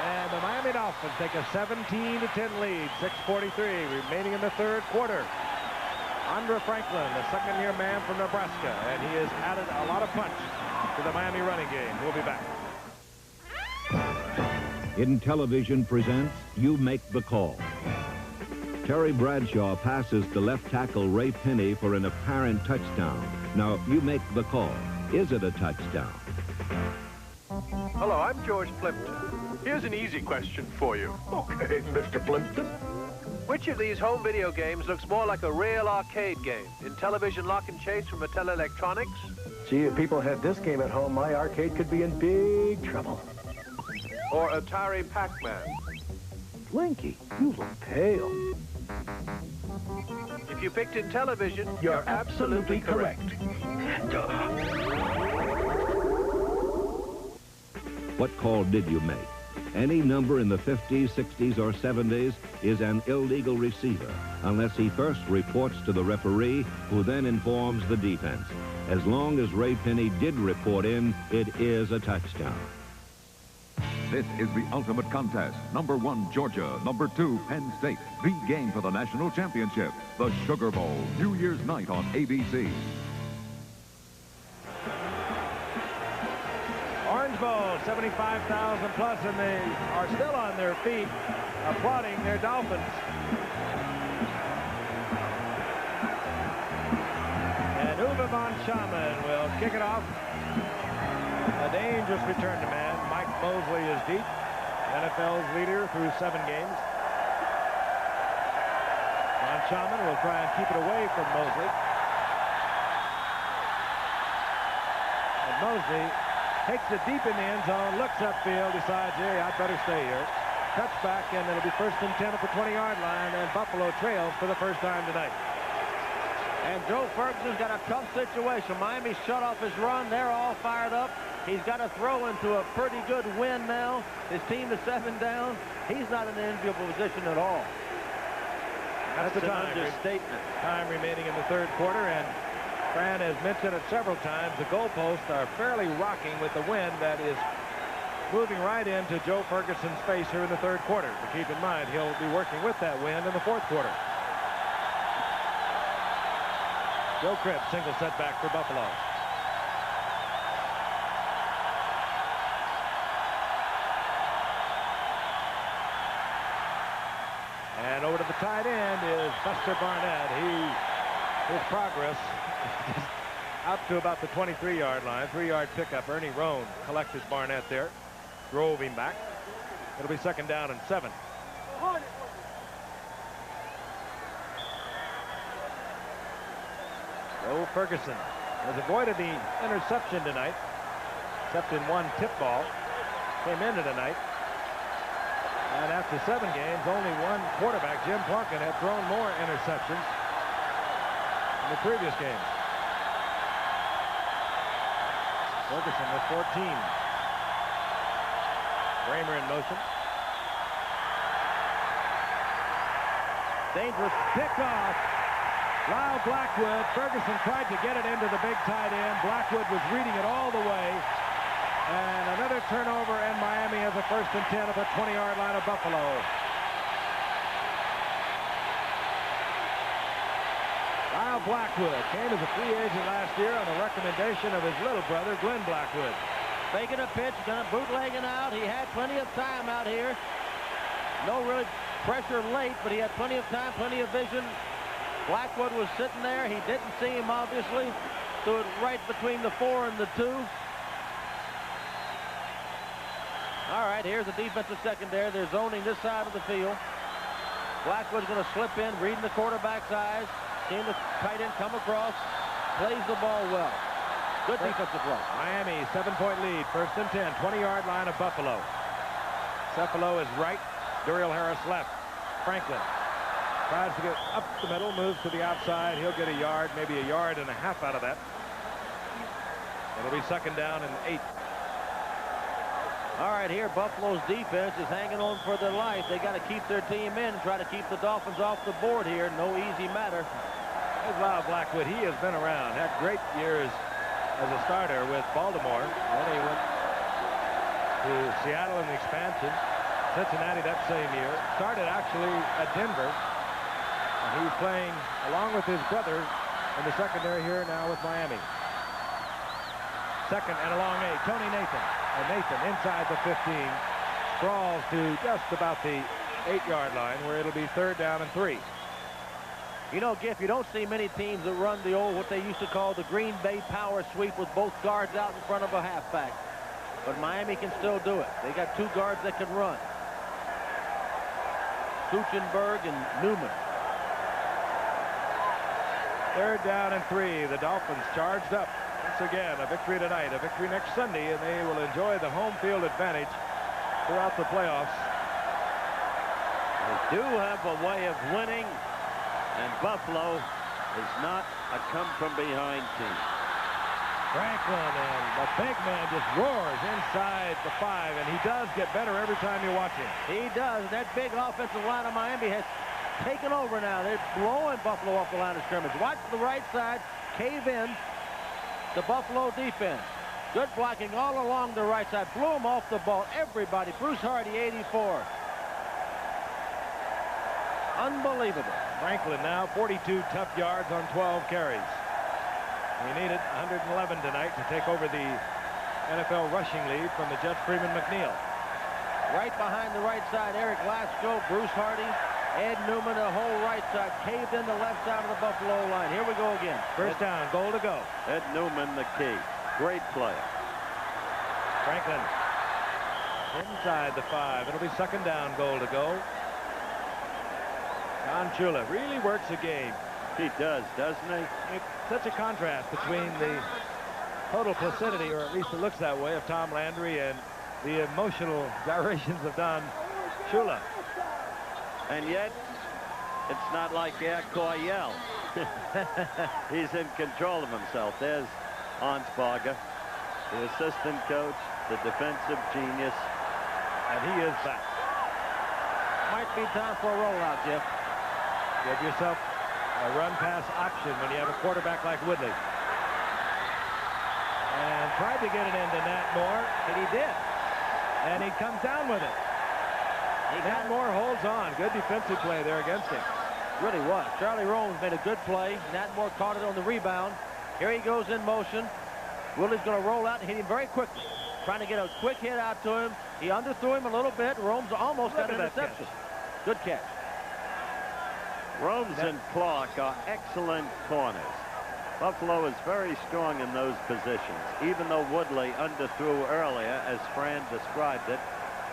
And the Miami Dolphins take a 17-10 lead. 6:43 remaining in the third quarter. Andre Franklin, the second-year man from Nebraska, and he has added a lot of punch to the Miami running game. We'll be back. Hidden Television presents You Make the Call. Terry Bradshaw passes to left tackle Ray Penny for an apparent touchdown. Now, you make the call. Is it a touchdown? Hello, I'm George Plimpton. Here's an easy question for you. Okay, Mr. Plimpton. Which of these home video games looks more like a real arcade game? Intellivision Lock and Chase from Mattel Electronics? Gee, if people had this game at home, my arcade could be in big trouble. Or Atari Pac-Man? Blinky, you look pale. If you picked Intellivision, you're absolutely correct. What call did you make? Any number in the 50s, 60s, or 70s is an illegal receiver unless he first reports to the referee, who then informs the defense. As long as Ray Penny did report in, it is a touchdown. This is the ultimate contest. Number 1, Georgia. Number 2, Penn State. The game for the national championship. The Sugar Bowl, New Year's night on ABC. Orange Bowl, 75,000 plus, and they are still on their feet, applauding their Dolphins. And Uwe von Schaman will kick it off. A dangerous return to man. Mike Mosley is deep, NFL's leader through 7 games. Von Schaman will try and keep it away from Mosley. And Mosley takes it deep in the end zone, looks upfield, decides, hey, I'd better stay here. Touchback, and it'll be 1st and 10 at the 20-yard line, and Buffalo trails for the first time tonight. And Joe Ferguson's got a tough situation. Miami shut off his run. They're all fired up. He's got to throw into a pretty good win now. His team is 7 down. He's not in an enviable position at all. That's the an time. understatement. Time remaining in the third quarter, and Fran has mentioned it several times. The goalposts are fairly rocking with the wind that is moving right into Joe Ferguson's face here in the third quarter. But keep in mind, he'll be working with that wind in the fourth quarter. Joe Cripps, single setback for Buffalo. And over to the tight end is Buster Barnett. His progress is out to about the 23-yard line. 3-yard pickup. Ernie Roan collected Barnett there. Drove him back. It'll be 2nd down and 7. Joe Ferguson has avoided the interception tonight, except in one tip ball. Came into tonight. And after 7 games, only one quarterback, Jim Plunkin, had thrown more interceptions in the previous game. Ferguson with 14. Kramer in motion. Dangerous pickoff. Lyle Blackwood. Ferguson tried to get it into the big tight end. Blackwood was reading it all the way. And another turnover, and Miami has a 1st and 10 at the 20-yard line of Buffalo. Lyle Blackwood came as a free agent last year on the recommendation of his little brother, Glenn Blackwood. Faking a pitch, gonna bootlegging out. He had plenty of time out here. No really pressure late, but he had plenty of time, plenty of vision. Blackwood was sitting there. He didn't see him, obviously. Threw it right between the 4 and the 2. All right, here's the defensive secondary. They're zoning this side of the field. Blackwood's going to slip in, reading the quarterback's eyes. Seeing the tight end come across. Plays the ball well. Good defensive play. Miami, 7-point lead. 1st and 10, 20-yard line of Buffalo. Cephalo is right. Duriel Harris left. Franklin tries to get up the middle, moves to the outside. He'll get a yard, maybe a yard and a half out of that. It'll be 2nd down and 8. All right, here Buffalo's defense is hanging on for their life. They got to keep their team in and try to keep the Dolphins off the board here. No easy matter. There's Lyle Blackwood. He has been around, had great years as a starter with Baltimore. Then he went to Seattle in the expansion, Cincinnati that same year. Started actually at Denver. And he's playing along with his brother in the secondary here now with Miami. 2nd and a long 8. Tony Nathan. And Nathan inside the 15. Sprawls to just about the 8-yard line where it'll be 3rd down and 3. You know, Giff, you don't see many teams that run the old, what they used to call the Green Bay power sweep with both guards out in front of a halfback. But Miami can still do it. They got 2 guards that can run. Kuchenberg and Newman. 3rd down and 3. The Dolphins charged up. Once again, a victory tonight, a victory next Sunday, and they will enjoy the home field advantage throughout the playoffs. They do have a way of winning, and Buffalo is not a come-from-behind team. Franklin, and the big man just roars inside the 5, and he does get better every time you watch him. He does. That big offensive line of Miami has taken over now. They're blowing Buffalo off the line of scrimmage. Watch the right side cave in. The Buffalo defense. Good blocking all along the right side. Blew him off the ball. Everybody. Bruce Hardy, 84. Unbelievable. Franklin now 42 tough yards on 12 carries. He needed 111 tonight to take over the NFL rushing lead from the Jet Freeman McNeil. Right behind the right side, Eric Lasco, Bruce Hardy, Ed Newman, the whole right side, caved in the left side of the Buffalo line. Here we go again. 1st down, goal to go. Ed Newman, the key. Great player. Franklin inside the 5. It'll be 2nd down, goal to go. Don Shula really works a game. He does, doesn't he? It's such a contrast between the total placidity, or at least it looks that way, of Tom Landry and the emotional gyrations of Don Shula. And yet, it's not like Coyell. He's in control of himself. There's Arnsparger, the assistant coach, the defensive genius. And he is back. Might be time for a rollout, Jeff. Give yourself a run-pass option when you have a quarterback like Woodley. And tried to get it into Nat Moore, and he did. And he comes down with it. Nat Moore holds on. Good defensive play there against him. Really was. Charlie Romes made a good play. Nat Moore caught it on the rebound. Here he goes in motion. Woodley's going to roll out and hit him very quickly. Trying to get a quick hit out to him. He underthrew him a little bit. Romes almost got an interception. Good catch. Romes and Clark are excellent corners. Buffalo is very strong in those positions. Even though Woodley underthrew earlier, as Fran described it,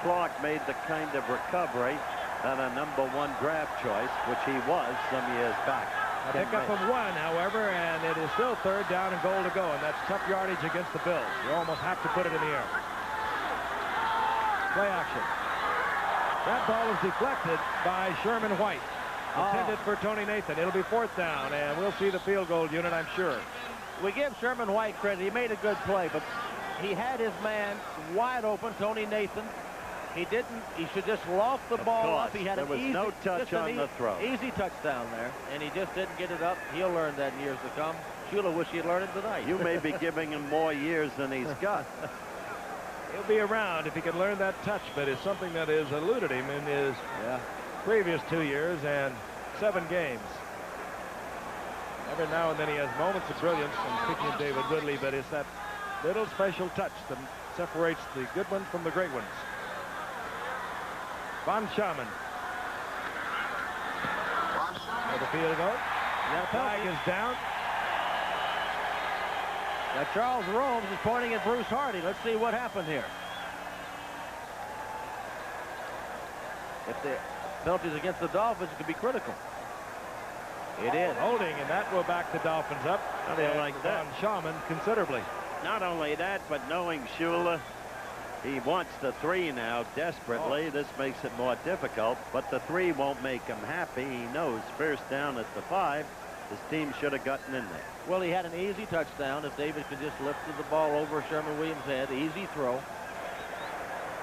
Clark made the kind of recovery that a #1 draft choice, which he was some years back. A pickup of 1, however, and it is still 3rd down and goal to go, and that's tough yardage against the Bills. You almost have to put it in the air. Play action. That ball is deflected by Sherman White. Intended for Tony Nathan. It'll be 4th down, and we'll see the field goal unit, I'm sure. We give Sherman White credit. He made a good play, but he had his man wide open, Tony Nathan. He didn't. He should just loft the ball up. He had there was no touch on the throw. Easy touchdown there, and he just didn't get it up. He'll learn that in years to come. Shula wish he'd learned it tonight. You may be giving him more years than he's got. He'll be around if he can learn that touch, but it's something that has eluded him in his previous 2 years and 7 games. Every now and then he has moments of brilliance, and speaking of David Woodley, but it's that little special touch that separates the good ones from the great ones. Von Schaman. Where the field goes. That flag is down. Now Charles Romes is pointing at Bruce Hardy. Let's see what happened here. If the penalties against the Dolphins could be critical. It is. Holding, and that will back the Dolphins up. They like that. Von Schaman considerably. Not only that, but knowing Shula, he wants the 3 now desperately. This makes it more difficult, but the 3 won't make him happy. He knows 1st down at the 5. His team should have gotten in there. Well, he had an easy touchdown. If David could just lift the ball over Sherman Williams' head, easy throw.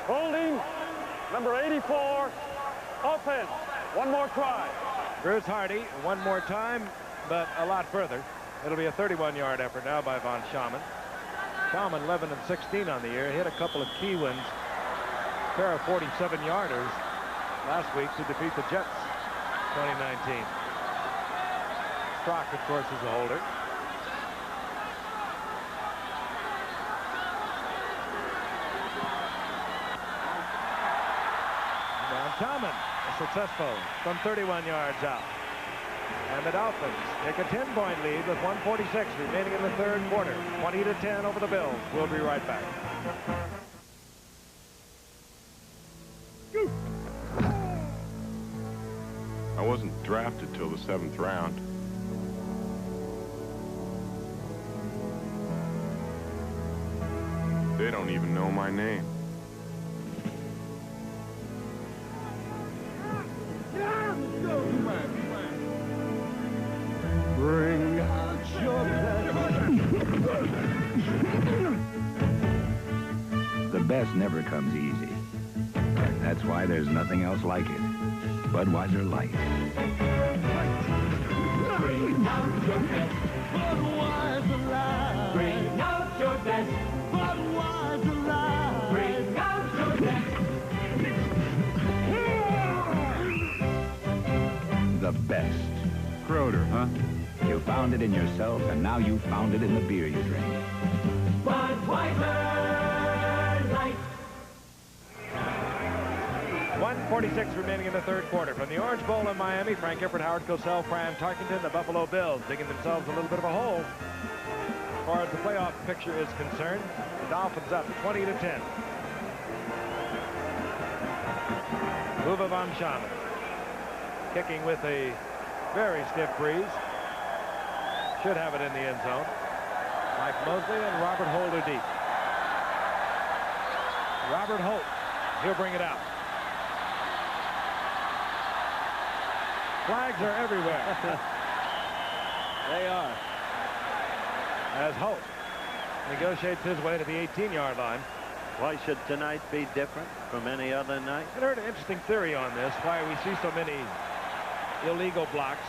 Holding, number 84, offense. One more try. Bruce Hardy, one more time, but a lot further. It'll be a 31-yard effort now by Von Schaman. Schaman 11 and 16 on the year. Hit a couple of key wins. A pair of 47-yarders last week to defeat the Jets 2019. Strock, of course, is a holder. Von Schaman successful from 31 yards out. And the Dolphins take a 10-point lead with 1:46 remaining in the 3rd quarter. 20-10 over the Bills. We'll be right back. I wasn't drafted till the 7th round. They don't even know my name. Bring out your The best never comes easy. That's why there's nothing else like it. Budweiser Light. Bring out your best. Budweiser Light. Bring out your best. Budweiser Light. Bring out your best. The best. Croder, huh? You found it in yourself, and now you found it in the beer you drink. Budweiser Light. 1:46 remaining in the 3rd quarter. From the Orange Bowl in Miami, Frank Gifford, Howard Cosell, Fran Tarkenton, the Buffalo Bills digging themselves a little bit of a hole. As far as the playoff picture is concerned, the Dolphins up 20-10. Uwe Von Schaman kicking with a very stiff breeze. Should have it in the end zone. Mike Mosley and Robert Holt are deep. Robert Holt, he'll bring it out. Flags are everywhere. They are. As Hope negotiates his way to the 18-yard line. Why should tonight be different from any other night? I heard an interesting theory on this, why we see so many illegal blocks.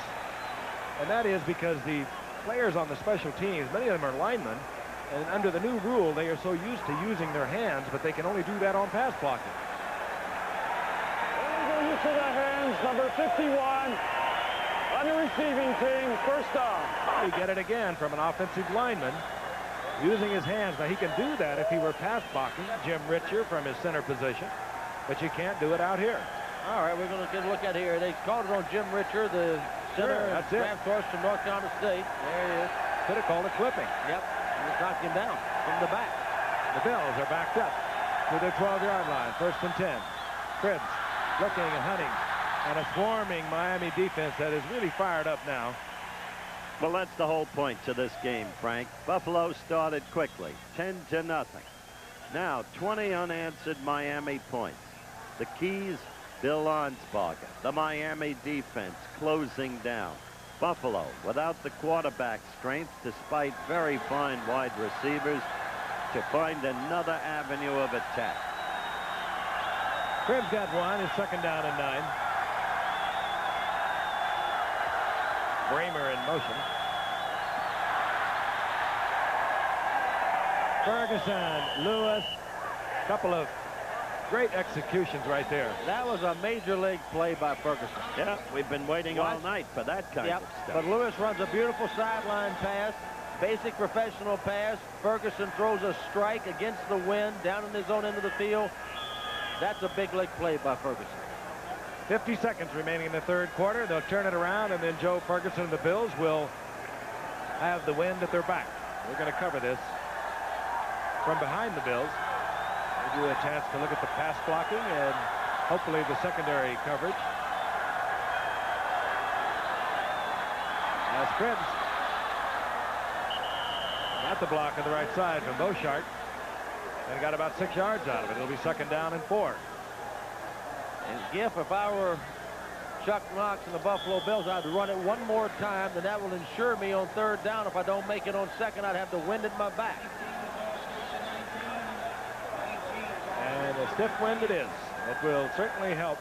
And that is because the players on the special teams, many of them are linemen, and under the new rule, they are so used to using their hands, but they can only do that on pass blocking. Illegal use of the hands, number 51, on the receiving team, first down. We get it again from an offensive lineman using his hands. Now, he can do that if he were pass blocking, Jim Richer from his center position, but you can't do it out here. All right, we're going to get a look at here. They called it on Jim Richer, the center that's it. draft choice from North Carolina State. There he is. Could have called it clipping. Yep, and it knocked him down from the back. The Bills are backed up to their 12-yard line, 1st and 10. Cribbs looking and hunting, and a swarming Miami defense that is really fired up now. Well, that's the whole point to this game, Frank. Buffalo started quickly, 10-0. Now, 20 unanswered Miami points. The keys, Bill Arnsparger. The Miami defense closing down. Buffalo, without the quarterback strength, despite very fine wide receivers, to find another avenue of attack. Cribbs got one. His 2nd down and 9. Bramer in motion. Ferguson, Lewis, couple of great executions right there. That was a major league play by Ferguson. Yeah, we've been waiting all night for that kind of stuff. But Lewis runs a beautiful sideline pass, basic professional pass. Ferguson throws a strike against the wind down in his own end of the field. That's a big league play by Ferguson. 50 seconds remaining in the 3rd quarter. They'll turn it around, and then Joe Ferguson and the Bills will have the wind at their back. We're going to cover this from behind the Bills. Give you a chance to look at the pass blocking and hopefully the secondary coverage. As Cribbs got the block on the right side from Beauchart and got about 6 yards out of it. It'll be 2nd down and 4. And Giff, if I were Chuck Knox and the Buffalo Bills, I'd run it one more time, then that will ensure me on 3rd down. If I don't make it on 2nd, I'd have the wind at my back. And a stiff wind it is. It will certainly help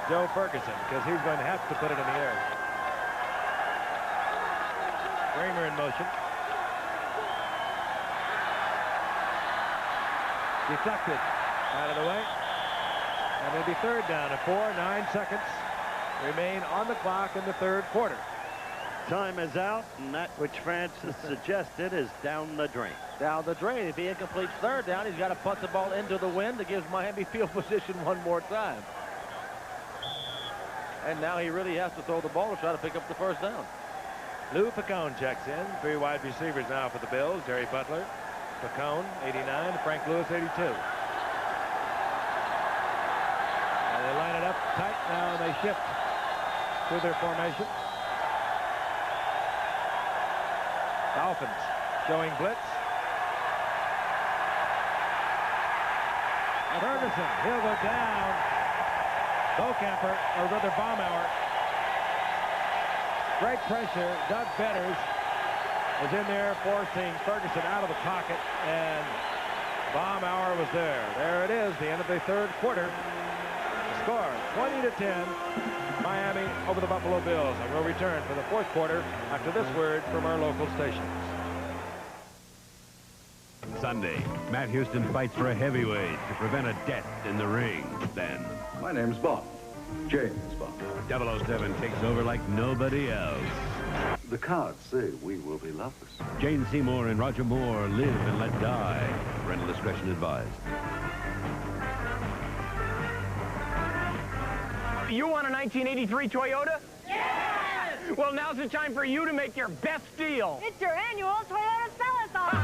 Joe Ferguson because he's going to have to put it in the air. Bramer in motion. Deflected out of the way. And it'll be 3rd down and 4. 9 seconds remain on the clock in the 3rd quarter. Time is out, and that which Francis suggested is down the drain. Down the drain. If he incompletes 3rd down, he's got to punt the ball into the wind that gives Miami field position one more time. And now he really has to throw the ball to try to pick up the 1st down. Lou Picone checks in. 3 wide receivers now for the Bills. Jerry Butler, Picone, 89, Frank Lewis, 82. And they line it up tight now, and they shift to their formation. Dolphins showing blitz. Ferguson, he'll go down. Bocamper, or rather Baumauer. Great pressure. Doug Betters was in there forcing Ferguson out of the pocket, and Baumauer was there. There it is, the end of the 3rd quarter. The score, 20-10. Miami over the Buffalo Bills, and we'll return for the 4th quarter after this word from our local stations. Sunday, Matt Houston fights for a heavyweight to prevent a death in the ring. Then, My name's Bob. James Bob. 007 takes over like nobody else. The cards say we will be lovers. Jane Seymour and Roger Moore live and let die. Parental discretion advised. You want a 1983 Toyota? Yes! Well, now's the time for you to make your best deal. It's your annual Toyota Sell-A-thon.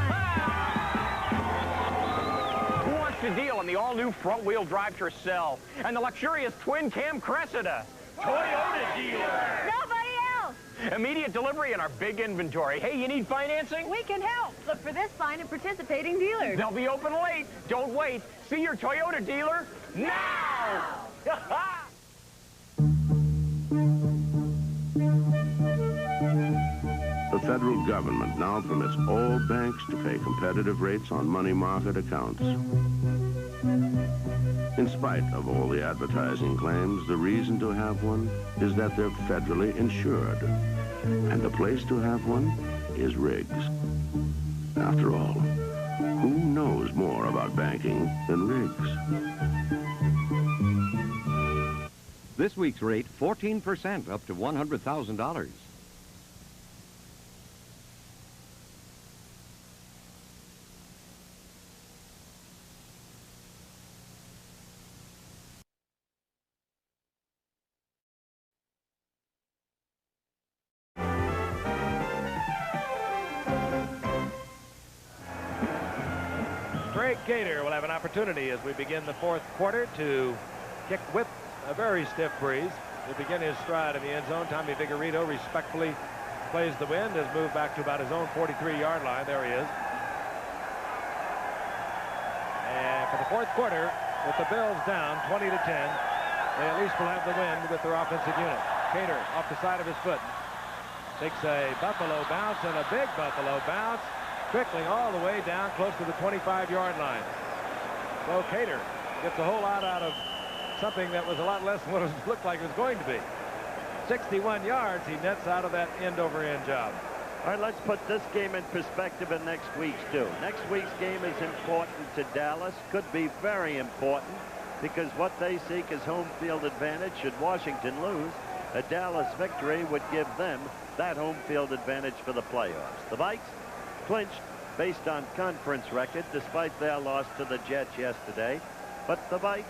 Who wants to deal on the all-new front-wheel drive Tercel and the luxurious twin-cam Cressida? Toyota dealer. Nobody else. Immediate delivery in our big inventory. Hey, you need financing? We can help. Look for this sign at participating dealers. They'll be open late. Don't wait. See your Toyota dealer now. federal government now permits all banks to pay competitive rates on money market accounts. In spite of all the advertising claims, the reason to have one is that they're federally insured. And the place to have one is Riggs. After all, who knows more about banking than Riggs? This week's rate, 14% up to $100,000. Greg Gator will have an opportunity as we begin the fourth quarter to kick with a very stiff breeze. He'll begin his stride in the end zone. Tommy Vigorito respectfully plays the wind, has moved back to about his own 43-yard line. There he is. And for the fourth quarter, with the Bills down 20-10, they at least will have the wind with their offensive unit. Gator off the side of his foot. Takes a Buffalo bounce and a big Buffalo bounce, trickling all the way down close to the 25-yard line. So Cater gets a whole lot out of something that was a lot less than what it looked like it was going to be. 61 yards he nets out of that end-over-end job. All right, let's put this game in perspective in next week's too. Next week's game is important to Dallas, could be very important, because what they seek is home field advantage. Should Washington lose, a Dallas victory would give them that home field advantage for the playoffs. The Vikes clinched based on conference record despite their loss to the Jets yesterday. But the Vikes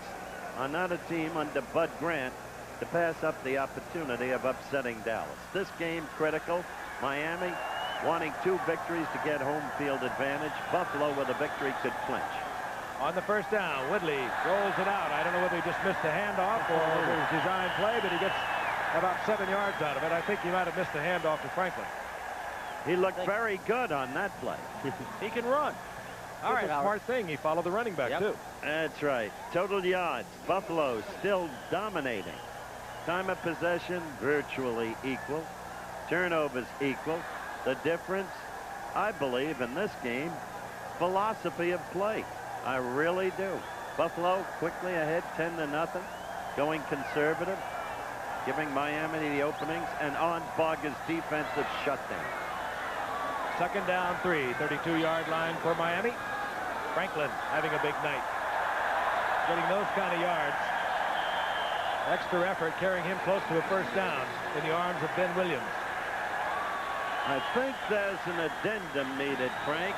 are not a team under Bud Grant to pass up the opportunity of upsetting Dallas. This game critical. Miami wanting 2 victories to get home field advantage. Buffalo with a victory could clinch. On the first down, Woodley rolls it out. I don't know whether he just missed the handoff or it was designed play, but he gets about 7 yards out of it. I think he might have missed the handoff to Franklin. He looked very good on that play. He can run. All right, a smart thing. He followed the running back, too. That's right. Total yards. Buffalo still dominating. Time of possession virtually equal. Turnovers equal. The difference, I believe, in this game, philosophy of play. I really do. Buffalo quickly ahead 10-0, going conservative, giving Miami the openings, and on Barger's defensive shutdown. Second down 3, 32-yard line for Miami. Franklin having a big night. Getting those kind of yards. Extra effort carrying him close to a first down in the arms of Ben Williams. I think there's an addendum needed, Frank,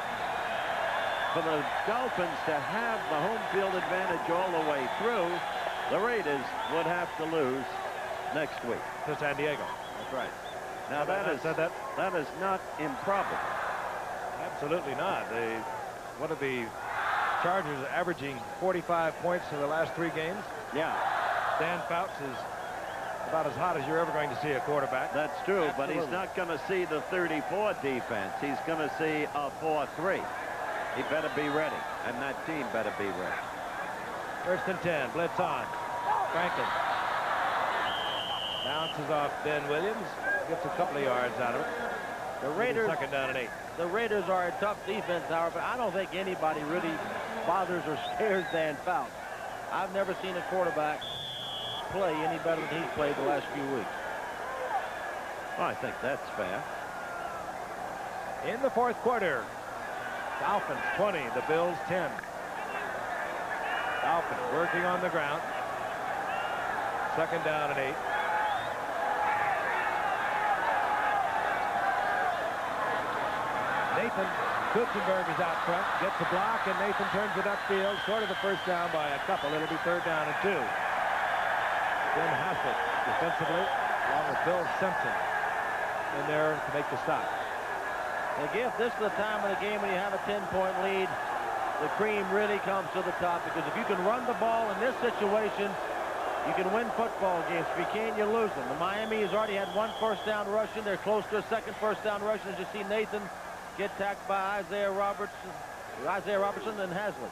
for the Dolphins to have the home field advantage all the way through. The Raiders would have to lose next week to San Diego. That's right. Now that is not improbable. Absolutely not. What are the Chargers averaging 45 points in the last 3 games? Yeah. Dan Fouts is about as hot as you're ever going to see a quarterback. That's true. Absolutely. But he's not going to see the 34 defense. He's going to see a 4-3. He better be ready, and that team better be ready. First and 10, blitz on. Franklin bounces off Ben Williams, gets a couple of yards out of it. The Raiders, second down and 8. The Raiders are a tough defense, however, but I don't think anybody really bothers or scares Dan Fouts. I've never seen a quarterback play any better than he's played the last few weeks. Well, I think that's fair. In the fourth quarter, Dolphins 20, the Bills 10. Dolphins working on the ground. Second down and 8. Nathan Kutzenberg is out front, gets a block, and Nathan turns it upfield, short of the first down by a couple. It'll be third down and 2. Ben Hassett defensively, along with Bill Simpson in there to make the stop. Again, this is the time of the game when you have a 10-point lead, the cream really comes to the top, because if you can run the ball in this situation, you can win football games. If you can't, you lose them. And Miami has already had 1 first down rushing. They're close to a 2nd first down rushing. As you see Nathan get tackled by Isaiah Robertson and Haslett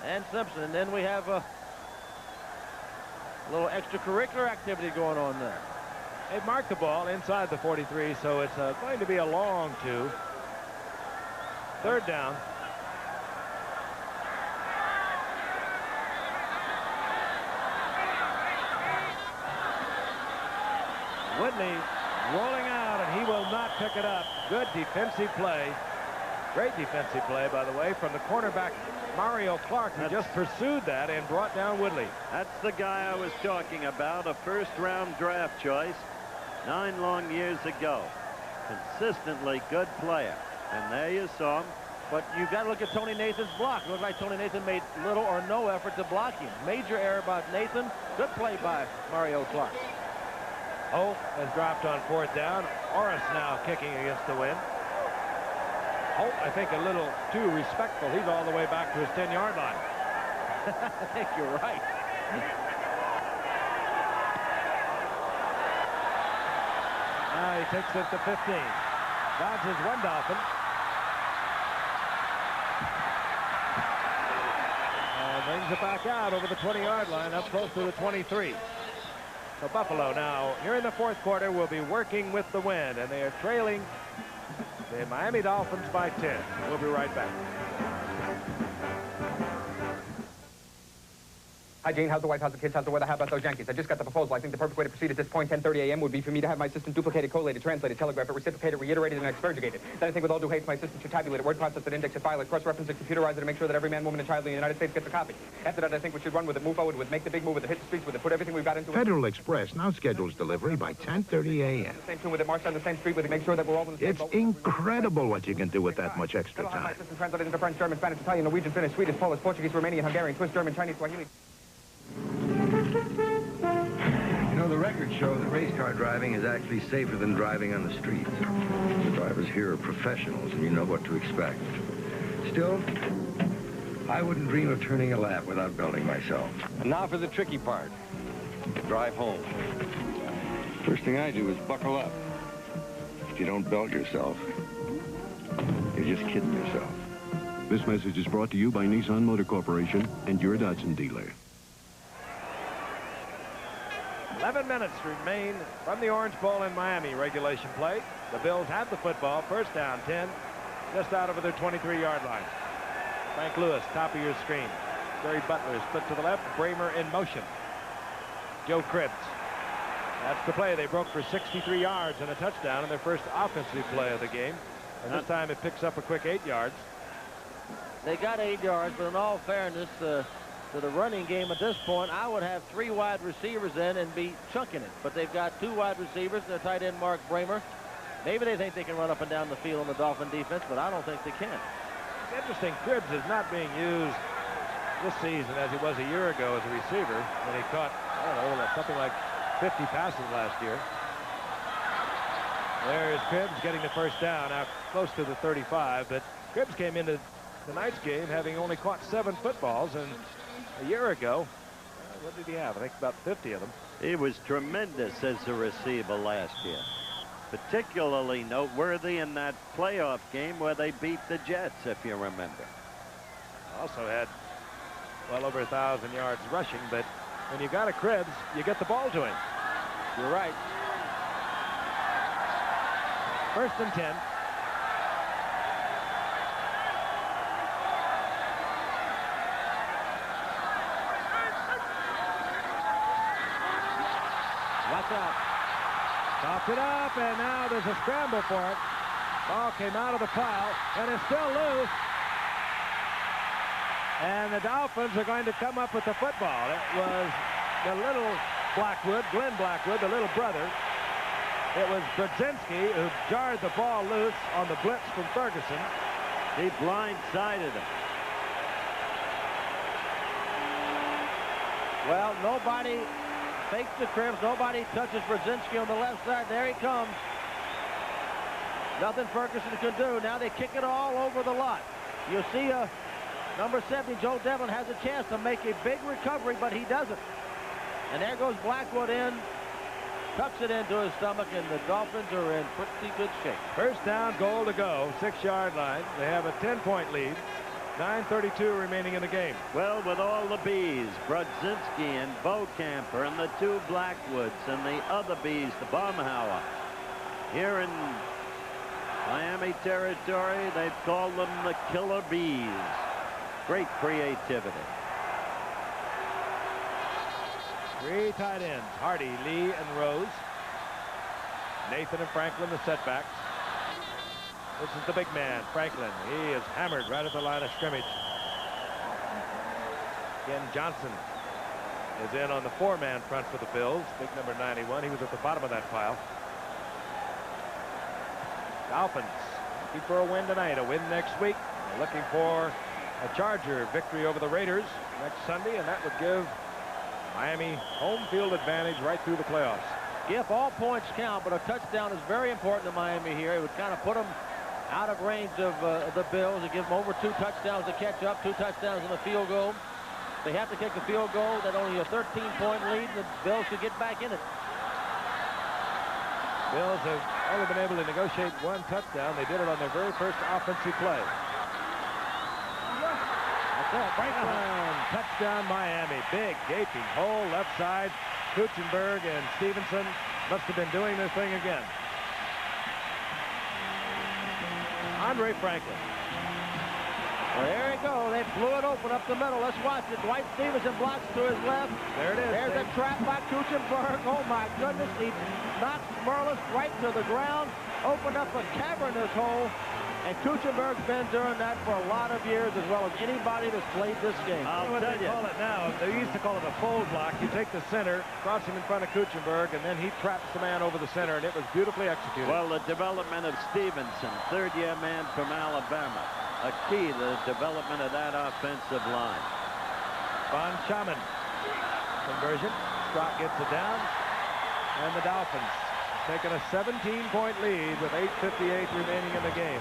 and Simpson. And then we have a little extracurricular activity going on there. They've marked the ball inside the 43, so it's going to be a long 2. 3rd down. Woodley rolling out, and he will not pick it up. Good defensive play. Great defensive play, by the way, from the cornerback Mario Clark, who just pursued that and brought down Woodley. That's the guy I was talking about, a first-round draft choice 9 long years ago. Consistently good player. And there you saw him. But you've got to look at Tony Nathan's block. It looks like Tony Nathan made little or no effort to block him. Major error by Nathan. Good play by Mario Clark. Holt has dropped on 4th down. Orris now kicking against the wind. Holt, I think, a little too respectful. He's all the way back to his 10-yard line. I think you're right. Now he takes it to 15. Dodges one Dolphin. And brings it back out over the 20-yard line, up close to the 23. So Buffalo now, here in the 4th quarter, will be working with the wind, and they are trailing the Miami Dolphins by 10. We'll be right back. Hi, Jane. How's the wife? How's the kids? How's the weather? How about those Yankees? I just got the proposal. I think the perfect way to proceed at this point, 10:30 a.m., would be for me to have my assistant duplicate it, collate it, translate it, telegraph it, reciprocate it, reiterate it, and expurgate it. Then I think with all due haste, my assistant should tabulate it, word process it, index it, file it, cross-reference it, computerize it, and make sure that every man, woman, and child in the United States gets a copy. After that, I think we should run with it, move forward with it, make the big move with it, hit the streets with it, put everything we've got into it. Federal Express now schedules delivery by 10:30 a.m. Same tune with it, march down the same street with it, make sure that we're all in the same It's boat. incredible what you can do with that much extra My time. assistant translated into French, German, Spanish, Italian, Norwegian, Finnish, Swedish, Polish, Portuguese, Romanian, Hungarian, Swiss, German, Chinese, Swahili. You know, the records show that race car driving is actually safer than driving on the streets. The drivers here are professionals, and you know what to expect. Still, I wouldn't dream of turning a lap without belting myself. And now for the tricky part. Drive home. First thing I do is buckle up. If you don't belt yourself, you're just kidding yourself. This message is brought to you by Nissan Motor Corporation and your Datsun dealer. 11 minutes remain from the Orange Bowl in Miami regulation play. The Bills have the football, 1st down, 10, just out over their 23-yard line. Frank Lewis, top of your screen. Jerry Butler split to the left, Bramer in motion. Joe Cribbs. That's the play. They broke for 63 yards and a touchdown in their first offensive play of the game. And this time it picks up a quick 8 yards. They got 8 yards, but in all fairness, to the running game at this point, I would have 3 wide receivers in and be chunking it. But they've got 2 wide receivers, their tight end Mark Bramer. Maybe they think they can run up and down the field on the Dolphin defense, but I don't think they can. It's interesting, Cribbs is not being used this season as he was a year ago as a receiver when he caught, I don't know, something like 50 passes last year. There's Cribbs getting the 1st down out close to the 35, but Cribbs came into tonight's game having only caught 7 footballs, and a year ago, what did he have? I think about 50 of them. He was tremendous as a receiver last year. Particularly noteworthy in that playoff game where they beat the Jets, if you remember. Also had well over 1,000 yards rushing, but when you got a Cribbs, you get the ball to him. You're right. 1st and 10. Watch out. Popped it up, and now there's a scramble for it. Ball came out of the pile, and it's still loose. And the Dolphins are going to come up with the football. It was the little Blackwood, Glenn Blackwood, the little brother. It was Brzezinski who jarred the ball loose on the blitz from Ferguson. He blindsided him. Well, nobody fakes the Cribbs. Nobody touches Brzezinski on the left side. There he comes. Nothing Ferguson can do. Now they kick it all over the lot. You see number 70, Joe Devlin, has a chance to make a big recovery, but he doesn't. And there goes Blackwood in, tucks it into his stomach, and the Dolphins are in pretty good shape. 1st down, goal to go, 6-yard line. They have a 10-point lead. 9:32 remaining in the game. Well, with all the Bs, Brodzinski and Beaucamper and the two Blackwoods and the other Bs, the Baumhauer, here in Miami territory, they've called them the Killer Bees. Great creativity. Three tight ends, Hardy, Lee, and Rose. Nathan and Franklin, the setbacks. This is the big man, Franklin. He is hammered right at the line of scrimmage. Ken Johnson is in on the four-man front for the Bills. Big number 91. He was at the bottom of that pile. Dolphins looking for a win tonight, a win next week. They're looking for a Charger victory over the Raiders next Sunday, and that would give Miami home field advantage right through the playoffs. If all points count, but a touchdown is very important to Miami here. It would kind of put them out of range of the Bills and give them over 2 touchdowns to catch up, 2 touchdowns and a field goal. They have to kick a field goal. That only a 13-point lead. The Bills could get back in it. Bills have only been able to negotiate 1 touchdown. They did it on their very first offensive play. That's it. Franklin, touchdown Miami. Big gaping hole left side. Kuchenberg and Stevenson must have been doing this thing again. Andre Franklin. Well, there you go. They blew it open up the middle. Let's watch it. Dwight Stevenson blocks to his left. There it is. There's a trap by Kuchenberg. Oh, my goodness. He knocked Merlis right to the ground. Opened up a cavernous hole. And Kuchenberg's been doing that for a lot of years, as well as anybody that's played this game. I'll tell you what they call it now. They used to call it a fold block. You take the center, cross him in front of Kuchenberg, and then he traps the man over the center, and it was beautifully executed. Well, the development of Stevenson, third-year man from Alabama, a key to the development of that offensive line. Von Schaman conversion. Scott gets it down, and the Dolphins taking a 17-point lead with 8:58 remaining in the game.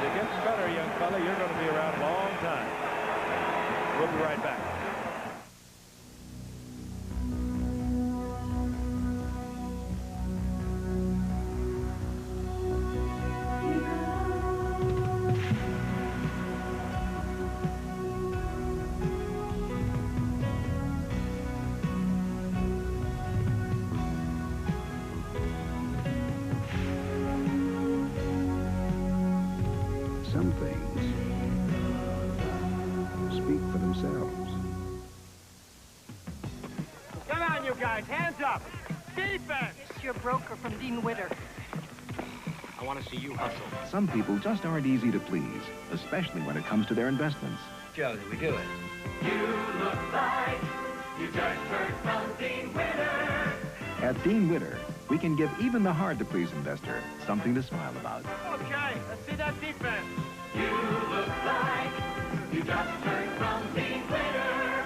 It gets better, young fella. You're going to be around a long time. We'll be right back. Some things speak for themselves. Come on, you guys. Hands up. Defense. It's your broker from Dean Witter. I want to see you hustle. Some people just aren't easy to please, especially when it comes to their investments. Joe, did we do it? You look like you just heard from Dean Witter. At Dean Witter, we can give even the hard-to-please investor something to smile about. Okay, let's see that defense. You look like you just heard from Dean Witter.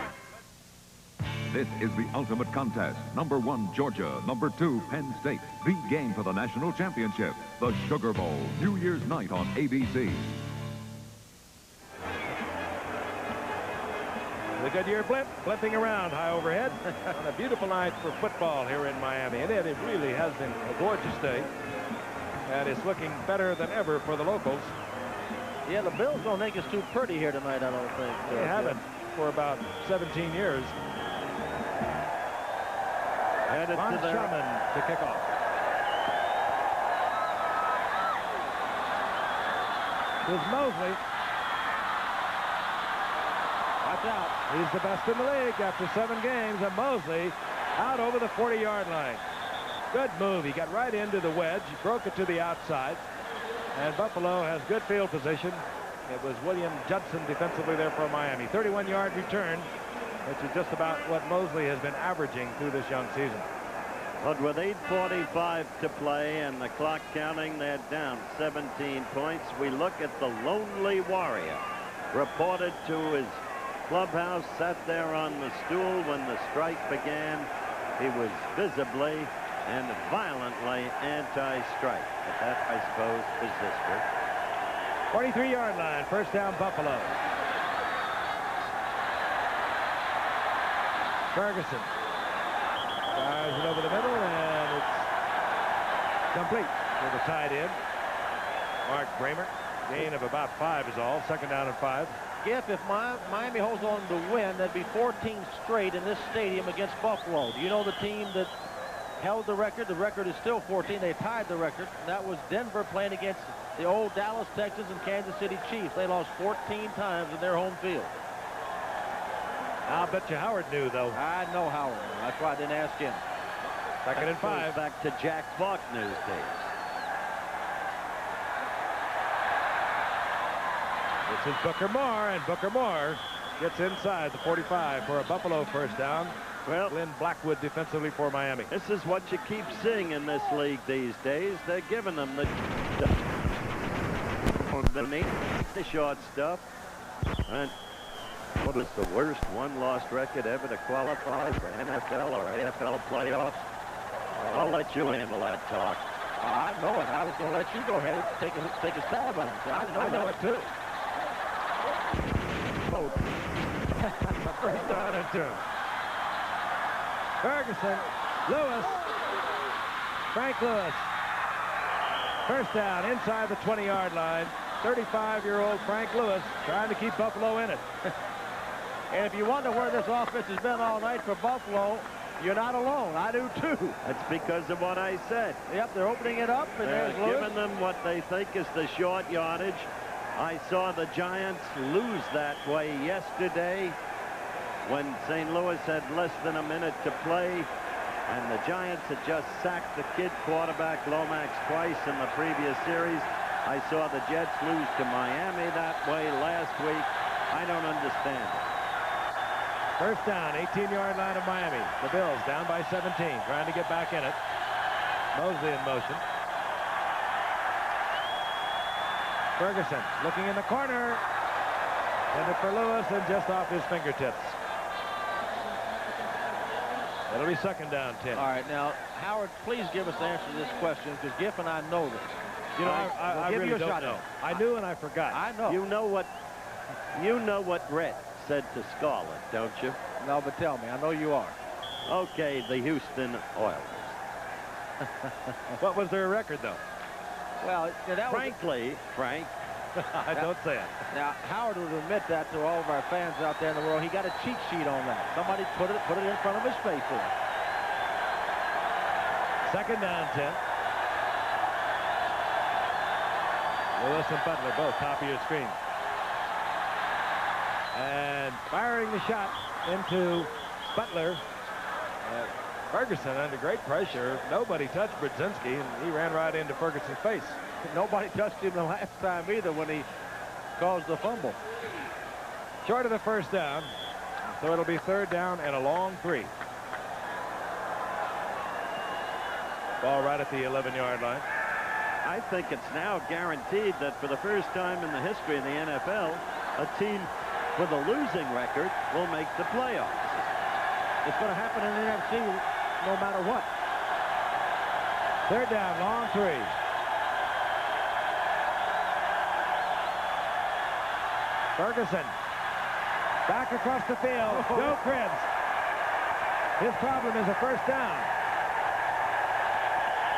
This is the ultimate contest. Number 1, Georgia. Number 2, Penn State. The game for the national championship. The Sugar Bowl, New Year's night on ABC. The Goodyear blimp, blimping around high overhead on a beautiful night for football here in Miami. And it really has been a gorgeous day. And it's looking better than ever for the locals. Yeah, the Bills don't think it's too pretty here tonight, I don't think. They haven't for about 17 years. Headed Von to their... Schaman to kick off. Here's Mosley. Watch out. He's the best in the league after 7 games. And Mosley out over the 40-yard line. Good move. He got right into the wedge. He broke it to the outside. And Buffalo has good field position. It was William Judson defensively there for Miami. 31-yard return, which is just about what Mosley has been averaging through this young season. But with 8:45 to play and the clock counting, they're down 17 points. We look at the Lonely Warrior, reported to his clubhouse, sat there on the stool when the strike began. He was visibly and violently anti-strike. But that, I suppose, is history. 43-yard line, first down Buffalo. Ferguson fires it over the middle, and it's complete to the tight end, Mark Bramer. Gain of about 5 is all. Second down and 5. If Miami holds on to win, that'd be 14 straight in this stadium against Buffalo. Do you know the team that held the record? The record is still 14. They tied the record. That was Denver playing against the old Dallas Texans and Kansas City Chiefs. They lost 14 times in their home field. I'll bet you Howard knew, though. I know Howard. That's why I didn't ask him. Second and 5. Back to Jack Faulkner's days. This is Booker Moore, and Booker Moore gets inside the 45 for a Buffalo first down. Well, Glenn Blackwood defensively for Miami. This is what you keep seeing in this league these days. They're giving them the short stuff. And what is the worst one-loss record ever to qualify for NFL or AFL playoffs? I'll let you handle that talk. I know it. I was going to let you go ahead and take a stab at it. I know it too. First down and 2. Ferguson, Lewis, Frank Lewis. First down inside the 20-yard line. 35-year-old Frank Lewis trying to keep Buffalo in it. And if you wonder where this offense has been all night for Buffalo, you're not alone. I do too. That's because of what I said. Yep, they're opening it up, and they're there's Lewis. giving them what they think is the short yardage. I saw the Giants lose that way yesterday when St. Louis had less than a minute to play, and the Giants had just sacked the kid quarterback Lomax twice in the previous series. I saw the Jets lose to Miami that way last week. I don't understand it. First down, 18-yard line of Miami. The Bills down by 17, trying to get back in it. Mosley in motion. Ferguson looking in the corner. Intended for Lewis and just off his fingertips. It'll be second down 10. All right, now, Howard, please give us the answer to this question, because Giff and I know this. You know, I really don't know. I knew and I forgot. I know. You know what Rhett said to Scarlett, don't you? No, but tell me. I know you are. Okay, the Houston Oilers. What was their record, though? Well, that frankly, Frank. I don't say it. Now, Howard would admit that to all of our fans out there in the world. He got a cheat sheet on that. Somebody put it in front of his face for him. Second down 10. Lewis and Butler both top of your screen. And firing the shot into Butler. Ferguson under great pressure. Nobody touched Brzezinski, and he ran right into Ferguson's face. Nobody touched him the last time either when he caused the fumble. Short of the first down, so it'll be third down and a long 3. Ball right at the 11-yard line. I think it's now guaranteed that for the first time in the history of the NFL, a team with a losing record will make the playoffs. It's going to happen in the NFC no matter what. Third down, long 3. Ferguson back across the field. Joe Cribbs. His problem is a first down.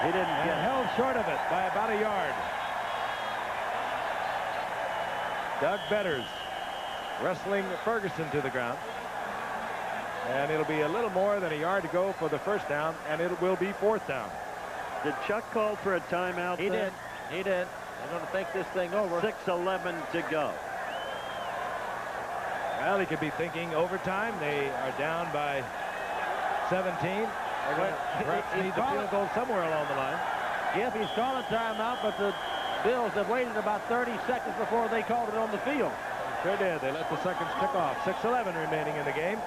He didn't get held short of it by about a yard. Doug Betters wrestling Ferguson to the ground. And it'll be a little more than a yard to go for the first down, and it will be fourth down. Did Chuck call for a timeout? He did. He did. They're going to think this thing over. 6:11 to go. Well, he could be thinking overtime. They are down by 17. Perhaps need the field goal somewhere along the line. Yep, he's calling timeout, but the Bills have waited about 30 seconds before they called it on the field. Sure did. They let the seconds tick off. 6:11 remaining in the game.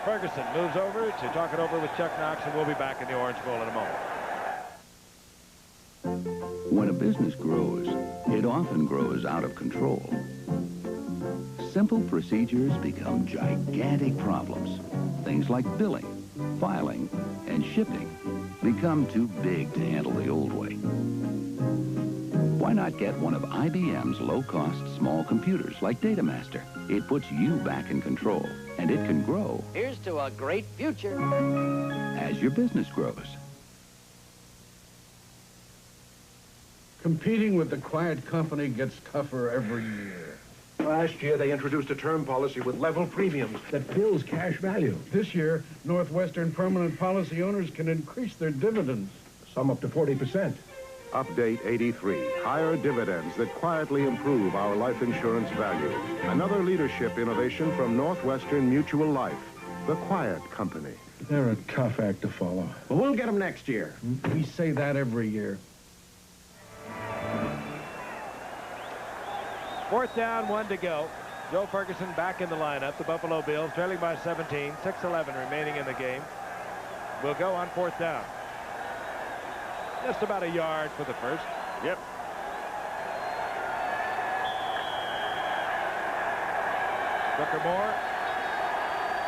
Ferguson moves over to talk it over with Chuck Knox, and we'll be back in the Orange Bowl in a moment. When a business grows, it often grows out of control. Simple procedures become gigantic problems. Things like billing, filing, and shipping become too big to handle the old way. Why not get one of IBM's low-cost small computers like DataMaster? It puts you back in control, and it can grow. Here's to a great future. As your business grows. Competing with the quiet company gets tougher every year. Last year, they introduced a term policy with level premiums that builds cash value. This year, Northwestern permanent policy owners can increase their dividends, some up to 40%. Update 83. Higher dividends that quietly improve our life insurance value. Another leadership innovation from Northwestern Mutual Life, the Quiet Company. They're a tough act to follow. Well, we'll get them next year. We say that every year. 4th down, 1 to go. Joe Ferguson back in the lineup. The Buffalo Bills trailing by 17, 6:11 remaining in the game. Will go on 4th down. Just about a yard for the first. Yep. Booker Moore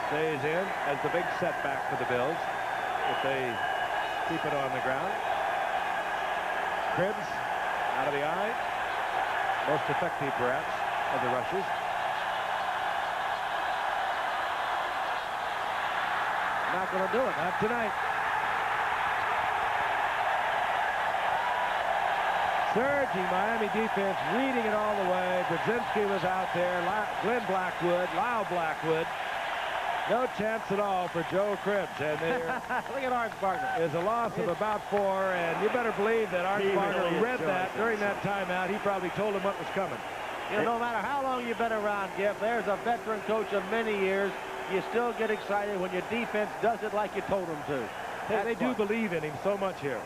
stays in as the big setback for the Bills if they keep it on the ground. Cribbs out of the eye. Most effective, perhaps, of the rushes. Not going to do it. Not tonight. Surging Miami defense, reading it all the way. Brzezinski was out there. Glenn Blackwood, Lyle Blackwood. No chance at all for Joe Cribbs. And look at Arnsparger. There's a loss of about 4, and you better believe that Arnsparger read that during that timeout. He probably told him what was coming. You know, no matter how long you've been around, Jeff, there's a veteran coach of many years. You still get excited when your defense does it like you told them to. They do believe in him so much here.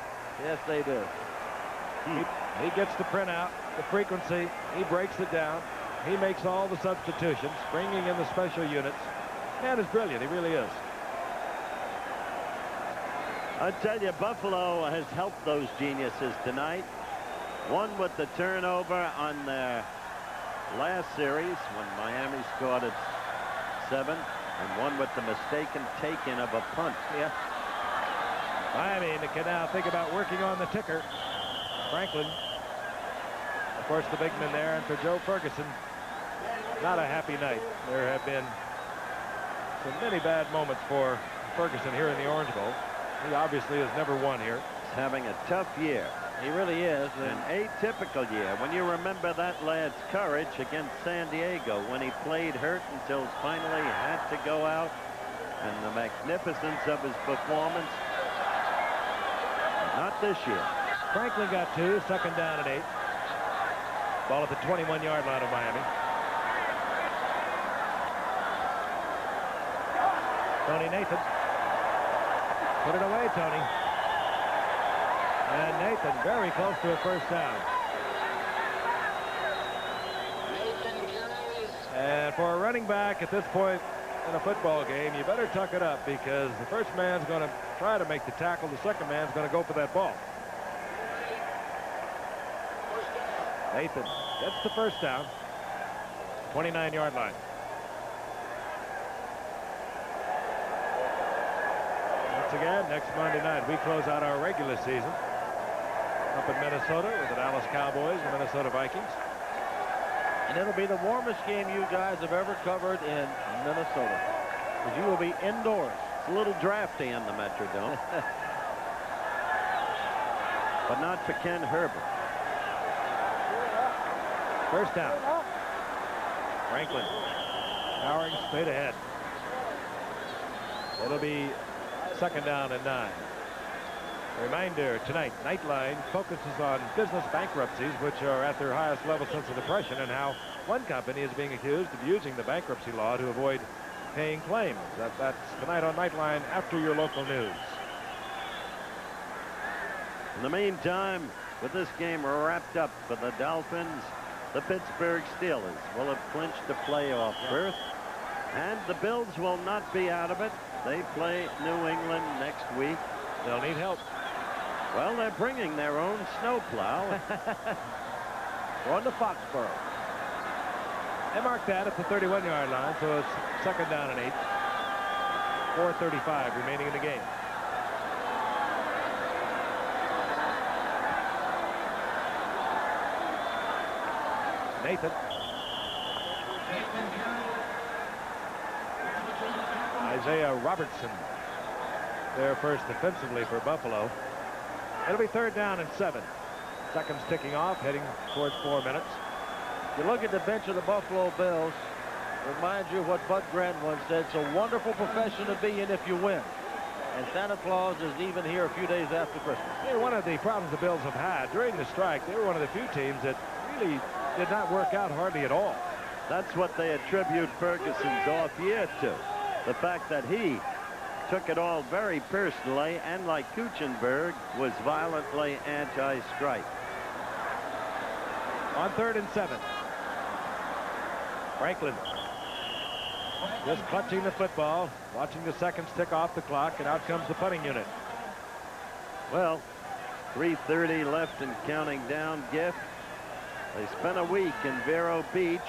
Yes, they do. He gets the printout, the frequency. He breaks it down. He makes all the substitutions, bringing in the special units. Man is brilliant. He really is. I tell you, Buffalo has helped those geniuses tonight. One with the turnover on their last series when Miami scored at 7, and one with the mistaken take-in of a punt. Yeah. Miami can now think about working on the ticker. Franklin, of course, the big man there, and for Joe Ferguson, not a happy night. There have been so many bad moments for Ferguson here in the Orange Bowl. He obviously has never won here. He's having a tough year. He really is. An atypical year. When you remember that lad's courage against San Diego when he played hurt until finally had to go out, and the magnificence of his performance. Not this year. Franklin got 2, 2nd down and 8. Ball at the 21-yard line of Miami. Tony Nathan. Put it away, Tony. And Nathan very close to a 1st down. And for a running back at this point in a football game, you better tuck it up because the first man's going to try to make the tackle. The second man's going to go for that ball. Nathan gets the 1st down. 29-yard line. Once again, next Monday night, we close out our regular season up in Minnesota with the Dallas Cowboys and Minnesota Vikings. And it'll be the warmest game you guys have ever covered in Minnesota, because you will be indoors. It's a little drafty in the Metrodome. But not for Ken Herbert. 1st down. Franklin powering straight ahead. It'll be 2nd down and 9. Reminder tonight, Nightline focuses on business bankruptcies, which are at their highest level since the Depression, and how one company is being accused of using the bankruptcy law to avoid paying claims. That's tonight on Nightline after your local news. In the meantime, with this game wrapped up for the Dolphins, the Pittsburgh Steelers will have clinched the playoff berth, and the Bills will not be out of it. They play New England next week. They'll need help. Well, they're bringing their own snowplow. Going to Foxborough. They mark that at the 31-yard line, so it's 2nd down and 8. 4:35 remaining in the game. Nathan. Isaiah Robertson there first defensively for Buffalo. It'll be 3rd down and 7. Seconds ticking off, heading towards 4 minutes. You look at the bench of the Buffalo Bills, reminds you of what Bud Grant once said, it's a wonderful profession to be in if you win. And Santa Claus is even here a few days after Christmas. Yeah, one of the problems the Bills have had during the strike, they were one of the few teams that really did not work out hardly at all. That's what they attribute Ferguson's off year to. The fact that he took it all very personally and, like Kuchenberg, was violently anti-strike. On 3rd and 7. Franklin just clutching the football, watching the seconds tick off the clock, and out comes the punting unit. Well, 3:30 left and counting down, Giff. They spent a week in Vero Beach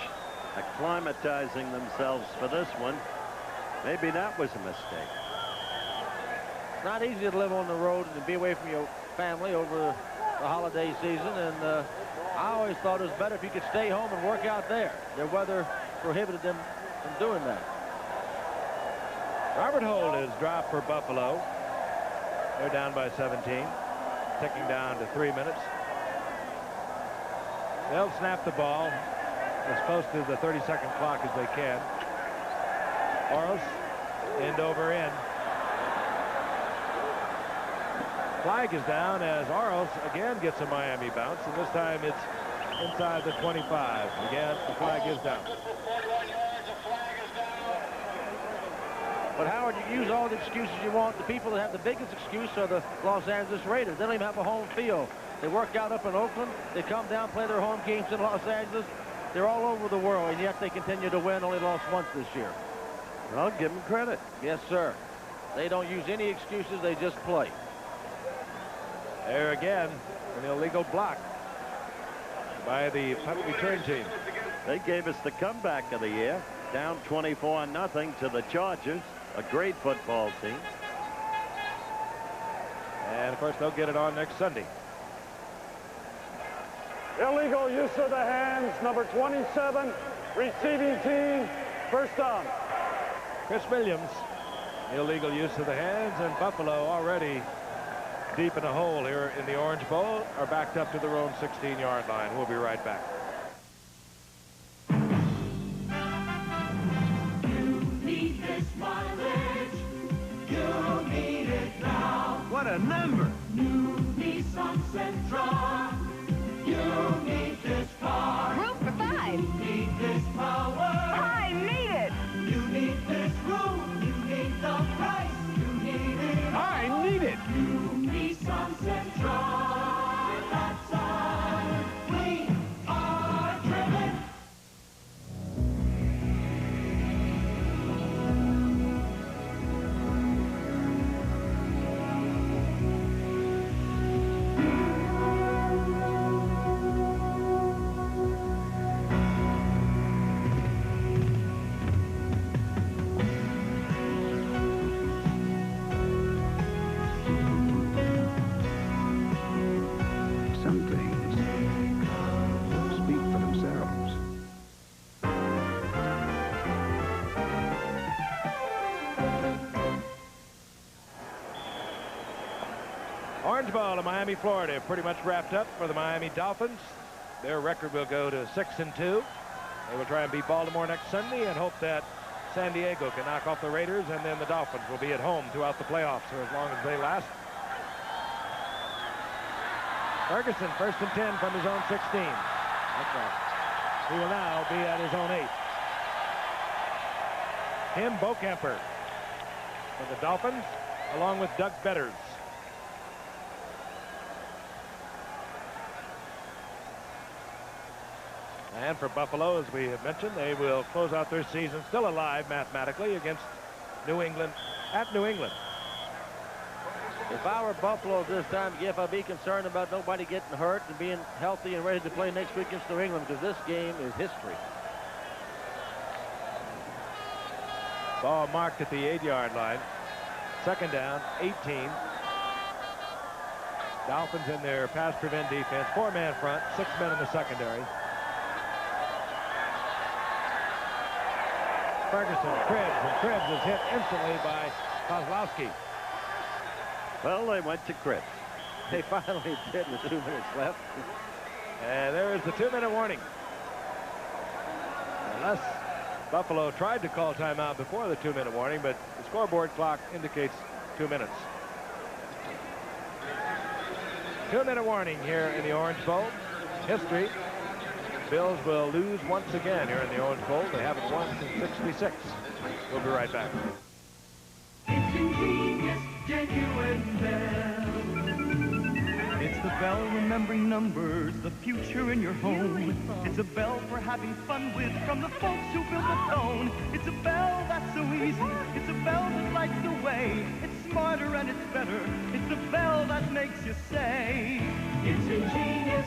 acclimatizing themselves for this one. Maybe that was a mistake. It's not easy to live on the road and be away from your family over the holiday season, and I always thought it was better if you could stay home and work out there. Their weather prohibited them from doing that. Robert Holt is dropped for Buffalo. They're down by 17, ticking down to 3 minutes. They'll snap the ball as close to the 30-second clock as they can. Oros, end over end. Flag is down as Oros again gets a Miami bounce, and this time it's inside the 25. Again, the flag is down. But Howard, you use all the excuses you want. The people that have the biggest excuse are the Los Angeles Raiders. They don't even have a home field. They work out up in Oakland. They come down, play their home games in Los Angeles. They're all over the world, and yet they continue to win. Only lost once this year. I'll give them credit. Yes, sir. They don't use any excuses. They just play. There again, an illegal block by the punt return team. They gave us the comeback of the year, down 24-0 to the Chargers, a great football team. And, of course, they'll get it on next Sunday. Illegal use of the hands, number 27, receiving team, first down. Chris Williams, illegal use of the hands, and Buffalo already deep in a hole here in the Orange Bowl, are backed up to their own 16-yard line. We'll be right back. You need this mileage. You need it now. What a number! New Nissan Sentra. You need this car. Room for 5. You need this power. I need it. You need this room. You need the price. You need it. I need it. New Nissan Sentra. That's all. We are driven. Some things speak for themselves. Orange Bowl in Miami, Florida, pretty much wrapped up for the Miami Dolphins. Their record will go to 6-2. They will try and beat Baltimore next Sunday and hope that San Diego can knock off the Raiders, and then the Dolphins will be at home throughout the playoffs for as long as they last. Ferguson, 1st and 10 from his own 16. That's right. He will now be at his own 8. Tim Bokemper for the Dolphins, along with Doug Betters. And for Buffalo, as we have mentioned, they will close out their season still alive mathematically against New England, at New England. If I were Buffalo this time, Giff, I'd be concerned about nobody getting hurt and being healthy and ready to play next week against New England, because this game is history. Ball marked at the 8-yard line. 2nd down, 18. Dolphins in their pass prevent defense. 4-man front, 6 men in the secondary. Ferguson, Krebs, and Krebs is hit instantly by Kozlowski. Well, they went to Krebs. They finally did with 2 minutes left. And there's the 2-minute warning. Unless Buffalo tried to call timeout before the 2-minute warning, but the scoreboard clock indicates 2 minutes. 2-minute warning here in the Orange Bowl. History. Bills will lose once again here in the Orange Bowl. They haven't won since '66. We'll be right back. It's ingenious, genuine Bell. It's the bell remembering numbers, the future in your home. It's a bell for having fun with from the folks who built the phone. It's a bell that's so easy. It's a bell that lights the way. It's smarter and it's better. It's a bell that makes you say, it's ingenious,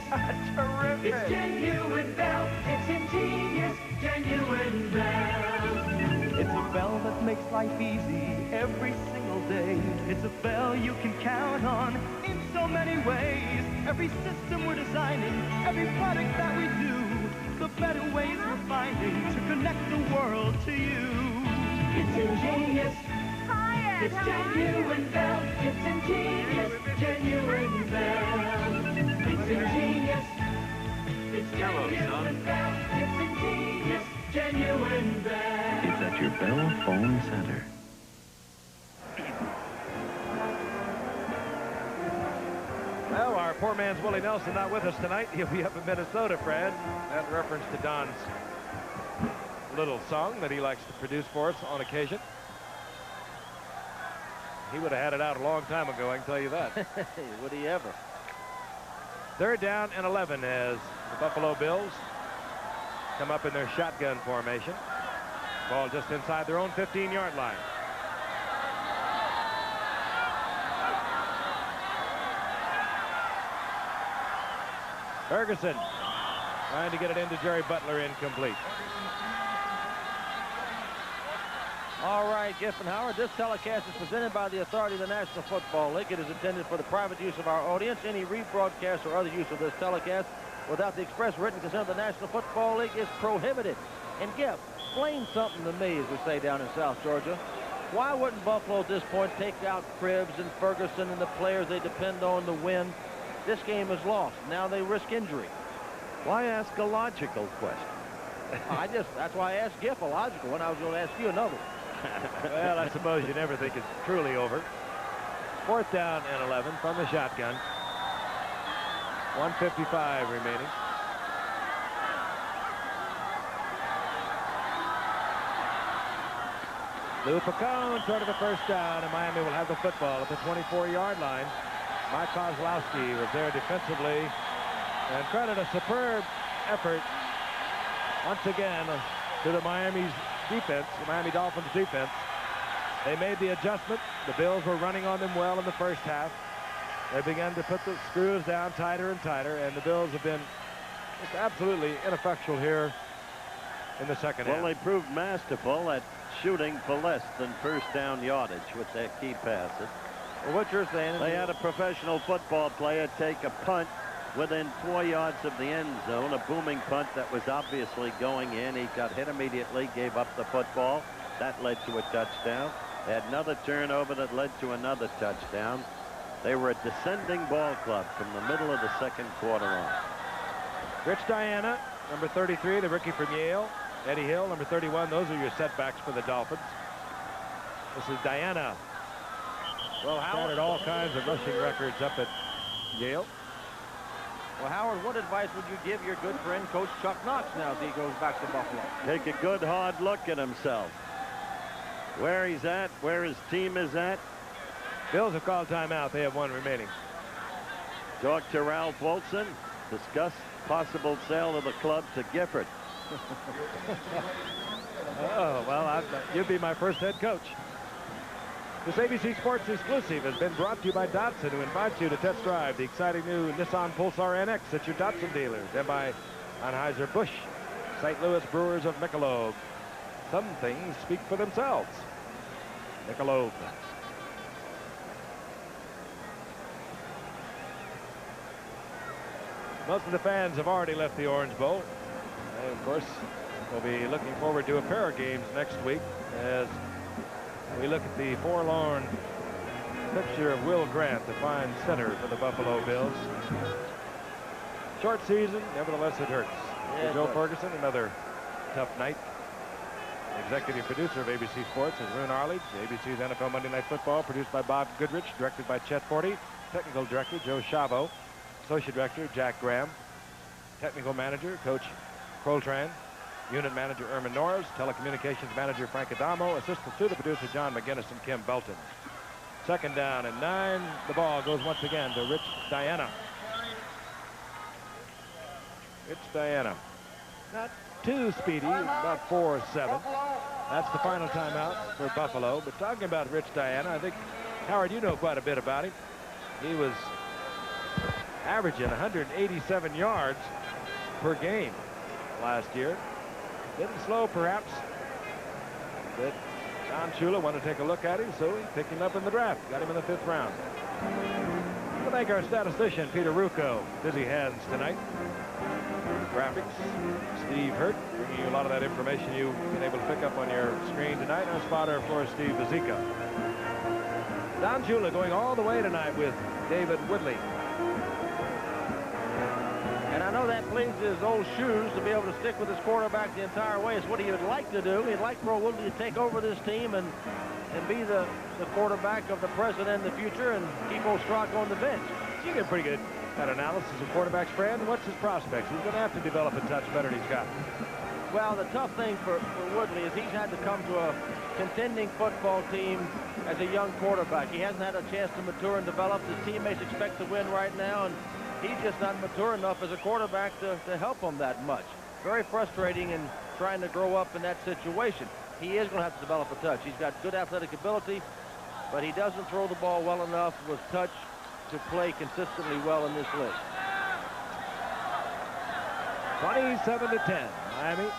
terrific. It's genuine Bell. It's ingenious, genuine Bell. It's a bell that makes life easy every single day. It's a bell you can count on in so many ways. Every system we're designing, every product that we do, the better ways we're finding to connect the world to you. It's ingenious. Hi, it's genuine Bell. It's ingenious, genuine Bell. It's ingenious. It's genuine Bell. It's ingenious, genuine Bell. It's at your Bell Phone Center. Well, our poor man's Willie Nelson not with us tonight. He'll be up in Minnesota, Fred. That reference to Don's little song that he likes to produce for us on occasion. He would have had it out a long time ago, I can tell you that. Would he ever? 3rd down and 11 as the Buffalo Bills come up in their shotgun formation. Ball just inside their own 15-yard line. Ferguson trying to get it into Jerry Butler, incomplete. All right, Giffen Howard, this telecast is presented by the authority of the National Football League. It is intended for the private use of our audience. Any rebroadcast or other use of this telecast without the express written consent of the National Football League is prohibited. And Giff, explain something to me, as we say down in South Georgia. Why wouldn't Buffalo at this point take out Cribbs and Ferguson and the players they depend on to win? This game is lost. Now they risk injury. Why ask a logical question? That's why I asked Giff a logical one. I was going to ask you another. Well, I suppose you never think it's truly over. 4th down and 11 from the shotgun. 1:55 remaining. Lou Picone short of the 1st down, and Miami will have the football at the 24-yard line. Mike Kozlowski was there defensively, and credit a superb effort once again to the Miami Dolphins defense. They made the adjustment. The Bills were running on them well in the 1st half. They began to put the screws down tighter and tighter, and the Bills have been just absolutely ineffectual here in the 2nd half. Well, they proved masterful at shooting for less than 1st down yardage with their key passes. Well, what you're saying is they had a professional football player take a punt within 4 yards of the end zone, a booming punt that was obviously going in. He got hit immediately, gave up the football. That led to a touchdown. They had another turnover that led to another touchdown. They were a descending ball club from the middle of the 2nd quarter on. Rich Diana, number 33, the rookie from Yale. Eddie Hill, number 31. Those are your setbacks for the Dolphins. This is Diana. Well, Howard had all kinds of rushing records up at Yale. Well, Howard, what advice would you give your good friend, Coach Chuck Knox, now as he goes back to Buffalo? Take a good, hard look at himself. Where he's at, where his team is at. Bills have called timeout. They have 1 remaining. Talk to Ralph Wilson. Discuss possible sale of the club to Gifford. Oh, well, you'd be my first head coach. This ABC Sports exclusive has been brought to you by Datsun, who invites you to test drive the exciting new Nissan Pulsar NX at your Datsun dealers, and by Anheuser-Busch, St. Louis Brewers of Michelob. Some things speak for themselves. Michelob. Most of the fans have already left the Orange Bowl. And of course, we'll be looking forward to a pair of games next week as we look at the forlorn Picture of Will Grant, the fine center for the Buffalo Bills. Short season, nevertheless it hurts. Yeah, For Joe Ferguson, another tough night. Executive producer of ABC Sports is Roone Arledge. ABC's NFL Monday Night Football, produced by Bob Goodrich, directed by Chet Forty. Technical director, Joe Chavo. Associate director, Jack Graham. Technical manager, Coach Coltrane. Unit manager, Erman Norris. Telecommunications manager, Frank Adamo. Assistant to the producer, John McGinnis and Kim Belton. 2nd down and 9. The ball goes once again to Rich Diana. Rich Diana. Not too speedy, about 4-7. That's the final timeout for Buffalo. But talking about Rich Diana, I think, Howard, you know quite a bit about him. He was averaging 187 yards per game last year. Didn't slow, perhaps, but Don Shula wanted to take a look at him, so he picked him up in the draft. Got him in the 5th round. We'll thank our statistician, Peter Rucco. Busy hands tonight. Graphics, Steve Hurt, bringing you a lot of that information you've been able to pick up on your screen tonight. Our spotter, of course, Steve Vazika. Don Shula going all the way tonight with David Woodley. And I know that pleases his old shoes to be able to stick with his quarterback the entire way. It's what he would like to do. He'd like for Woodley to take over this team and be the quarterback of the present and the future and keep old Strzok on the bench. You get pretty good at analysis of quarterbacks, Fran. What's his prospects? He's going to have to develop a touch better than he's got. Well, the tough thing for Woodley is he's had to come to a contending football team as a young quarterback. He hasn't had a chance to mature and develop. His teammates expect to win right now, and he's just not mature enough as a quarterback to help them that much. Very frustrating in trying to grow up in that situation. He is going to have to develop a touch. He's got good athletic ability, but he doesn't throw the ball well enough with touch to play consistently well in this league. 27-10. Miami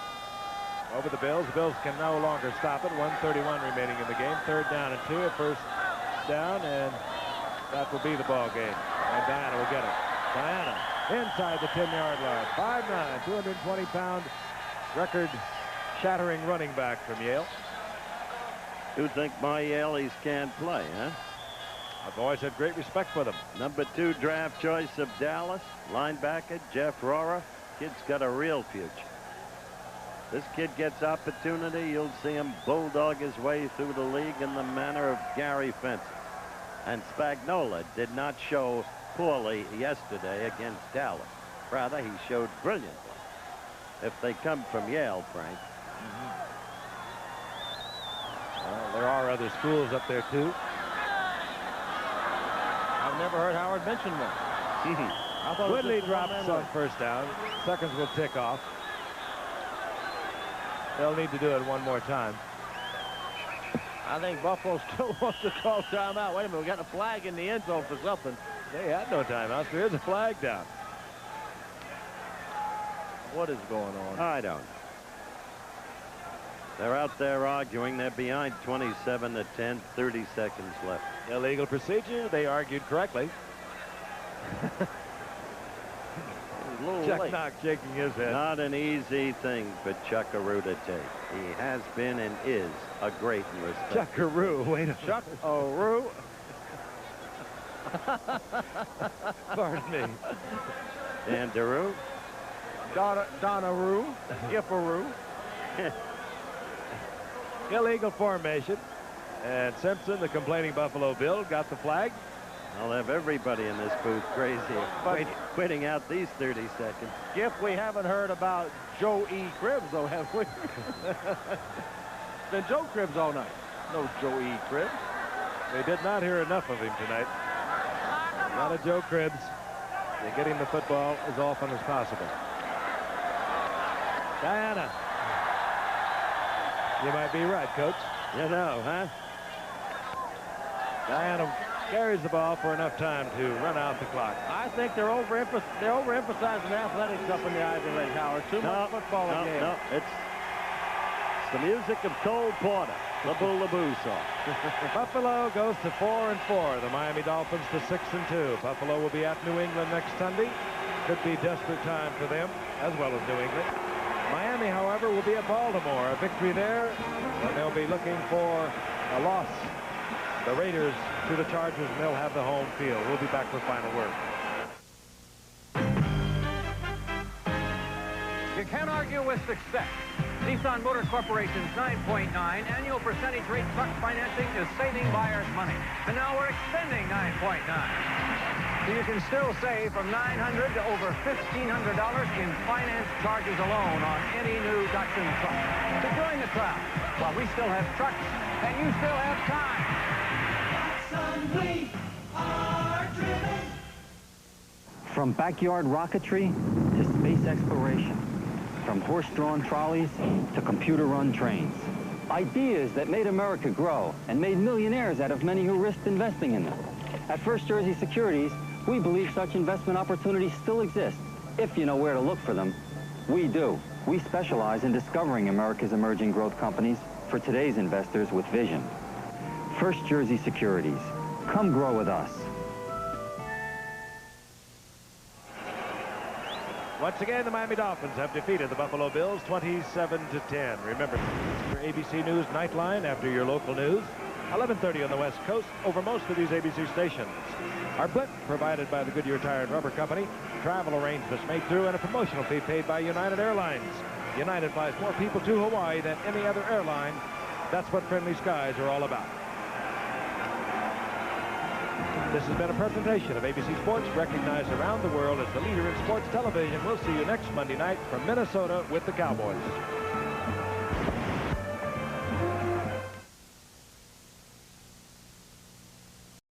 over the Bills. The Bills can no longer stop it. 1:31 remaining in the game. 3rd down and 2. A 1st down, and that will be the ball game. And Diana will get it. Diana inside the 10-yard line. 5'9", 220-pound, record-shattering running back from Yale. You think my Yaleys can't play, huh? I've always had great respect for them. Number 2 draft choice of Dallas, linebacker Jeff Rohrer. Kid's got a real future. This kid gets opportunity. You'll see him bulldog his way through the league in the manner of Gary Fenton. And Spagnuolo did not show poorly yesterday against Dallas. Rather, he showed brilliantly. If they come from Yale, Frank. Well, there are other schools up there, too. I've never heard Howard mention one. Woodley drops on 1st down. Seconds will tick off. They'll need to do it one more time. I think Buffalo still wants to call timeout. Wait a minute, we got a flag in the end zone for something. They had no timeouts. There is a flag down. What is going on? I don't know. They're out there arguing. They're behind 27-10, 30 seconds left. Illegal procedure. They argued correctly. Chuck Knox shaking his head. Not an easy thing for Chuckaroo to take. He has been and is a great and respected. Chuckaroo. Wait a Chuckaroo. Pardon me. Dandaroo. Donaroo. Giffaroo. Illegal formation. And Simpson, the complaining Buffalo Bill, got the flag. I'll have everybody in this booth crazy quitting out these 30 seconds. Giff, we haven't heard about Joe E. Cribbs, though, have we? Been Joe Cribbs all night. No Joe E. Cribbs. They did not hear enough of him tonight. Not a Joe Cribbs. They're getting the football as often as possible. Diana. You might be right, Coach. You know, huh? Diana carries the ball for enough time to run out the clock. I think they're overemphasizing athletics up in the Ivy League, Howard. Too much football in game. No, it's the music of Cole Porter, the Bullaboo song. Buffalo goes to 4-4. The Miami Dolphins to 6-2. Buffalo will be at New England next Sunday. Could be desperate time for them, as well as New England. Miami, however, will be at Baltimore. A victory there, and they'll be looking for a loss the Raiders to the Chargers, and they'll have the home field. We'll be back for final word. You can't argue with success. Nissan Motor Corporation's 9.9 annual percentage rate truck financing is saving buyers money. And now we're extending 9.9. So you can still save from $900 to over $1,500 in finance charges alone on any new Datsun truck. So join the crowd while we still have trucks and you still have time. Datsun, we are driven. From backyard rocketry to space exploration. From horse-drawn trolleys to computer-run trains. Ideas that made America grow and made millionaires out of many who risked investing in them. At First Jersey Securities, we believe such investment opportunities still exist, if you know where to look for them. We do. We specialize in discovering America's emerging growth companies for today's investors with vision. First Jersey Securities. Come grow with us. Once again, the Miami Dolphins have defeated the Buffalo Bills 27-10. Remember, your ABC News Nightline after your local news. 11:30 on the West Coast over most of these ABC stations. Our blip provided by the Goodyear Tire and Rubber Company. Travel arrangements made through and a promotional fee paid by United Airlines. United flies more people to Hawaii than any other airline. That's what friendly skies are all about. This has been a presentation of ABC Sports, recognized around the world as the leader in sports television. We'll see you next Monday night from Minnesota with the Cowboys.